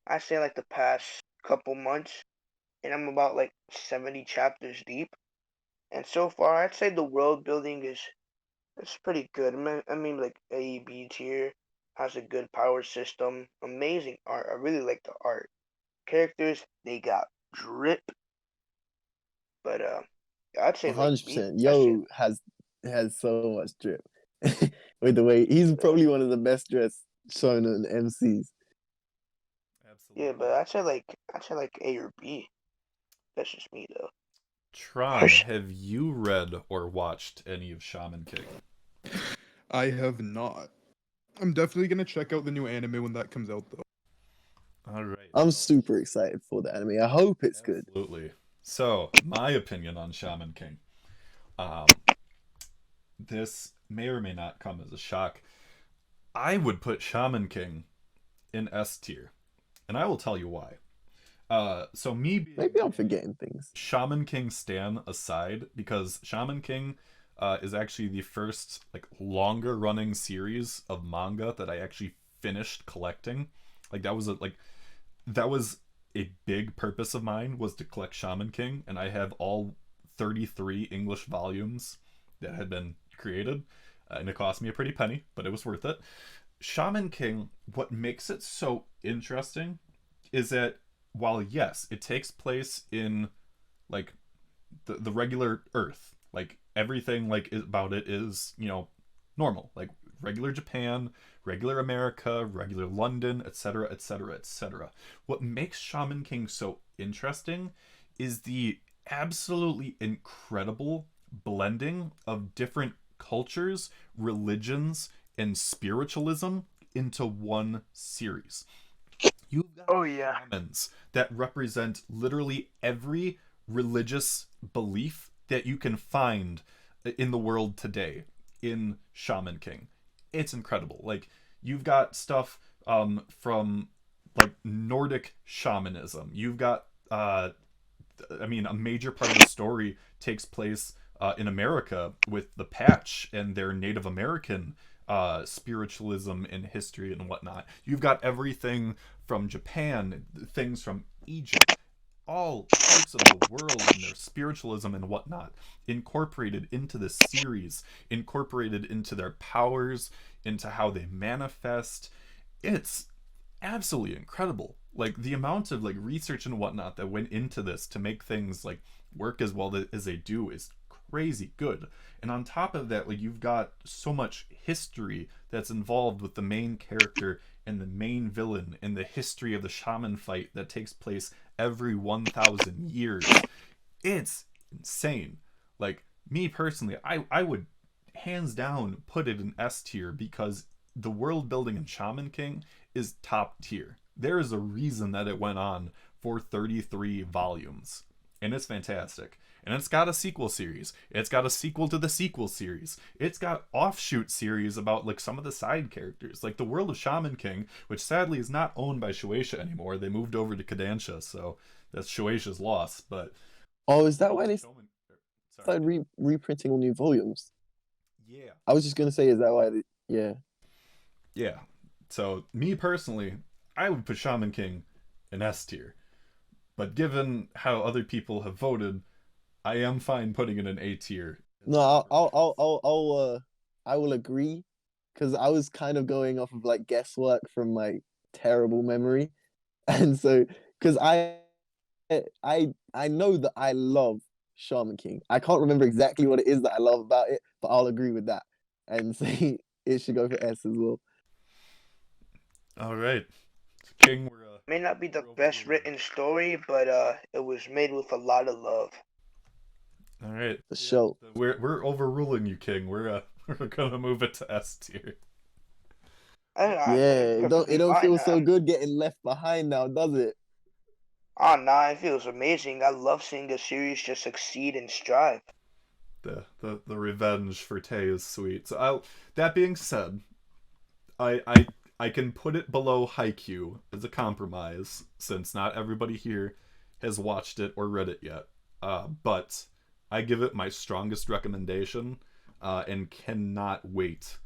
I say like the past couple months, and I'm about like 70 chapters deep. And so far, I'd say the world building is it's pretty good. I mean like A, B tier, has a good power system, amazing art. I really like the art. Characters, they got drip, but I'd say like B. 100%. That's it. Yo has so much drip. With the way he's probably one of the best dressed shonen MCs. Yeah, but Absolutely. I'd say like A or B. That's just me though. Tron, have you read or watched any of Shaman King? I have not. I'm definitely gonna check out the new anime when that comes out, though. All right. I'm Well, super excited for the anime. I hope it's good. absolutely. So, my opinion on Shaman King. Um, this may or may not come as a shock. I would put Shaman King in S tier, and I will tell you why. So me being Maybe I'm a forgetting things. Shaman King stan aside, because Shaman King is actually the first like longer running series of manga that I actually finished collecting. Like that was a big purpose of mine, was to collect Shaman King, and I have all 33 English volumes that had been created, and it cost me a pretty penny, but it was worth it. Shaman King, what makes it so interesting is that while yes, it takes place in like the regular Earth, like everything like about it is, normal, like regular Japan, regular America, regular London, etc., etc., etc. What makes Shaman King so interesting is the absolutely incredible blending of different cultures, religions, and spiritualism into one series. You've got Oh yeah. shamans that represent literally every religious belief that you can find in the world today in Shaman King. It's incredible. Like, you've got stuff from like Nordic shamanism. You've got I mean, a major part of the story takes place in America with the Patch and their Native American spiritualism and history and whatnot. You've got everything from Japan, things from Egypt, all parts of the world and their spiritualism and whatnot incorporated into this series, incorporated into their powers, into how they manifest. It's absolutely incredible. Like, the amount of like research and whatnot that went into this to make things like work as well as they do is crazy good. And on top of that, like, you've got so much history that's involved with the main character and the main villain and the history of the shaman fight that takes place every 1,000 years. It's insane. Like, me personally, I would hands down put it in S tier because the world building in Shaman King is top tier. There is a reason that it went on for 33 volumes, and it's fantastic. And it's got a sequel series. It's got a sequel to the sequel series. It's got offshoot series about like some of the side characters, like the world of Shaman King, which sadly is not owned by Shueisha anymore. They moved over to Kodansha, so that's Shueisha's loss. But Oh, is that why they Sorry. started reprinting all new volumes? Yeah. I was just gonna say, is that why? Yeah. Yeah. So, me personally, I would put Shaman King in S tier. But given how other people have voted, I am fine putting it in A tier. No, I will agree, because I was kind of going off of like guesswork from my terrible memory, and so because I know that I love Shaman King. I can't remember exactly what it is that I love about it, but I'll agree with that and say it should go for S as well. All right. So King, we're May not be the we're best overruling. written story, but it was made with a lot of love. All right. For sure. We're overruling you, King. We're we're gonna move it to S tier. That's Yeah, perfectly it don't fine. feel so good getting left behind now, does it? Oh, nah, it feels amazing. I love seeing a series just succeed and strive. The revenge for Tay is sweet. So that being said, I can put it below Haikyuu as a compromise, since not everybody here has watched it or read it yet. But I give it my strongest recommendation, and cannot wait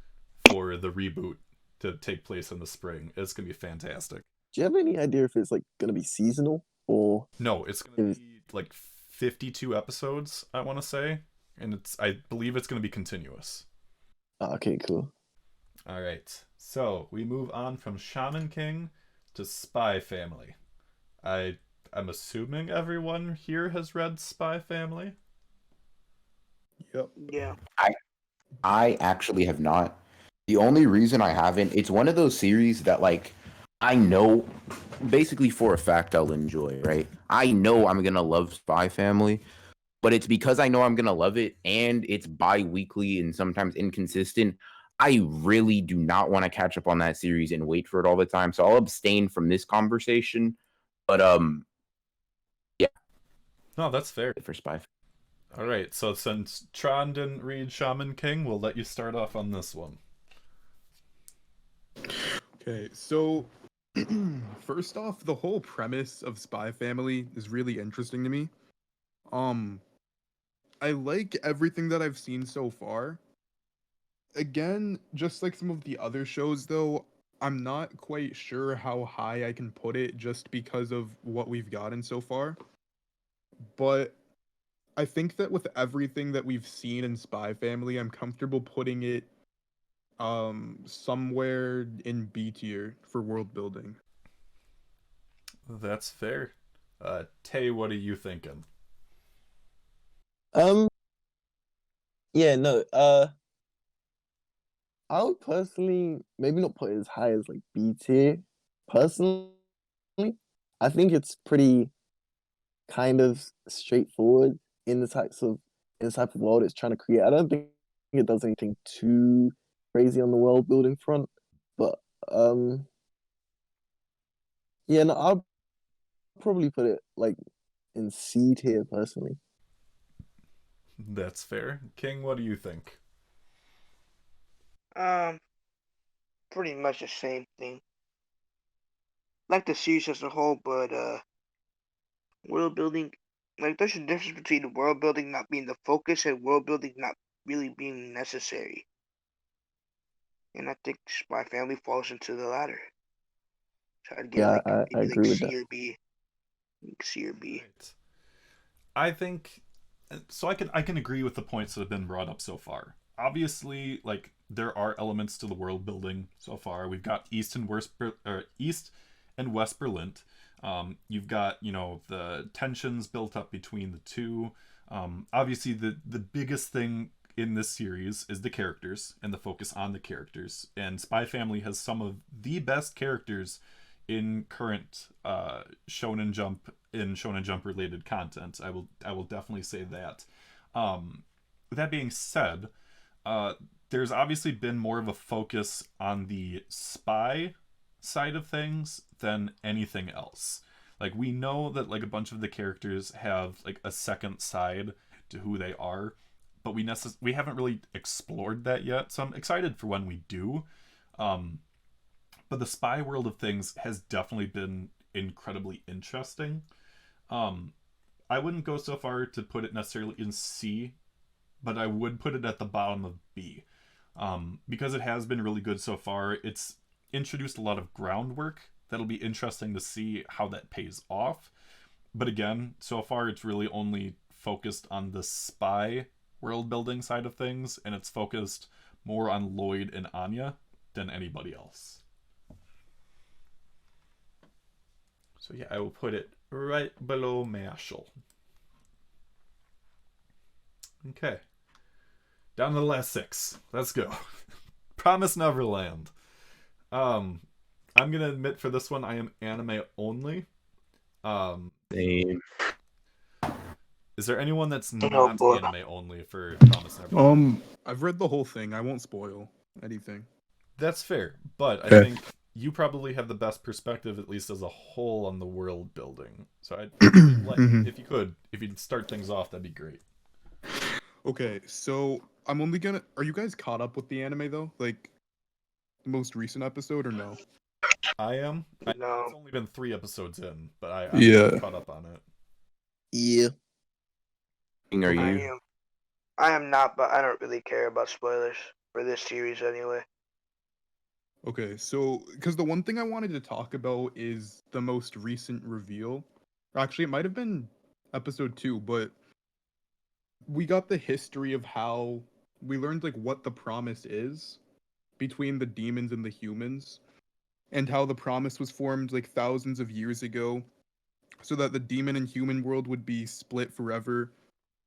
for the reboot to take place in the spring. It's gonna be fantastic. Do you have any idea if it's like gonna be seasonal or No, it's gonna is be like 52 episodes, I want to say, and I believe it's gonna be continuous. okay, cool. All right, so we move on from Shaman King to Spy Family. I'm assuming everyone here has read Spy Family. Yep. Yeah. I actually have not. The only reason I haven't, it's one of those series that like I know basically for a fact I'll enjoy, right? I know I'm gonna love Spy Family, but it's because I know I'm gonna love it and it's bi-weekly and sometimes inconsistent. I really do not want to catch up on that series and wait for it all the time. So I'll abstain from this conversation. But yeah, No, that's fair. for Spy. All right, so since Tron didn't read Shaman King, we'll let you start off on this one. Okay, so first off, the whole premise of Spy Family is really interesting to me. I like everything that I've seen so far. Again, just like some of the other shows though, I'm not quite sure how high I can put it just because of what we've gotten so far. But I think that with everything that we've seen in Spy Family, I'm comfortable putting it somewhere in B tier for world building. That's fair. Tay, what are you thinking? Um, yeah, no, I would personally maybe not put it as high as like B tier. Personally, I think it's pretty kind of straightforward in the type of world it's trying to create. I don't think it does anything too crazy on the world building front, but Yeah, no, I'll probably put it like in C tier personally. That's fair. King, what do you think? Um, pretty much the same thing. Like the series as a whole, but world building, like there's a difference between world building not being the focus and world building not really being necessary. And I think Spy Family falls into the latter. So I'd give Yeah, like I maybe like agree with that. C or B. C or B. Right. I think so. I can agree with the points that have been brought up so far. Obviously, like there are elements to the world building so far. We've got East and West Berlin. You've got the tensions built up between the two. Obviously, the biggest thing in this series is the characters and the focus on the characters. And Spy Family has some of the best characters in current Shonen Jump related content. I will definitely say that. That being said, there's obviously been more of a focus on the spy side of things than anything else. Like we know that like a bunch of the characters have like a second side to who they are, but we haven't really explored that yet. So I'm excited for when we do. Um, but the spy world of things has definitely been incredibly interesting. Um, I wouldn't go so far to put it necessarily in C, but I would put it at the bottom of B. Because it has been really good so far. It's introduced a lot of groundwork that'll be interesting to see how that pays off. But again, so far it's really only focused on the spy world building side of things, and it's focused more on Lloyd and Anya than anybody else. So yeah, I will put it right below Mashle. Okay. Down to the last 6. Let's go. Promise Neverland. I'm gonna admit for this one I am anime only. Same. Is there anyone that's Oh, not boy. anime only for Promise Neverland? I've read the whole thing. I won't spoil anything. That's fair, but I Okay. think you probably have the best perspective, at least as a whole, on the world building. So Mhm. if you'd start things off, that'd be great. Okay, so I'm only gonna. Are you guys caught up with the anime though? Like the most recent episode or no? I am. No. It's only been 3 episodes in, but I'm Yeah. caught up on it. Yeah. King, are I you? am. I am not, but I don't really care about spoilers for this series anyway. Okay, so because the one thing I wanted to talk about is the most recent reveal. Actually, it might have been episode 2, but we got the history of how we learned like what the promise is between the demons and the humans, and how the promise was formed like thousands of years ago, so that the demon and human world would be split forever,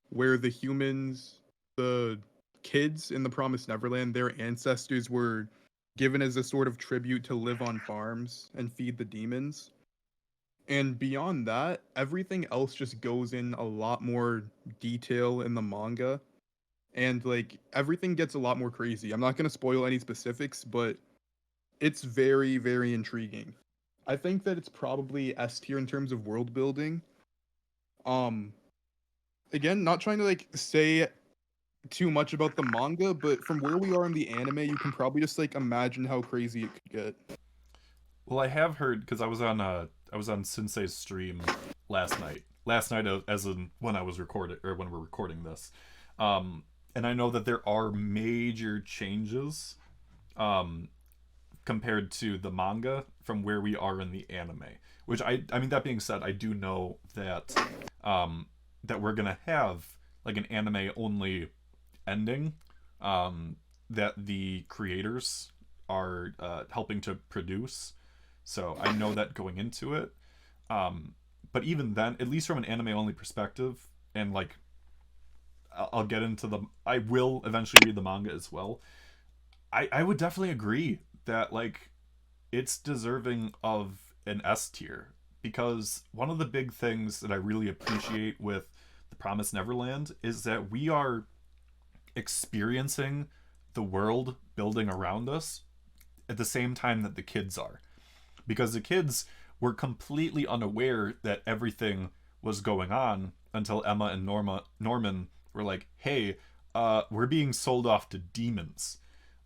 where the humans, the kids in the Promised Neverland, their ancestors were given as a sort of tribute to live on farms and feed the demons. And beyond that, everything else just goes in a lot more detail in the manga. And like everything gets a lot more crazy. I'm not going to spoil any specifics, but it's very, very intriguing. I think that it's probably S tier in terms of world building. Um, Again, not trying to like say too much about the manga, but from where we are in the anime, you can probably just like imagine how crazy it could get. Well, I have heard because I was on Sensei's stream last night. Last night, as in when I was recording or when we're recording this, and I know that there are major changes, compared to the manga from where we are in the anime. Which I mean, that being said, I do know that that we're gonna have like an anime only ending, that the creators are helping to produce. So I know that going into it. But even then, at least from an anime only perspective, and like I'll get into the. I will eventually read the manga as well. I would definitely agree that like it's deserving of an S tier because one of the big things that I really appreciate with The Promised Neverland is that we are experiencing the world building around us at the same time that the kids are. Because the kids, were completely unaware that everything was going on until Emma and Norman were like, "Hey, we're being sold off to demons."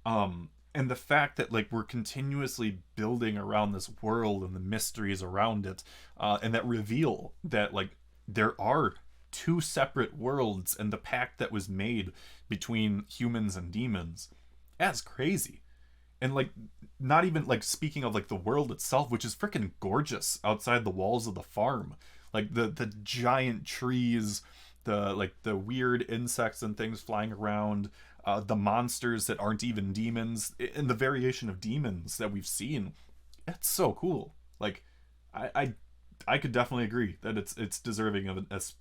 And the fact that like we're continuously building around this world and the mysteries around it, and that reveal that like there are two separate worlds and the pact that was made between humans and demons, that's crazy. And like, not even like speaking of like the world itself, which is freaking gorgeous outside the walls of the farm, like the giant trees, the like the weird insects and things flying around, the monsters that aren't even demons, and the variation of demons that we've seen. It's so cool. Like, I I, I could definitely agree that it's deserving of an S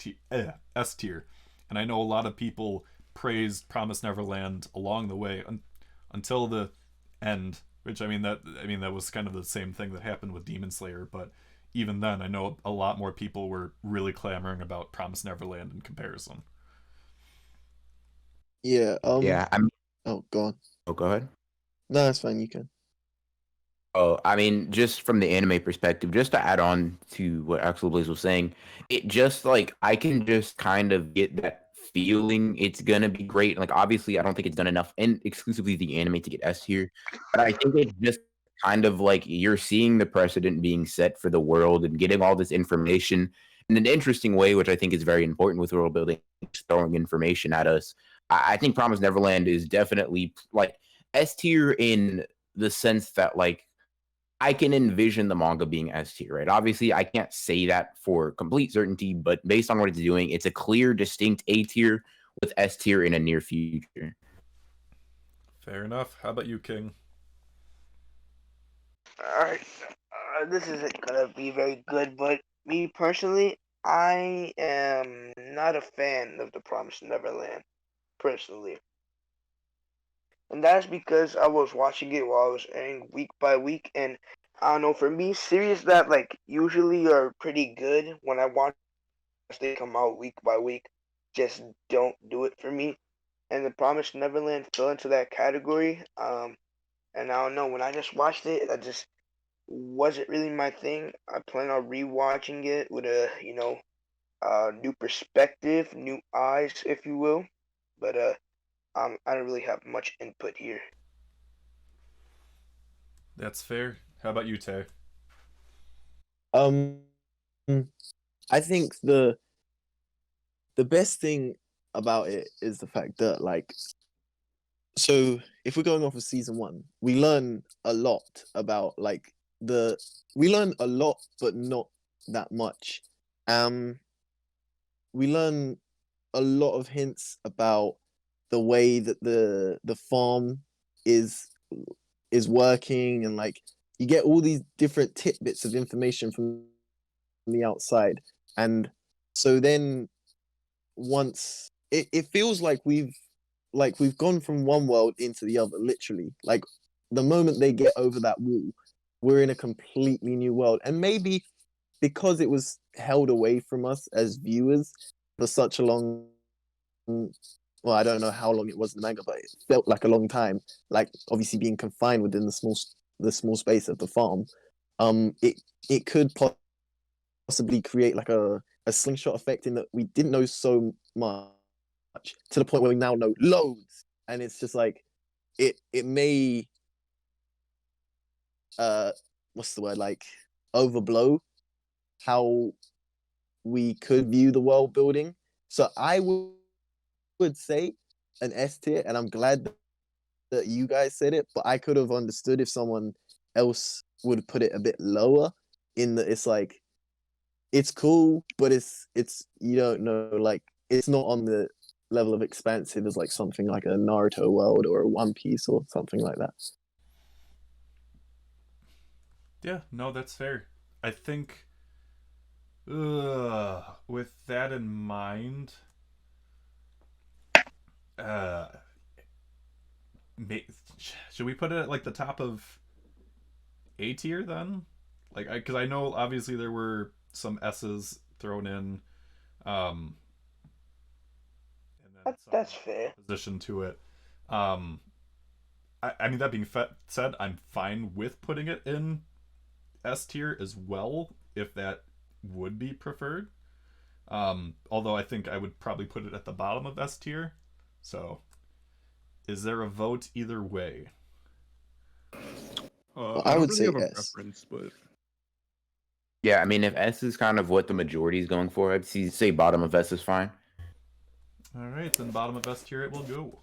tier, and I know a lot of people praised Promise Neverland along the way until the end, which I mean that was kind of the same thing that happened with Demon Slayer, but even then I know a lot more people were really clamoring about Promise Neverland in comparison. Yeah. Yeah, I mean, Oh, go on. oh, go ahead. No, it's fine. You can. Oh, I mean, just from the anime perspective, just to add on to what Axel Blaze was saying, it just like I can just kind of get that feeling it's gonna be great. Like, obviously, I don't think it's done enough in exclusively the anime to get S tier, but I think it's just kind of like you're seeing the precedent being set for the world and getting all this information in an interesting way, which I think is very important with world building, just throwing information at us. I think Promise Neverland is definitely like S tier in the sense that like I can envision the manga being S tier, right? Obviously, I can't say that for complete certainty, but based on what it's doing, it's a clear, distinct A tier with S tier in a near future. Fair enough. How about you, King? Alright, this isn't gonna be very good, but me personally, I am not a fan of The Promised Neverland, personally. And that's because I was watching it while I was airing week by week, and I don't know, for me, series that like usually are pretty good when I watch they come out week by week just don't do it for me. And The Promised Neverland fell into that category. And I don't know, when I just watched it, I just wasn't really my thing. I plan on rewatching it with a, new perspective, new eyes, if you will. But I don't really have much input here. That's fair. How about you, Tay? Um, I think the best thing about it is the fact that like, so if we're going off of season one, we learn a lot about like we learn a lot, but not that much. Um, we learn a lot of hints about the way that the farm is is working, and like you get all these different tidbits of information from the outside. And so then once it feels like we've gone from one world into the other, literally. Like the moment they get over that wall, we're in a completely new world. And maybe because it was held away from us as viewers for such a long, well, I don't know how long it was in the manga, but it felt like a long time. Like obviously being confined within the small space of the farm. It could possibly create like a slingshot effect in that we didn't know so much to the point where we now know loads. And it's just like it may what's the word, like overblow how we could view the world building. So I would say an S tier, and I'm glad that you guys said it, but I could have understood if someone else would put it a bit lower, in that it's like it's cool, but it's you don't know, like it's not on the level of expansive as like something like a Naruto world or a One Piece or something like that. Yeah, no, that's fair. I think with that in mind, uh, should we put it at like the top of A tier then? Like, because I know obviously there were some S's thrown in, um, and then some That's fair. opposition to it. Um, I mean that being said, I'm fine with putting it in S tier as well, if that would be preferred. Although I think I would probably put it at the bottom of S tier. So, is there a vote either way? I I don't would really say have a S. preference, but Yeah, I mean, if S is kind of what the majority is going for, I'd say bottom of S is fine. All right, then bottom of S tier it will go.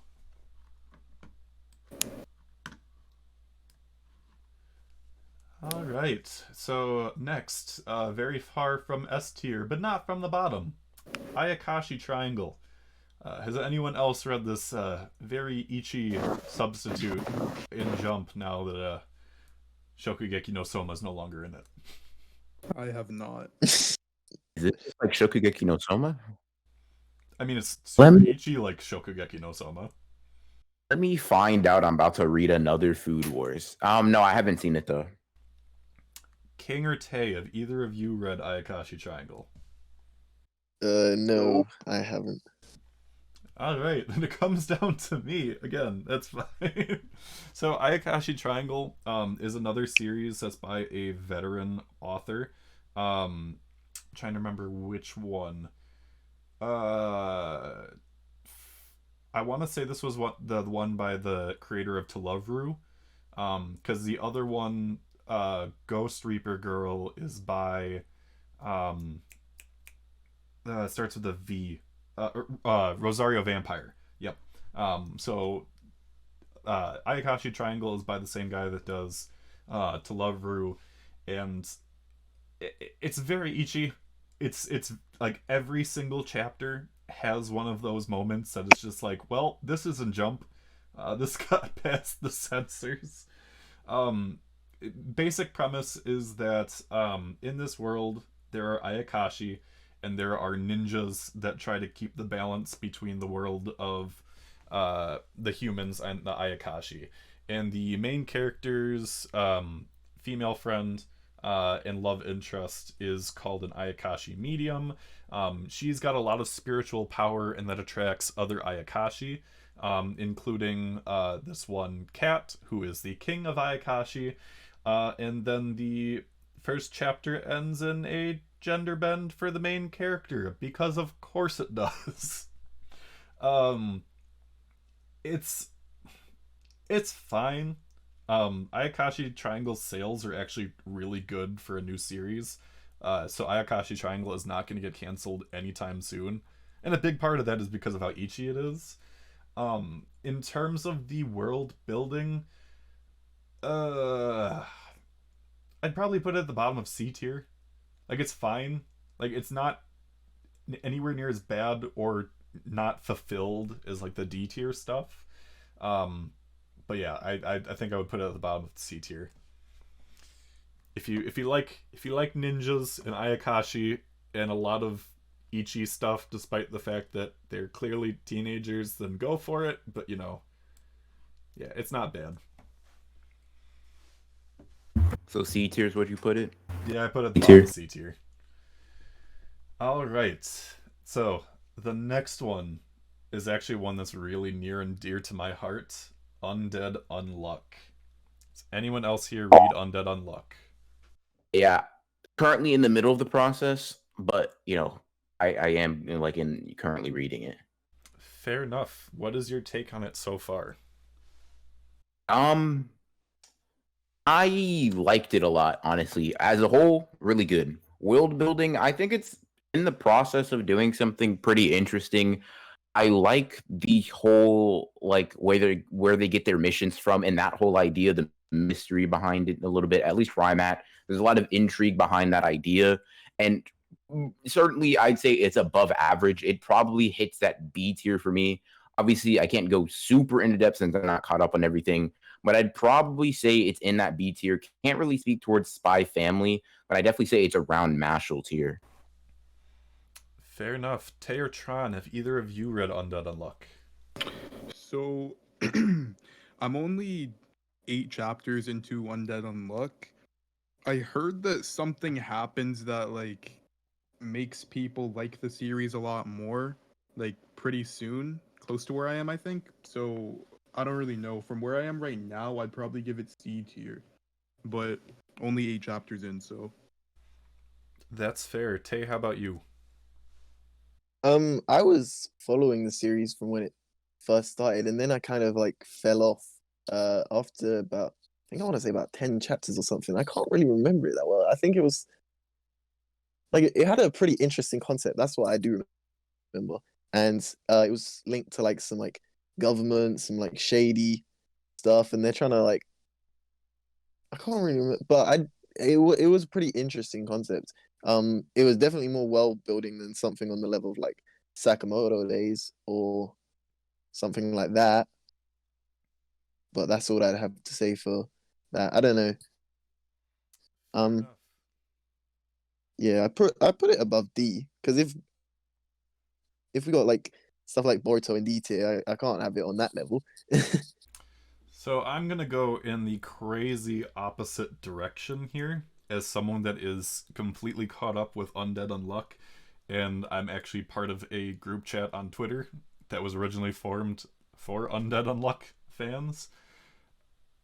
All right, so next, very far from S tier, but not from the bottom, Ayakashi Triangle. Has anyone else read this very ichi substitute in Jump now that Shokugeki no Soma is no longer in it? I have not. Is it like Shokugeki no Soma? I mean, it's Let super me- ichi like Shokugeki no Soma. Let me find out. I'm about to read another Food Wars. No, I haven't seen it though. King or Tay, have either of you read Ayakashi Triangle? No, I haven't. All right, then it comes down to me again. That's fine. So Ayakashi Triangle is another series that's by a veteran author. Trying to remember which one. I want to say this was the one by the creator of To Love Ru, because the other one, Ghost Reaper Girl, is by starts with a V. Rosario Vampire. Yep. So Ayakashi Triangle is by the same guy that does To Love Ru, and it's very ichi. It's like every single chapter has one of those moments that it's just like, well, this isn't Jump. This got past the censors. Basic premise is that in this world there are Ayakashi, and there are ninjas that try to keep the balance between the world of the humans and the Ayakashi. And the main character's female friend and love interest is called an Ayakashi medium. She's got a lot of spiritual power, and that attracts other Ayakashi, including this one cat, who is the king of Ayakashi. And then the first chapter ends in a gender bend for the main character, because of course it does. It's fine. Ayakashi Triangle sales are actually really good for a new series. So Ayakashi Triangle is not going to get canceled anytime soon. And a big part of that is because of how ichi it is. In terms of the world building, I'd probably put it at the bottom of C tier. Like, it's fine. Like, it's not anywhere near as bad or not fulfilled as like the D tier stuff. But yeah, I think I would put it at the bottom of the C tier. If you like ninjas and Ayakashi and a lot of ichi stuff, despite the fact that they're clearly teenagers, then go for it. But yeah, it's not bad. So C tier is what you put it? Yeah, I put it at the bottom of C tier. All right. So the next one is actually one that's really near and dear to my heart. Undead Unluck. Does anyone else here read Undead Unluck? Yeah, currently in the middle of the process, but I am currently reading it. Fair enough. What is your take on it so far? I liked it a lot, honestly. As a whole, really good. World building, I think it's in the process of doing something pretty interesting. I like the whole where they get their missions from, and that whole idea, the mystery behind it a little bit, at least where I'm at. There's a lot of intrigue behind that idea. And certainly I'd say it's above average. It probably hits that B tier for me. Obviously, I can't go super into depth since I'm not caught up on everything, but I'd probably say it's in that B tier. Can't really speak towards Spy Family, but I definitely say it's around Mashle tier. Fair enough. Tay or Tron, have either of you read Undead Unluck? So I'm only 8 chapters into Undead Unluck. I heard that something happens that makes people like the series a lot more, pretty soon, close to where I am, I think. So I don't really know. From where I am right now, I'd probably give it C tier. But only 8 chapters in, so. That's fair. Tay, how about you? I was following the series from when it first started, and then I kind of like fell off after about, I think I want to say about 10 chapters or something. I can't really remember it that well. I think it was like it had a pretty interesting concept. That's what I do remember. And it was linked to like some like government, some like shady stuff, and they're trying to like, I can't really remember, but it was a pretty interesting concept. It was definitely more world building than something on the level of like Sakamoto days or something like that. But that's all I'd have to say for that. I don't know. Um, yeah, I put it above D because if we got like stuff like Boruto and D tier, I can't have it on that level. So I'm gonna go in the crazy opposite direction here, as someone that is completely caught up with Undead Unluck, and I'm actually part of a group chat on Twitter that was originally formed for Undead Unluck fans.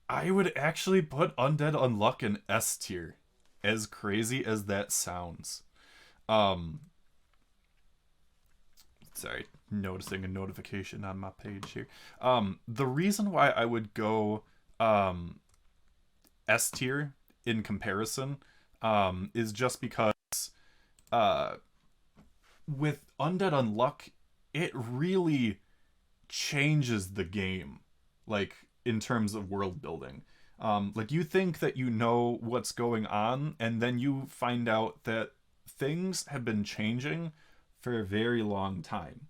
I would actually put Undead Unluck in S tier, as crazy as that sounds. Um, Sorry, noticing a notification on my page here. The reason why I would go S tier in comparison is just because uh, with Undead Unluck, it really changes the game, like in terms of world building. Like you think that you know what's going on, and then you find out that things have been changing for a very long time.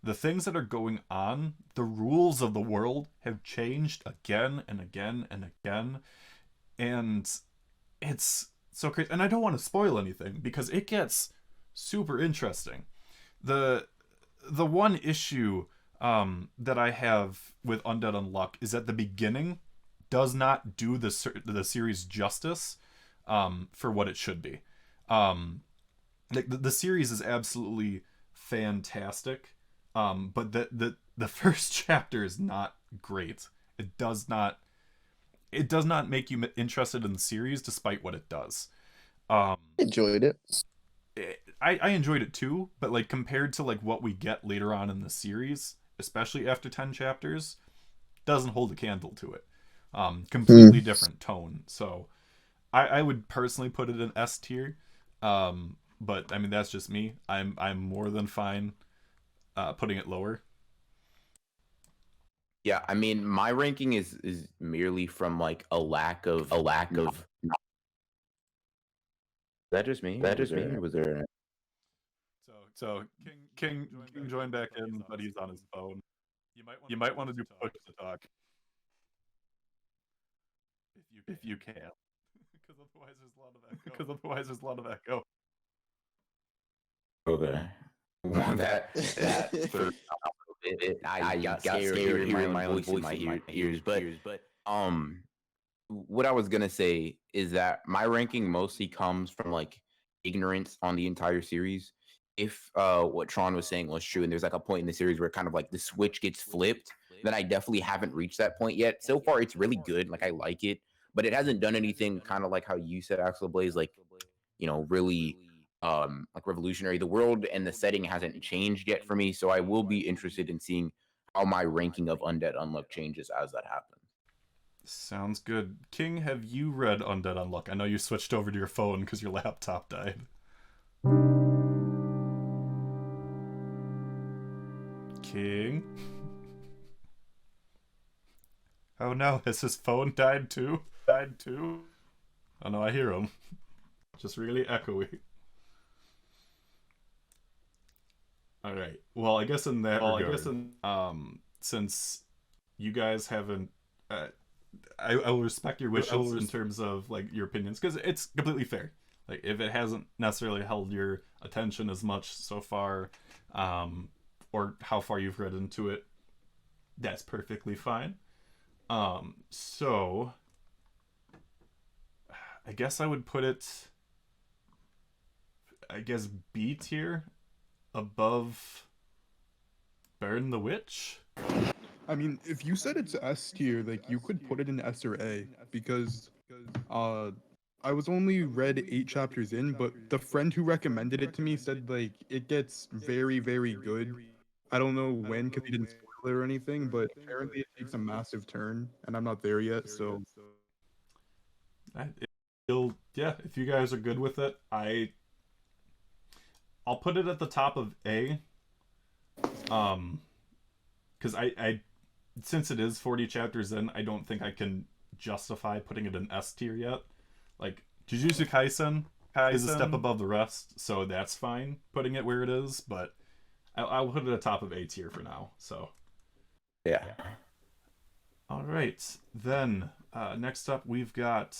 The things that are going on, the rules of the world have changed again and again and again, and it's so crazy. And I don't want to spoil anything because it gets super interesting. The one issue that I have with Undead Unluck is that the beginning does not do the series justice for what it should be. Like the series is absolutely fantastic, but the first chapter is not great. It does not make you interested in the series despite what it does. Enjoyed it. I enjoyed it too, but like compared to like what we get later on in the series, especially after 10 chapters, doesn't hold a candle to it. Completely different tone. So I would personally put it in S tier. But I mean that's just me. I'm more than fine putting it lower. Yeah, I mean, my ranking is merely from like a lack of. Is that just me? Was there? So King join back in, but he's on his phone. You might want to do push to talk if you can, because otherwise there's a lot of echo. Okay. Well, that threw me off a little bit. I got scared hearing my own voice in my ears. But what I was gonna say is that my ranking mostly comes from like ignorance on the entire series. If what Tron was saying was true, and there's like a point in the series where kind of like the switch gets flipped, then I definitely haven't reached that point yet. So far, it's really good. Like I like it, but it hasn't done anything kind of like how you said, Axel Blaze, like really like revolutionary. The world and the setting hasn't changed yet for me, so I will be interested in seeing how my ranking of Undead Unluck changes as that happens. Sounds good. King, have you read Undead Unluck? I know you switched over to your phone because your laptop died. King? Oh no, has his phone died too? Oh no, I hear him. Just really echoey. Alright. Well, I guess in that regard, since you guys haven't I will respect your wishes in terms of like your opinions because it's completely fair. Like if it hasn't necessarily held your attention as much so far, or how far you've read into it, that's perfectly fine. So I guess I would put it, I guess B tier, above Burn the Witch. I mean, if you said it's S tier, like you could put it in S or A because I was only read 8 chapters in, but the friend who recommended it to me said like it gets very, very good. I don't know when because he didn't spoil it or anything, but apparently it takes a massive turn, and I'm not there yet. So Yeah, if you guys are good with it, I'll put it at the top of A. Because I since it is 40 chapters in, I don't think I can justify putting it in S tier yet. Like Jujutsu Kaisen is a step above the rest, so that's fine putting it where it is. But I'll put it at top of A tier for now. So Yeah. all right, then next up we've got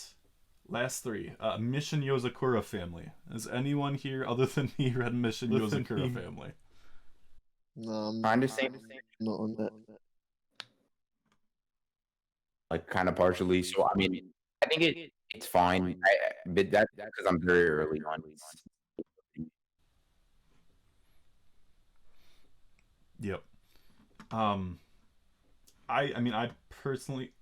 last three. Mission Yozakura family. Has anyone here other than me read Mission Yozakura family? No, I'm I understand. not on that. Like kind of partially. So I mean, I think it's fine. But that's because I'm very early on. Yep. I mean I personally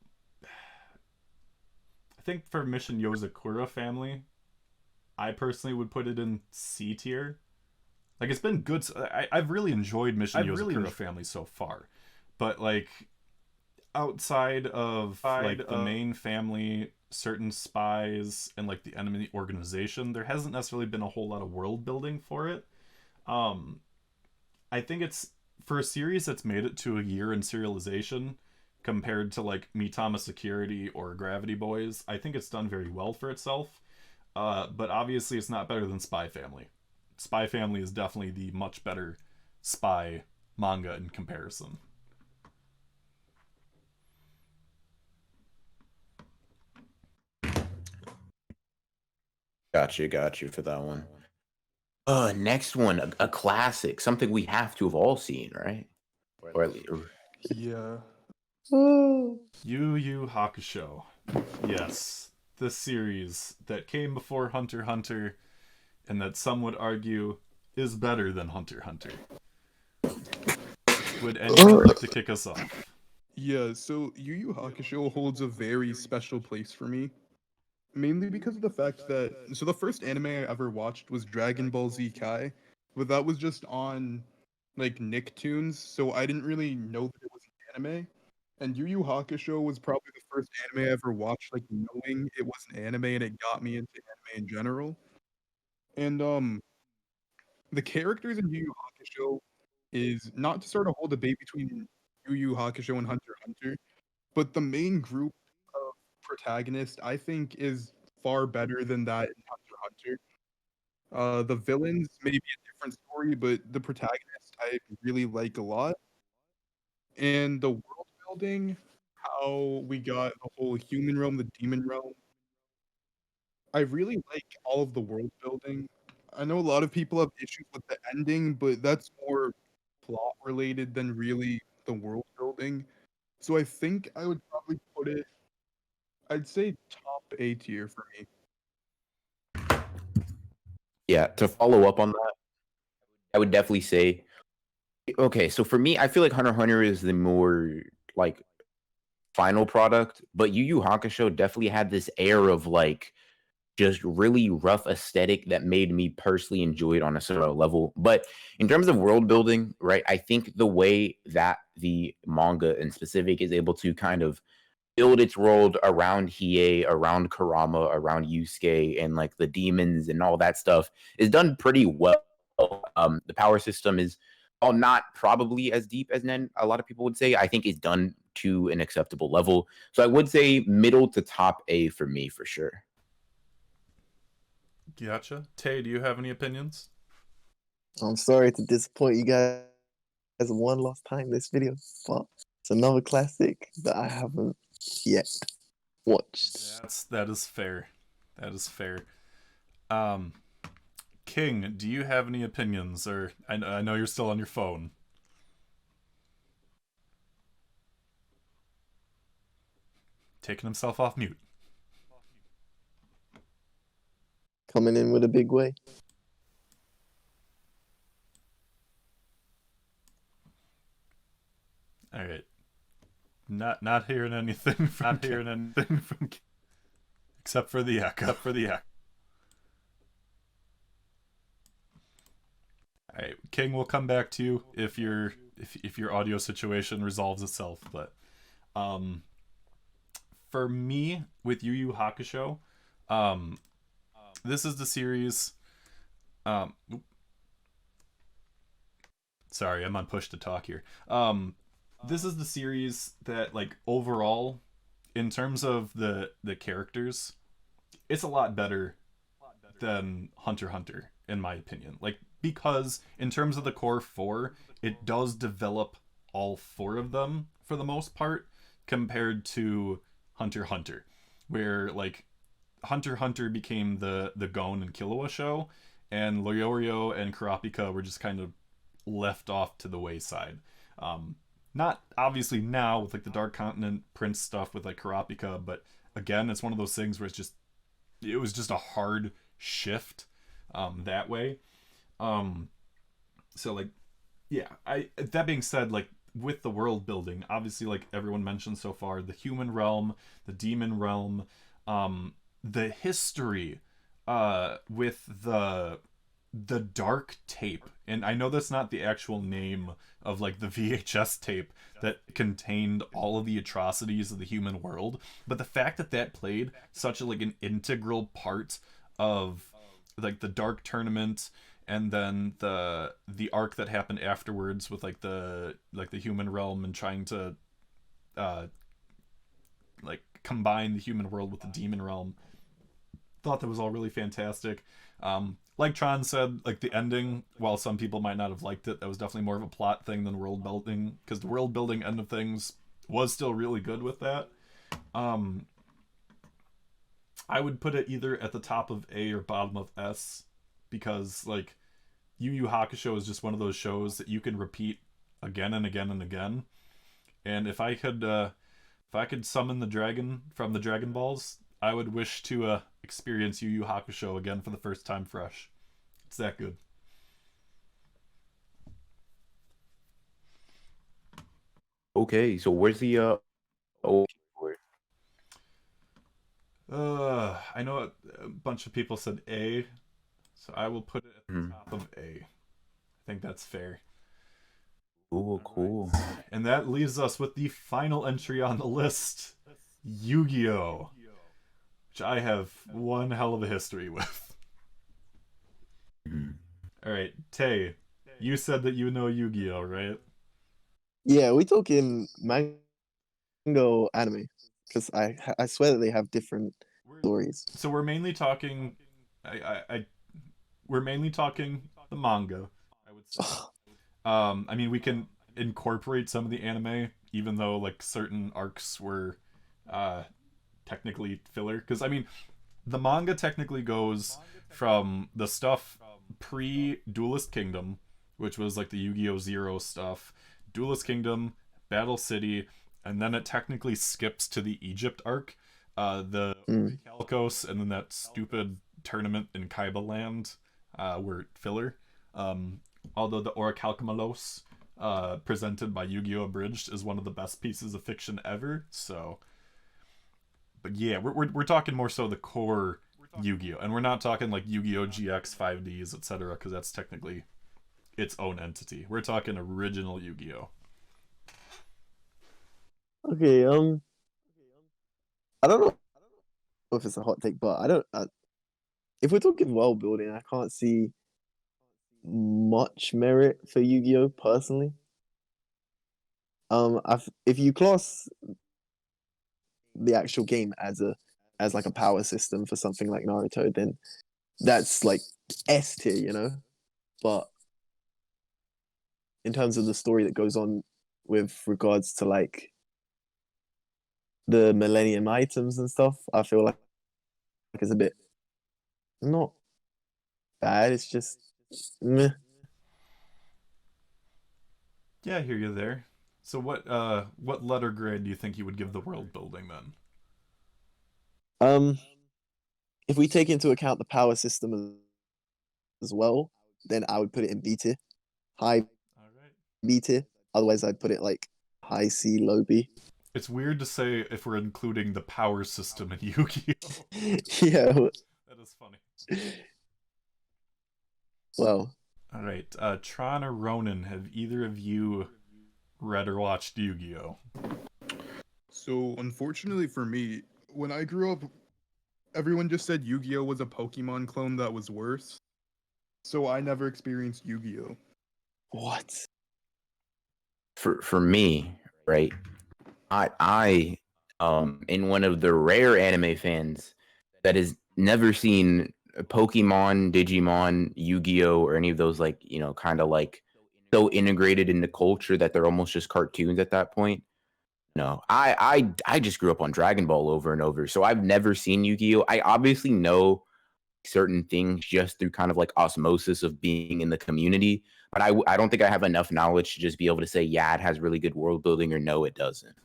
I think for Mission Yozakura family, I personally would put it in C tier. Like it's been good. I've really enjoyed Mission Yozakura family so far, but like outside of like the main family, certain spies, and like the enemy organization, there hasn't necessarily been a whole lot of world building for it. I think it's for a series that's made it to a year in serialization compared to like Mitama Security or Gravity Boys. I think it's done very well for itself. But obviously it's not better than Spy Family. Spy Family is definitely the much better spy manga in comparison. Got you for that one. Next one, a classic, something we have to have all seen, right? Or at least, yeah. Yu Hakusho. Yes, the series that came before Hunter x Hunter and that some would argue is better than Hunter x Hunter. Would anyone like to kick us off? Yeah, so Yu Yu Hakusho holds a very special place for me. Mainly because of the fact that so the first anime I ever watched was Dragon Ball Z Kai, but that was just on like Nicktoons, so I didn't really know that it was an anime. And Yu Yu Hakusho was probably the first anime I ever watched, like knowing it was an anime and it got me into anime in general. And the characters in Yu Yu Hakusho is not to start a whole debate between Yu Yu Hakusho and Hunter x Hunter, but the main group of protagonists I think is far better than that in Hunter x Hunter. The villains may be a different story, but the protagonist I really like a lot. And the world building, how we got the whole human realm, the demon realm. I really like all of the world building. I know a lot of people have issues with the ending, but that's more plot related than really the world building. So I think I would probably put it, I'd say top A tier for me. yeah. To follow up on that, I would definitely say, okay. So for me, I feel like Hunter x Hunter is the more like final product, but Yu Yu Hakusho definitely had this air of like just really rough aesthetic that made me personally enjoy it on a sort of level. But in terms of world building, right, I think the way that the manga in specific is able to kind of build its world around Hiei, around Kurama, around Yusuke, and like the demons and all that stuff is done pretty well. The power system is, while not probably as deep as Nen, a lot of people would say, I think is done to an acceptable level. So I would say middle to top A for me for sure. Gotcha. Tay, do you have any opinions? I'm sorry to disappoint you guys one last time this video, but it's another classic that I haven't yet watched. That is fair. That is fair. King, do you have any opinions? Or I know you're still on your phone. Taking himself off mute. Coming in with a big way. All right. Not hearing anything from Except for the echo. All right, King, we'll come back to you if your audio situation resolves itself. But for me with Yu Yu Hakusho, this is the series. Sorry, I'm on push to talk here. This is the series that, like, overall, in terms of the characters, it's a lot better than Hunter x Hunter, in my opinion. Like, because in terms of the core four, it does develop all four of them for the most part, compared to Hunter x Hunter, where, like, Hunter x Hunter became the Gon and Killua show, and Loryorio and Kurapika were just kind of left off to the wayside. Not obviously now with like the Dark Continent Prince stuff with like Kurapika, but again, it's one of those things where it was just a hard shift that way. So like, yeah, that being said, like with the world building, obviously, like everyone mentioned so far, the human realm, the demon realm, the history with the dark tape, and I know that's not the actual name of like the VHS tape that contained all of the atrocities of the human world, but the fact that that played such a like an integral part of like the dark tournament, and then the arc that happened afterwards with like the human realm and trying to like combine the human world with the demon realm, thought that was all really fantastic. Like Tron said, like the ending, while some people might not have liked it, that was definitely more of a plot thing than world building, because the world building end of things was still really good with that. I would put it either at the top of A or bottom of S, because like Yu Yu Hakusho is just one of those shows that you can repeat again and again and again. And if I could summon the dragon from the Dragon Balls, I would wish to experience Yu Yu Hakusho again for the first time fresh. It's that good. Okay, so where's the oh, I know a bunch of people said A, so I will put it at the top of A. I think that's fair. cool. And that leaves us with the final entry on the list, Yu-Gi-Oh!, which I have one hell of a history with. All right, Tay, you said that you know Yu-Gi-Oh!, right? Yeah, we talking manga or anime? Because I swear that they have different stories. So we're mainly talking, we're mainly talking the manga, I would say. I mean, we can incorporate some of the anime, even though like certain arcs were technically filler, because I mean the manga technically goes from the stuff pre-Duelist Kingdom, which was like the Yu-Gi-Oh! Zero stuff, Duelist Kingdom, Battle City, and then it technically skips to the Egypt arc, the Calicos, and then that stupid tournament in Kaiba Land were filler. Although the Orichalcos presented by Yu-Gi-Oh! Abridged is one of the best pieces of fiction ever, so... But yeah, we're talking more so the core Yu-Gi-Oh! And we're not talking like Yu-Gi-Oh! GX, 5Ds, etc., because that's technically its own entity. We're talking original Yu-Gi-Oh! Okay, I don't know if it's a hot take, but if we're talking world building, I can't see much merit for Yu-Gi-Oh! Personally. If you class the actual game as like a power system for something like Naruto, then that's like S tier, you know. But in terms of the story that goes on with regards to like the Millennium items and stuff, I feel like it's a bit not bad. It's just meh. Yeah, I hear you there. So what letter grade do you think you would give the world building then? If we take into account the power system as well, then I would put it in B tier, high All right. B tier. Otherwise, I'd put it like high C, low B. It's weird to say if we're including the power system in Yu-Gi-Oh. Yeah. That is funny. Well, All right, Tron or Ronan, have either of you read or watched Yu-Gi-Oh? So unfortunately for me, when I grew up, everyone just said Yu-Gi-Oh was a Pokemon clone that was worse. So I never experienced Yu-Gi-Oh. what? For me, right? I in one of the rare anime fans that has never seen Pokemon, Digimon, Yu-Gi-Oh, or any of those, like, kind of like so integrated in the culture that they're almost just cartoons at that point. No, I just grew up on Dragon Ball over and over, so I've never seen Yu-Gi-Oh. I obviously know certain things just through kind of like osmosis of being in the community, but I don't think I have enough knowledge to just be able to say, yeah, it has really good world building, or no, it doesn't.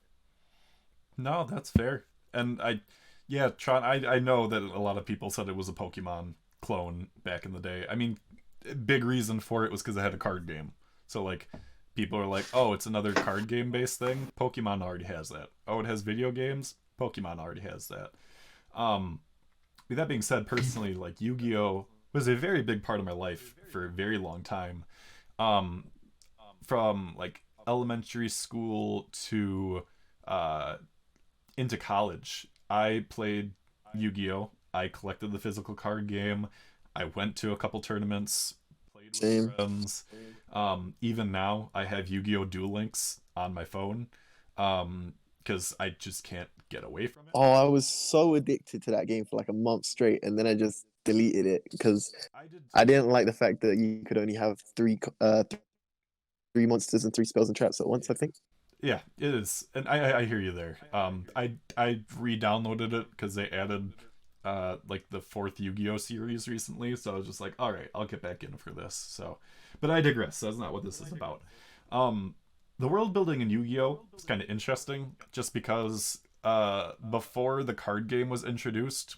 No, that's fair. And yeah, Tron, I know that a lot of people said it was a Pokemon clone back in the day. I mean, big reason for it was because it had a card game. So, like, people are like, oh, it's another card game based thing. Pokemon already has that. Oh, it has video games. Pokemon already has that. With that being said, personally, like, Yu-Gi-Oh was a very big part of my life for a very long time. Um, from like elementary school to uh into college, I played Yu-Gi-Oh. I collected the physical card game. I went to a couple tournaments, played with Same. friends. Even now, I have Yu-Gi-Oh! Duel Links on my phone because I just can't get away from it. Oh, I was so addicted to that game for like a month straight, and then I just deleted it because I did. I didn't like the fact that you could only have three monsters and three spells and traps at once, I think. Yeah, it is, and I hear you there. I re-downloaded it because they added like the fourth Yu-Gi-Oh series recently, so I was just like, all right, I'll get back in for this. So, but I digress. That's not what this is about. The world building in Yu-Gi-Oh is kind of interesting, just because before the card game was introduced,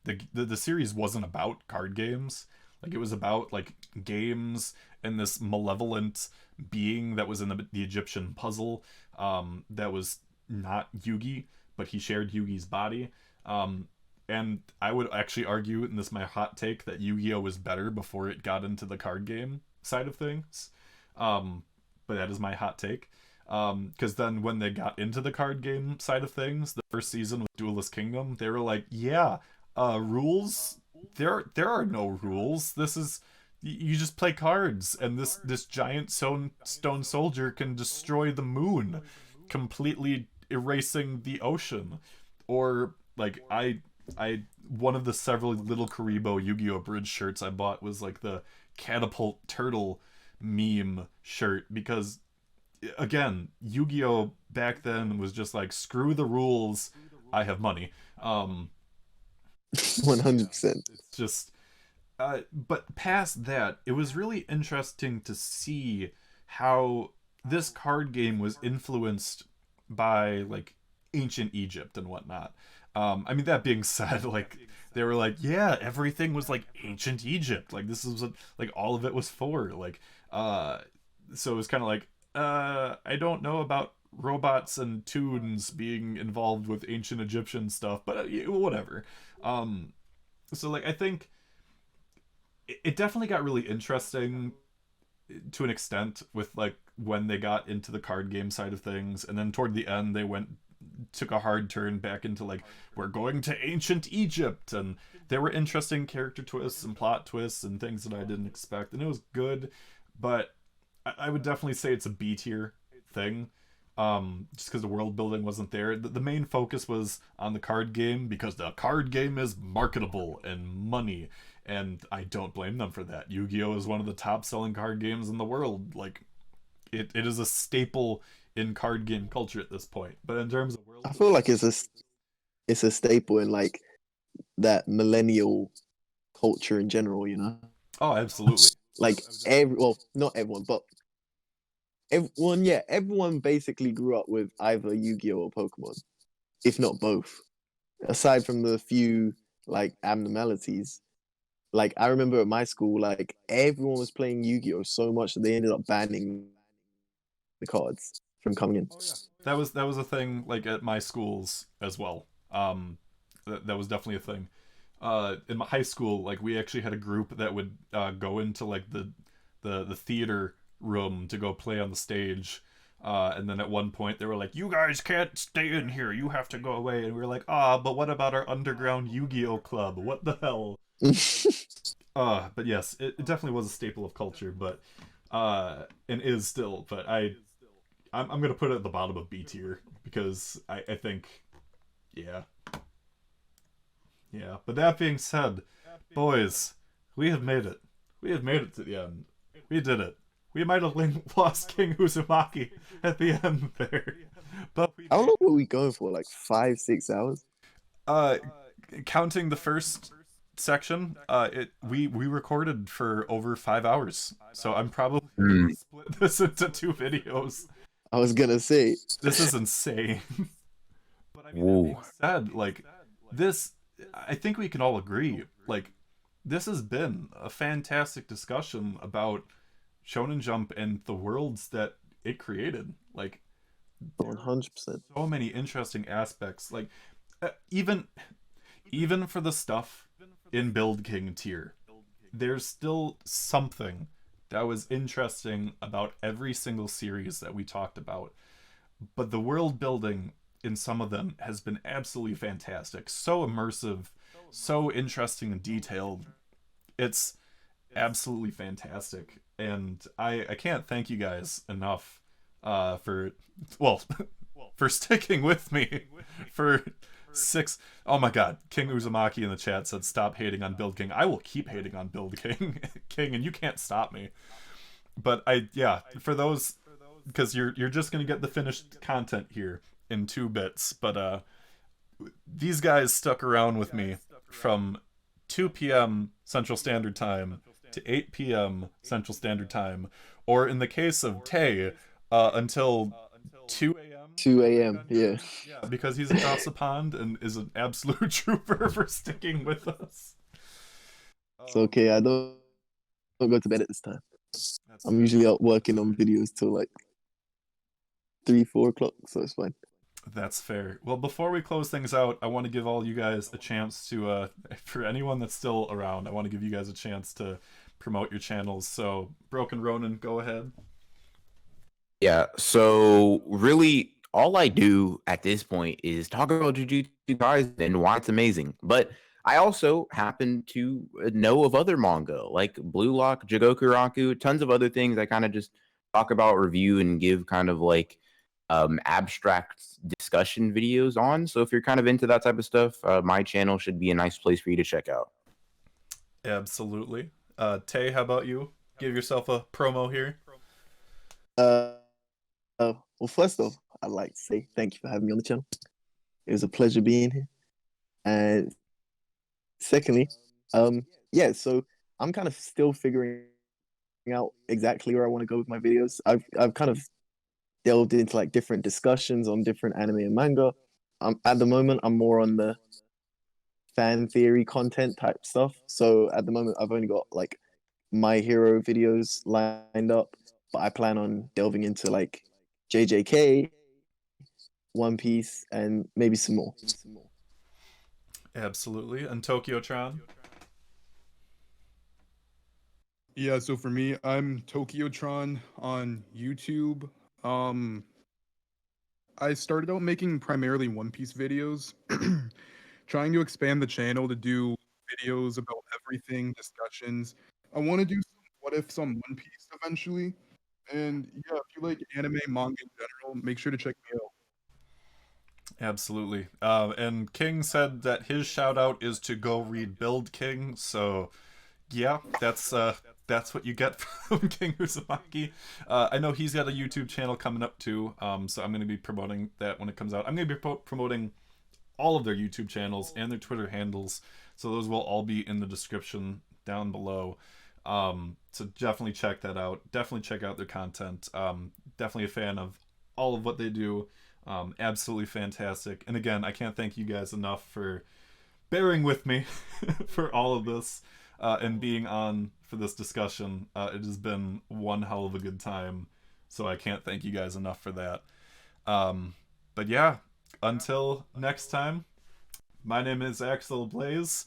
the series wasn't about card games. Like, it was about like games and this malevolent being that was in the Egyptian puzzle, that was not Yugi, but he shared Yugi's body. And I would actually argue, and this is my hot take, that Yu-Gi-Oh was better before it got into the card game side of things. But that is my hot take. Because then when they got into the card game side of things, the first season with Duelist Kingdom, they were like, yeah, rules, there are no rules. This is, you just play cards, and this giant stone soldier can destroy the moon, completely erasing the ocean. Or like, I one of the several little Karibo Yu-Gi-Oh bridge shirts I bought was like the catapult turtle meme shirt, because again, Yu-Gi-Oh back then was just like, screw the rules, I have money. 100%. It's just but past that, it was really interesting to see how this card game was influenced by like ancient Egypt and whatnot. I mean, that being said, like, they were like, yeah, everything was like ancient Egypt. Like, this is what, like, all of it was for. Like, so it was kind of like, I don't know about robots and tunes being involved with ancient Egyptian stuff, but whatever. So like, I think it definitely got really interesting to an extent with like when they got into the card game side of things, and then toward the end they took a hard turn back into like, we're going to ancient Egypt, and there were interesting character twists and plot twists and things that I didn't expect, and it was good. But I would definitely say it's a B tier thing, just because the world building wasn't there. The main focus was on the card game because the card game is marketable and money, and I don't blame them for that. Yu-Gi-Oh is one of the top selling card games in the world. Like, it is a staple in card game culture at this point. But in terms of world, I feel like it's a staple in like that millennial culture in general, you know? oh, absolutely. Like not everyone, but everyone basically grew up with either Yu-Gi-Oh or Pokemon, if not both. Aside from the few like abnormalities. Like, I remember at my school, like, everyone was playing Yu-Gi-Oh so much that they ended up banning the cards from coming in. that was a thing like at my schools as well. That was definitely a thing. In my high school, like we actually had a group that would go into like the theater room to go play on the stage. And then at one point they were like, "You guys can't stay in here. You have to go away." And we were like, "Ah, but what about our underground Yu-Gi-Oh club? What the hell?" But yes, it definitely was a staple of culture, but and is still. But I'm gonna put it at the bottom of B tier because I think, yeah, yeah. But that being said, boys, we have made it. We have made it to the end. We did it. We might have lost King Uzumaki at the end there, but How long were we going for? Like 5-6 hours? uh, counting the first section, we recorded for over 5 hours, so I'm probably gonna split this into 2 videos. I was gonna say. This is insane. But I mean, that Whoa. being said, like this, I think we can all agree, like this has been a fantastic discussion about Shonen Jump and the worlds that it created. Like, there are 100%. so many interesting aspects. Like, even for the stuff in Build King tier, there's still something that was interesting about every single series that we talked about. But the world building in some of them has been absolutely fantastic. So immersive, so interesting and detailed. It's absolutely fantastic. And I can't thank you guys enough for, well, for sticking with me for 6. Oh my god, King Uzumaki in the chat said stop hating on Build King. I will keep hating on Build King, and you can't stop me. But yeah, for those, because you're just gonna get the finished content here in 2 bits. But these guys stuck around with me from 2 p.m. Central Standard Time to 8 p.m. Central Standard Time, or in the case of Tay, until 2 a.m. 2 a.m. Yeah. Yeah, because he's across the pond and is an absolute trooper for sticking with us. It's okay. I don't go to bed at this time. That's I'm usually out working on videos till like 3-4 o'clock, so it's fine. That's fair. Well, before we close things out, I want to give all you guys a chance to, for anyone that's still around, I want to give you guys a chance to promote your channels. So, Broken Ronin, go ahead. Yeah, so really all I do at this point is talk about Jujutsu Kaisen and why it's amazing. But I also happen to know of other manga like Blue Lock, Jigoku Raku, tons of other things I kind of just talk about, review, and give kind of like abstract discussion videos on. So if you're kind of into that type of stuff, my channel should be a nice place for you to check out. Absolutely. Tay, how about you? Give yourself a promo here. Well, first off, I'd like to say thank you for having me on the channel. It was a pleasure being here. And secondly, yeah, so I'm kind of still figuring out exactly where I want to go with my videos. I've kind of delved into like different discussions on different anime and manga. At the moment, I'm more on the fan theory content type stuff. So at the moment, I've only got like My Hero videos lined up, but I plan on delving into like JJK, One Piece, and maybe some more. Absolutely. And Tokyo-tron? Yeah, so for me, I'm Tokyo-tron on YouTube. I started out making primarily One Piece videos, trying to expand the channel to do videos about everything, discussions. I want to do some what ifs on One Piece eventually. And yeah, if you like anime, manga in general, make sure to check me out. Absolutely. And King said that his shout out is to go read Build King. So yeah, that's what you get from King Uzumaki. I know he's got a YouTube channel coming up too. So I'm going to be promoting that when it comes out. I'm going to be promoting all of their YouTube channels and their Twitter handles. So those will all be in the description down below. So definitely check that out. Definitely check out their content. Definitely a fan of all of what they do. Absolutely fantastic. And again, I can't thank you guys enough for bearing with me for all of this and being on for this discussion. It has been one hell of a good time. So I can't thank you guys enough for that. But yeah, until next time, my name is Axel Blaze.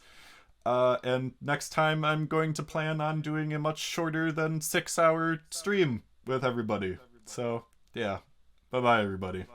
And next time I'm going to plan on doing a much shorter than 6-hour stream with everybody. So, yeah. Bye-bye, everybody.